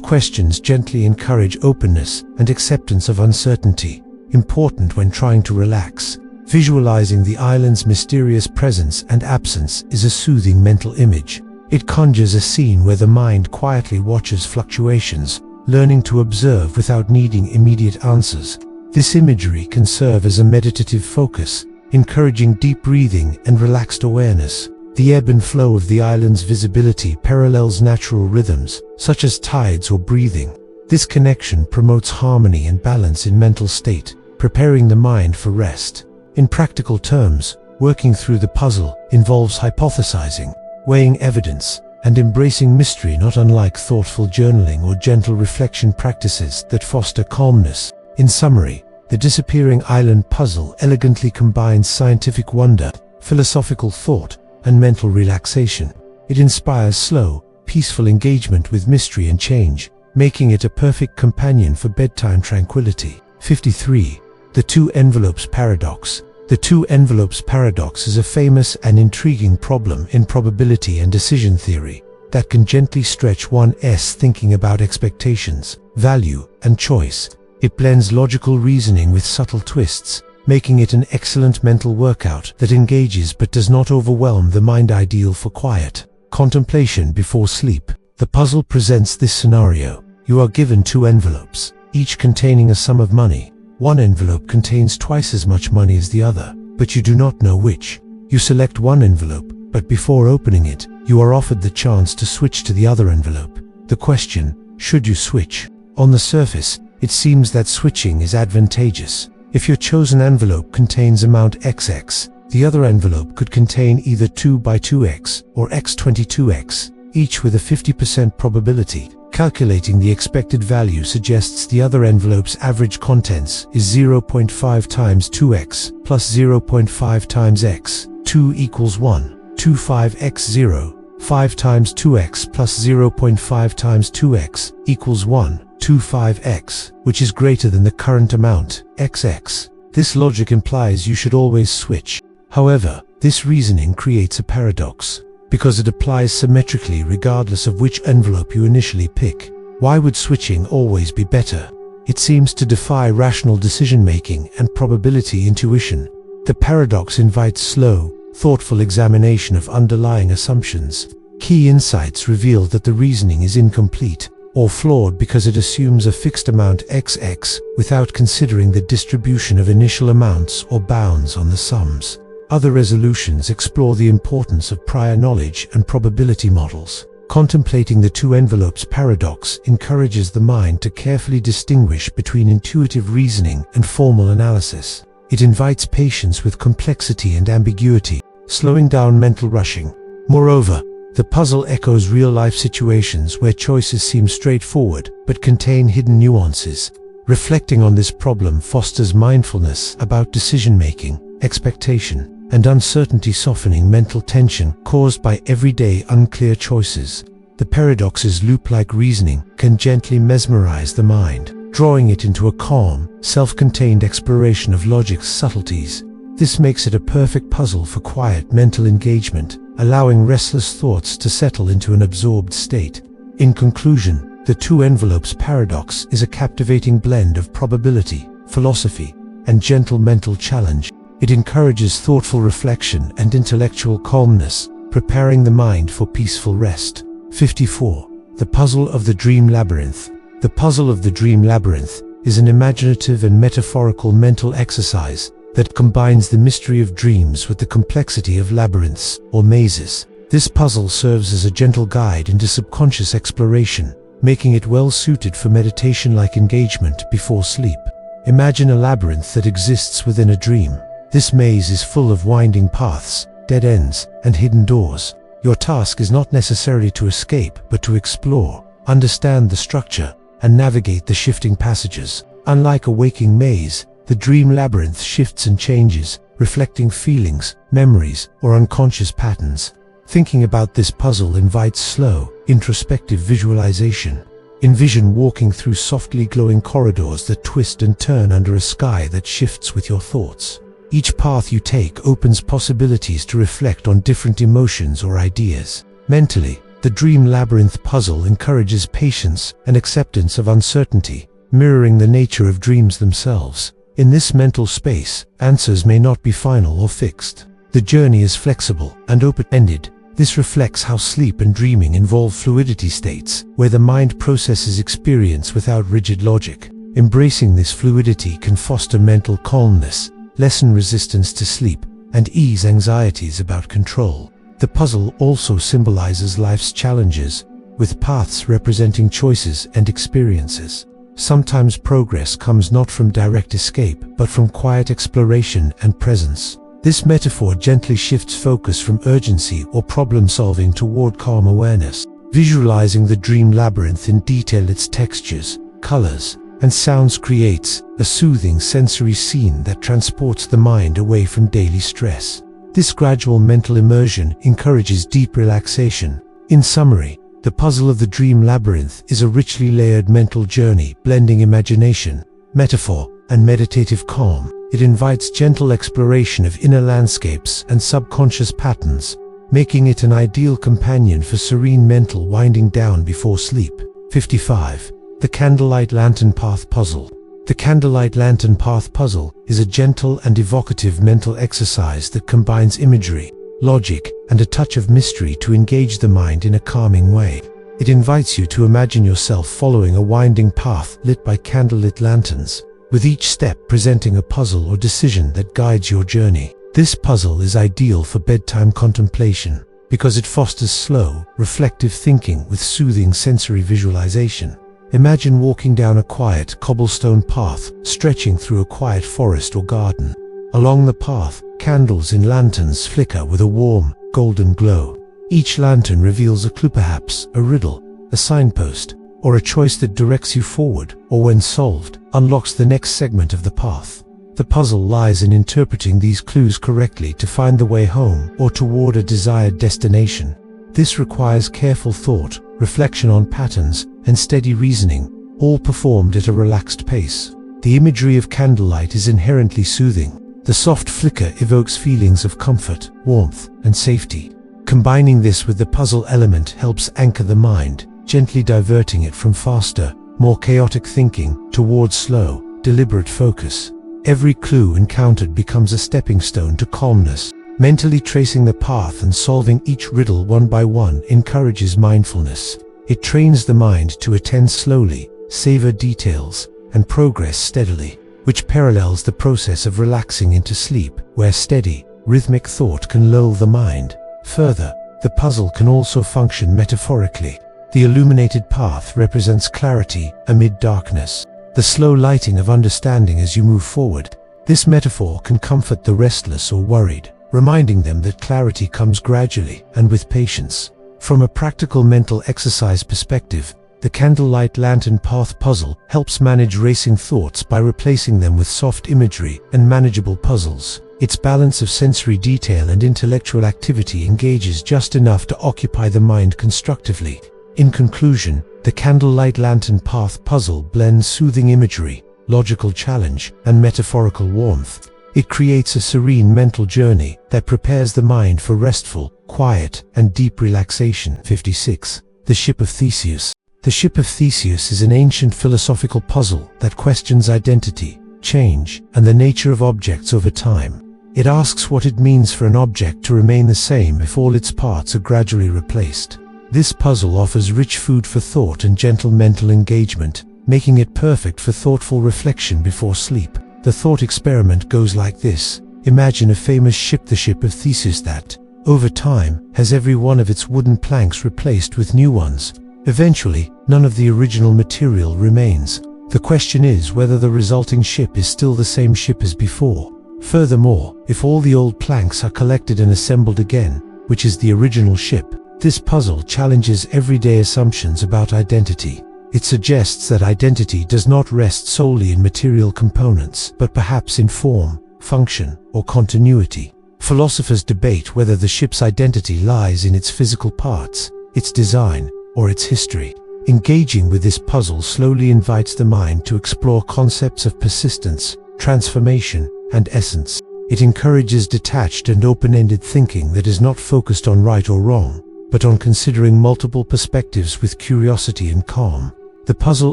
questions gently encourage openness and acceptance of uncertainty, important when trying to relax. Visualizing the island's mysterious presence and absence is a soothing mental image. It conjures a scene where the mind quietly watches fluctuations, learning to observe without needing immediate answers. This imagery can serve as a meditative focus, encouraging deep breathing and relaxed awareness. The ebb and flow of the island's visibility parallels natural rhythms, such as tides or breathing. This connection promotes harmony and balance in mental state, preparing the mind for rest. In practical terms, working through the puzzle involves hypothesizing, weighing evidence, and embracing mystery, not unlike thoughtful journaling or gentle reflection practices that foster calmness. In summary, the Disappearing Island puzzle elegantly combines scientific wonder, philosophical thought, and mental relaxation. It inspires slow, peaceful engagement with mystery and change, making it a perfect companion for bedtime tranquility. 53. The Two Envelopes Paradox. The two envelopes paradox is a famous and intriguing problem in probability and decision theory that can gently stretch one's thinking about expectations, value, and choice. It blends logical reasoning with subtle twists, making it an excellent mental workout that engages but does not overwhelm the mind, ideal for quiet contemplation before sleep. The puzzle presents this scenario. You are given two envelopes, each containing a sum of money. One envelope contains twice as much money as the other, but you do not know which. You select one envelope, but before opening it, you are offered the chance to switch to the other envelope. The question, should you switch? On the surface, it seems that switching is advantageous. If your chosen envelope contains amount XX, the other envelope could contain either 2 by 2x or x22x, each with a 50% probability. Calculating the expected value suggests the other envelope's average contents is 0.5 times 2x plus 0.5 times x, 2 equals 1, 25x 0, 5 times 2x plus 0.5 times 2x equals 1, 25x, which is greater than the current amount, xx. This logic implies you should always switch. However, this reasoning creates a paradox, because it applies symmetrically regardless of which envelope you initially pick. Why would switching always be better? It seems to defy rational decision-making and probability intuition. The paradox invites slow, thoughtful examination of underlying assumptions. Key insights reveal that the reasoning is incomplete or flawed because it assumes a fixed amount xx without considering the distribution of initial amounts or bounds on the sums. Other resolutions explore the importance of prior knowledge and probability models. Contemplating the two envelopes paradox encourages the mind to carefully distinguish between intuitive reasoning and formal analysis. It invites patience with complexity and ambiguity, slowing down mental rushing. Moreover, the puzzle echoes real-life situations where choices seem straightforward but contain hidden nuances. Reflecting on this problem fosters mindfulness about decision-making, expectation, and uncertainty, softening mental tension caused by everyday unclear choices. The paradox's loop-like reasoning can gently mesmerize the mind, drawing it into a calm, self-contained exploration of logic's subtleties. This makes it a perfect puzzle for quiet mental engagement, allowing restless thoughts to settle into an absorbed state. In conclusion, the two envelopes paradox is a captivating blend of probability, philosophy, and gentle mental challenge. It encourages thoughtful reflection and intellectual calmness, preparing the mind for peaceful rest. 54. The Puzzle of the Dream Labyrinth. The Puzzle of the Dream Labyrinth is an imaginative and metaphorical mental exercise that combines the mystery of dreams with the complexity of labyrinths or mazes. This puzzle serves as a gentle guide into subconscious exploration, making it well suited for meditation-like engagement before sleep. Imagine a labyrinth that exists within a dream. This maze is full of winding paths, dead ends, and hidden doors. Your task is not necessarily to escape, but to explore, understand the structure, and navigate the shifting passages. Unlike a waking maze, the dream labyrinth shifts and changes, reflecting feelings, memories, or unconscious patterns. Thinking about this puzzle invites slow, introspective visualization. Envision walking through softly glowing corridors that twist and turn under a sky that shifts with your thoughts. Each path you take opens possibilities to reflect on different emotions or ideas. Mentally, the dream labyrinth puzzle encourages patience and acceptance of uncertainty, mirroring the nature of dreams themselves. In this mental space, answers may not be final or fixed. The journey is flexible and open-ended. This reflects how sleep and dreaming involve fluidity states, where the mind processes experience without rigid logic. Embracing this fluidity can foster mental calmness, lessen resistance to sleep, and ease anxieties about control. The puzzle also symbolizes life's challenges, with paths representing choices and experiences. Sometimes progress comes not from direct escape, but from quiet exploration and presence. This metaphor gently shifts focus from urgency or problem-solving toward calm awareness. Visualizing the dream labyrinth in detail, its textures, colors, and sounds creates a soothing sensory scene that transports the mind away from daily stress. This gradual mental immersion encourages deep relaxation. In summary, the puzzle of the dream labyrinth is a richly layered mental journey blending imagination, metaphor, and meditative calm. It invites gentle exploration of inner landscapes and subconscious patterns, making it an ideal companion for serene mental winding down before sleep. 55. The Candlelight Lantern Path Puzzle. The Candlelight Lantern Path Puzzle is a gentle and evocative mental exercise that combines imagery, logic, and a touch of mystery to engage the mind in a calming way. It invites you to imagine yourself following a winding path lit by candlelit lanterns, with each step presenting a puzzle or decision that guides your journey. This puzzle is ideal for bedtime contemplation because it fosters slow, reflective thinking with soothing sensory visualization. Imagine walking down a quiet cobblestone path stretching through a quiet forest or garden. Along the path, candles in lanterns flicker with a warm, golden glow. Each lantern reveals a clue, perhaps a riddle, a signpost, or a choice that directs you forward, or when solved, unlocks the next segment of the path. The puzzle lies in interpreting these clues correctly to find the way home or toward a desired destination. This requires careful thought, reflection on patterns, and steady reasoning, all performed at a relaxed pace. The imagery of candlelight is inherently soothing. The soft flicker evokes feelings of comfort, warmth, and safety. Combining this with the puzzle element helps anchor the mind, gently diverting it from faster, more chaotic thinking towards slow, deliberate focus. Every clue encountered becomes a stepping stone to calmness. Mentally tracing the path and solving each riddle one by one encourages mindfulness. It trains the mind to attend slowly, savor details, and progress steadily, which parallels the process of relaxing into sleep, where steady, rhythmic thought can lull the mind. Further, the puzzle can also function metaphorically. The illuminated path represents clarity amid darkness, the slow lighting of understanding as you move forward. This metaphor can comfort the restless or worried, reminding them that clarity comes gradually and with patience. From a practical mental exercise perspective, the Candlelight Lantern Path Puzzle helps manage racing thoughts by replacing them with soft imagery and manageable puzzles. Its balance of sensory detail and intellectual activity engages just enough to occupy the mind constructively. In conclusion, the Candlelight Lantern Path Puzzle blends soothing imagery, logical challenge, and metaphorical warmth. It creates a serene mental journey that prepares the mind for restful, quiet, and deep relaxation. 56. The Ship of Theseus. The Ship of Theseus is an ancient philosophical puzzle that questions identity, change, and the nature of objects over time. It asks what it means for an object to remain the same if all its parts are gradually replaced. This puzzle offers rich food for thought and gentle mental engagement, making it perfect for thoughtful reflection before sleep. The thought experiment goes like this. Imagine a famous ship, the Ship of Theseus, that, over time, has every one of its wooden planks replaced with new ones. Eventually, none of the original material remains. The question is whether the resulting ship is still the same ship as before. Furthermore, if all the old planks are collected and assembled again, which is the original ship? This puzzle challenges everyday assumptions about identity. It suggests that identity does not rest solely in material components, but perhaps in form, function, or continuity. Philosophers debate whether the ship's identity lies in its physical parts, its design, or its history. Engaging with this puzzle slowly invites the mind to explore concepts of persistence, transformation, and essence. It encourages detached and open-ended thinking that is not focused on right or wrong, but on considering multiple perspectives with curiosity and calm. The puzzle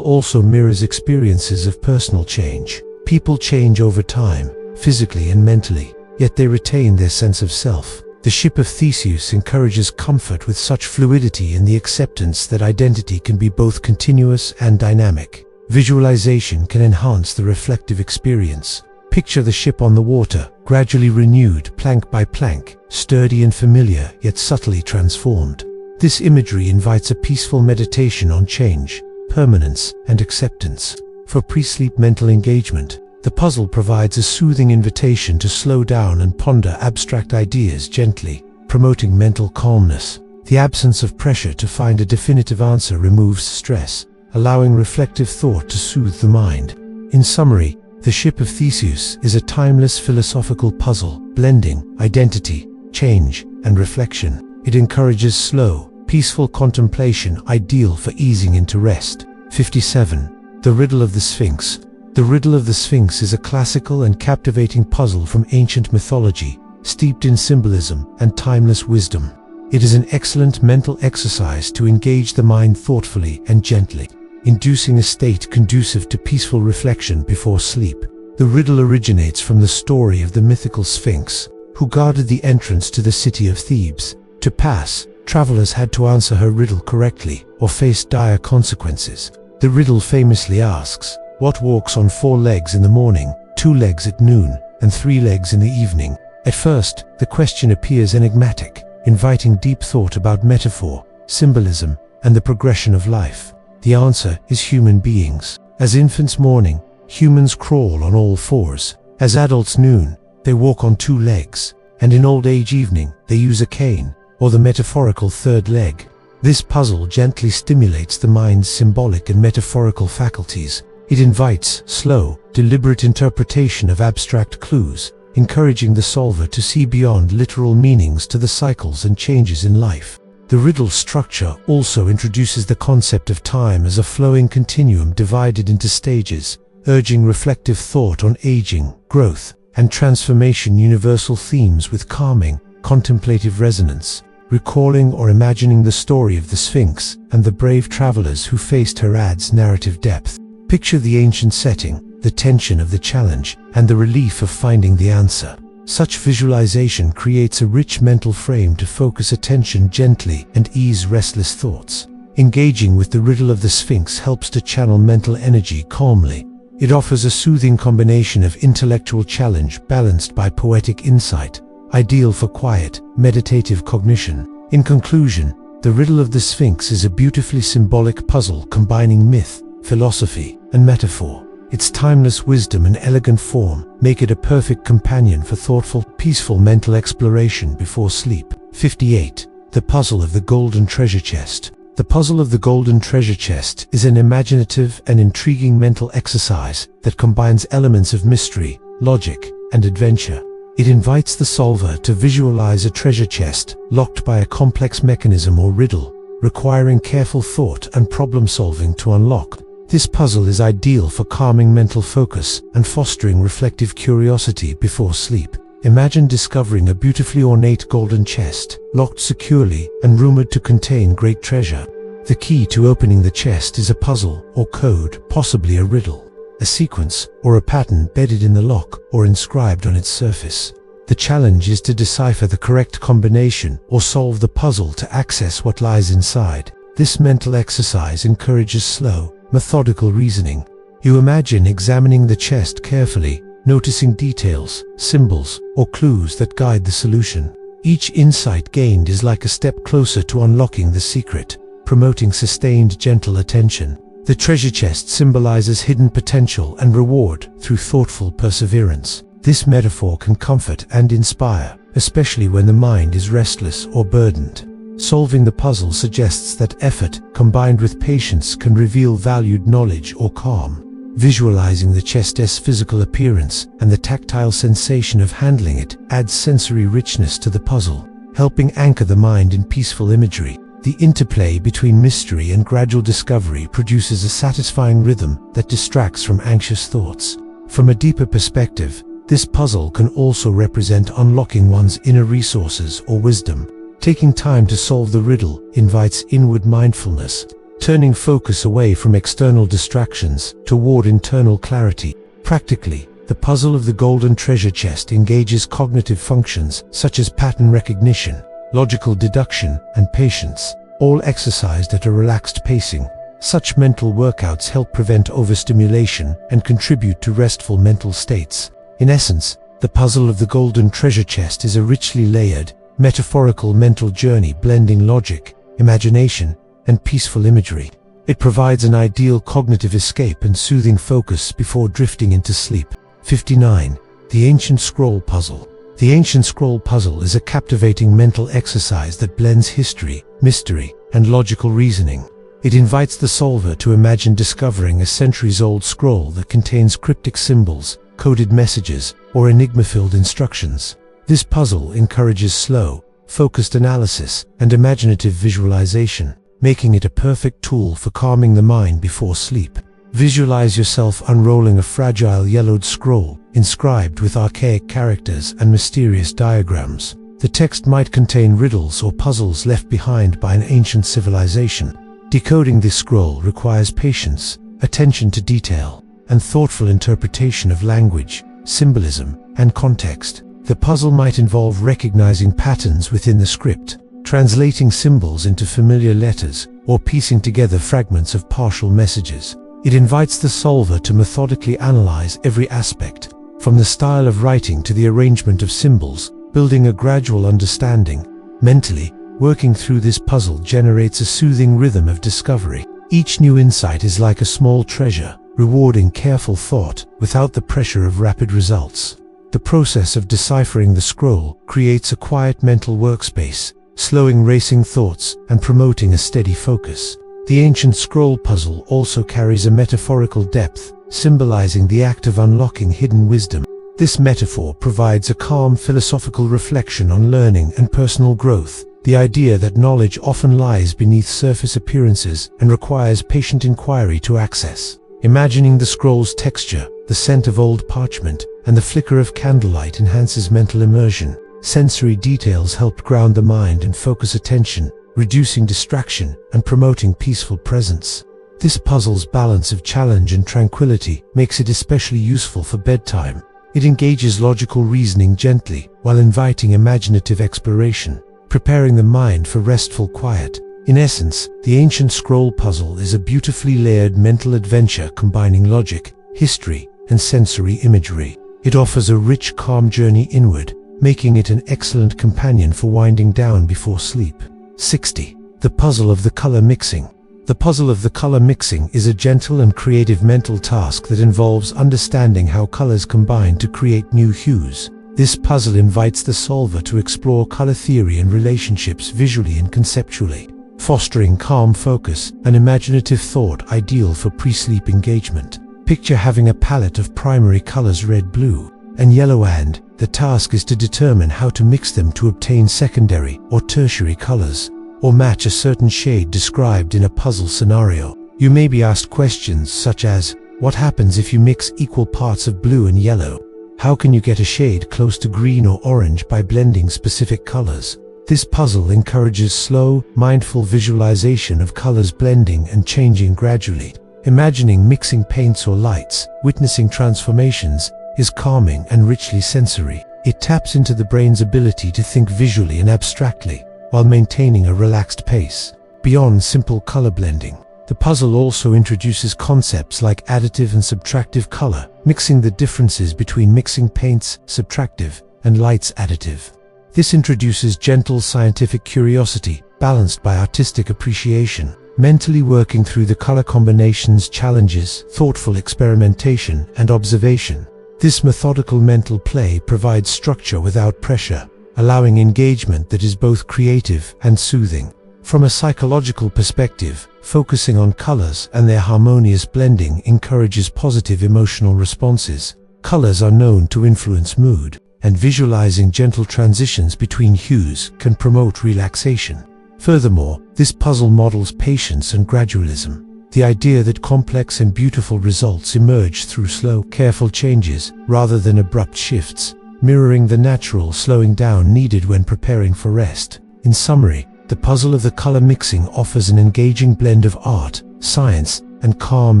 also mirrors experiences of personal change. People change over time, physically and mentally, yet they retain their sense of self. The Ship of Theseus encourages comfort with such fluidity and the acceptance that identity can be both continuous and dynamic. Visualization can enhance the reflective experience. Picture the ship on the water, gradually renewed plank by plank, sturdy and familiar yet subtly transformed. This imagery invites a peaceful meditation on change, permanence, and acceptance. For pre-sleep mental engagement, the puzzle provides a soothing invitation to slow down and ponder abstract ideas gently, promoting mental calmness. The absence of pressure to find a definitive answer removes stress, allowing reflective thought to soothe the mind. In summary, the Ship of Theseus is a timeless philosophical puzzle, blending identity, change, and reflection. It encourages slow, peaceful contemplation, ideal for easing into rest. 57. The Riddle of the Sphinx. The Riddle of the Sphinx is a classical and captivating puzzle from ancient mythology, steeped in symbolism and timeless wisdom. It is an excellent mental exercise to engage the mind thoughtfully and gently, inducing a state conducive to peaceful reflection before sleep. The riddle originates from the story of the mythical Sphinx, who guarded the entrance to the city of Thebes. To pass, travelers had to answer her riddle correctly or face dire consequences. The riddle famously asks, what walks on 4 legs in the morning, 2 legs at noon, and 3 legs in the evening? At first, the question appears enigmatic, inviting deep thought about metaphor, symbolism, and the progression of life. The answer is human beings. As infants morning, humans crawl on all 4s. As adults noon, they walk on 2 legs. And in old age evening, they use a cane, or the metaphorical 3rd leg. This puzzle gently stimulates the mind's symbolic and metaphorical faculties. It invites slow, deliberate interpretation of abstract clues, encouraging the solver to see beyond literal meanings to the cycles and changes in life. The riddle's structure also introduces the concept of time as a flowing continuum divided into stages, urging reflective thought on aging, growth, and transformation, universal themes with calming, contemplative resonance. Recalling or imagining the story of the Sphinx and the brave travelers who faced her adds narrative depth. Picture the ancient setting, the tension of the challenge, and the relief of finding the answer. Such visualization creates a rich mental frame to focus attention gently and ease restless thoughts. Engaging with the riddle of the Sphinx helps to channel mental energy calmly. It offers a soothing combination of intellectual challenge balanced by poetic insight, ideal for quiet, meditative cognition. In conclusion, the riddle of the Sphinx is a beautifully symbolic puzzle combining myth, philosophy, and metaphor. Its timeless wisdom and elegant form make it a perfect companion for thoughtful, peaceful mental exploration before sleep. 58. The Puzzle of the Golden Treasure Chest. The Puzzle of the Golden Treasure Chest is an imaginative and intriguing mental exercise that combines elements of mystery, logic, and adventure. It invites the solver to visualize a treasure chest locked by a complex mechanism or riddle, requiring careful thought and problem-solving to unlock. This puzzle is ideal for calming mental focus and fostering reflective curiosity before sleep. Imagine discovering a beautifully ornate golden chest, locked securely and rumored to contain great treasure. The key to opening the chest is a puzzle or code, possibly a riddle, a sequence, or a pattern bedded in the lock or inscribed on its surface. The challenge is to decipher the correct combination or solve the puzzle to access what lies inside. This mental exercise encourages slow, methodical reasoning. You imagine examining the chest carefully, noticing details, symbols, or clues that guide the solution. Each insight gained is like a step closer to unlocking the secret, promoting sustained, gentle attention. The treasure chest symbolizes hidden potential and reward through thoughtful perseverance. This metaphor can comfort and inspire, especially when the mind is restless or burdened. Solving the puzzle suggests that effort, combined with patience, can reveal valued knowledge or calm. Visualizing the chest's physical appearance and the tactile sensation of handling it adds sensory richness to the puzzle, helping anchor the mind in peaceful imagery. The interplay between mystery and gradual discovery produces a satisfying rhythm that distracts from anxious thoughts. From a deeper perspective, This puzzle can also represent unlocking one's inner resources or wisdom. Taking time to solve the riddle invites inward mindfulness, turning focus away from external distractions toward internal clarity. Practically, the puzzle of the golden treasure chest engages cognitive functions such as pattern recognition, logical deduction, and patience, all exercised at a relaxed pacing. Such mental workouts help prevent overstimulation and contribute to restful mental states. In essence, the puzzle of the golden treasure chest is a richly layered, metaphorical mental journey blending logic, imagination, and peaceful imagery. It provides an ideal cognitive escape and soothing focus before drifting into sleep. 59. The Ancient Scroll Puzzle. The Ancient Scroll Puzzle is a captivating mental exercise that blends history, mystery, and logical reasoning. It invites the solver to imagine discovering a centuries-old scroll that contains cryptic symbols, coded messages, or enigma-filled instructions. This puzzle encourages slow, focused analysis and imaginative visualization, making it a perfect tool for calming the mind before sleep. Visualize yourself unrolling a fragile yellowed scroll, inscribed with archaic characters and mysterious diagrams. The text might contain riddles or puzzles left behind by an ancient civilization. Decoding this scroll requires patience, attention to detail, and thoughtful interpretation of language, symbolism, and context. The puzzle might involve recognizing patterns within the script, translating symbols into familiar letters, or piecing together fragments of partial messages. It invites the solver to methodically analyze every aspect, from the style of writing to the arrangement of symbols, building a gradual understanding. Mentally, working through this puzzle generates a soothing rhythm of discovery. Each new insight is like a small treasure, rewarding careful thought without the pressure of rapid results. The process of deciphering the scroll creates a quiet mental workspace, slowing racing thoughts and promoting a steady focus. The Ancient Scroll Puzzle also carries a metaphorical depth, symbolizing the act of unlocking hidden wisdom. This metaphor provides a calm philosophical reflection on learning and personal growth, the idea that knowledge often lies beneath surface appearances and requires patient inquiry to access. Imagining the scroll's texture, the scent of old parchment, and the flicker of candlelight enhances mental immersion. Sensory details help ground the mind and focus attention, reducing distraction and promoting peaceful presence. This puzzle's balance of challenge and tranquility makes it especially useful for bedtime. It engages logical reasoning gently while inviting imaginative exploration, preparing the mind for restful quiet. In essence, the Ancient Scroll Puzzle is a beautifully layered mental adventure combining logic, history, and sensory imagery. It offers a rich, calm journey inward, making it an excellent companion for winding down before sleep. 60. The Puzzle of the Color Mixing. The puzzle of the color mixing is a gentle and creative mental task that involves understanding how colors combine to create new hues. This puzzle invites the solver to explore color theory and relationships visually and conceptually, fostering calm focus and imaginative thought ideal for pre-sleep engagement. Picture having a palette of primary colors red, blue, and yellow, and the task is to determine how to mix them to obtain secondary or tertiary colors, or match a certain shade described in a puzzle scenario. You may be asked questions such as, what happens if you mix equal parts of blue and yellow? How can you get a shade close to green or orange by blending specific colors? This puzzle encourages slow, mindful visualization of colors blending and changing gradually. Imagining mixing paints or lights, witnessing transformations, is calming and richly sensory. It taps into the brain's ability to think visually and abstractly, while maintaining a relaxed pace. Beyond simple color blending, the puzzle also introduces concepts like additive and subtractive color, mixing the differences between mixing paints, subtractive, and lights, additive. This introduces gentle scientific curiosity, balanced by artistic appreciation. Mentally working through the color combinations challenges thoughtful experimentation and observation. This methodical mental play provides structure without pressure, allowing engagement that is both creative and soothing. From a psychological perspective, focusing on colors and their harmonious blending encourages positive emotional responses. Colors are known to influence mood, and visualizing gentle transitions between hues can promote relaxation. Furthermore, this puzzle models patience and gradualism. The idea that complex and beautiful results emerge through slow, careful changes rather than abrupt shifts, mirroring the natural slowing down needed when preparing for rest. In summary, the puzzle of the color mixing offers an engaging blend of art, science, and calm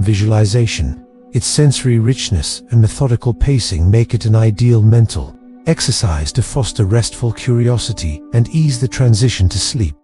visualization. Its sensory richness and methodical pacing make it an ideal mental exercise to foster restful curiosity and ease the transition to sleep.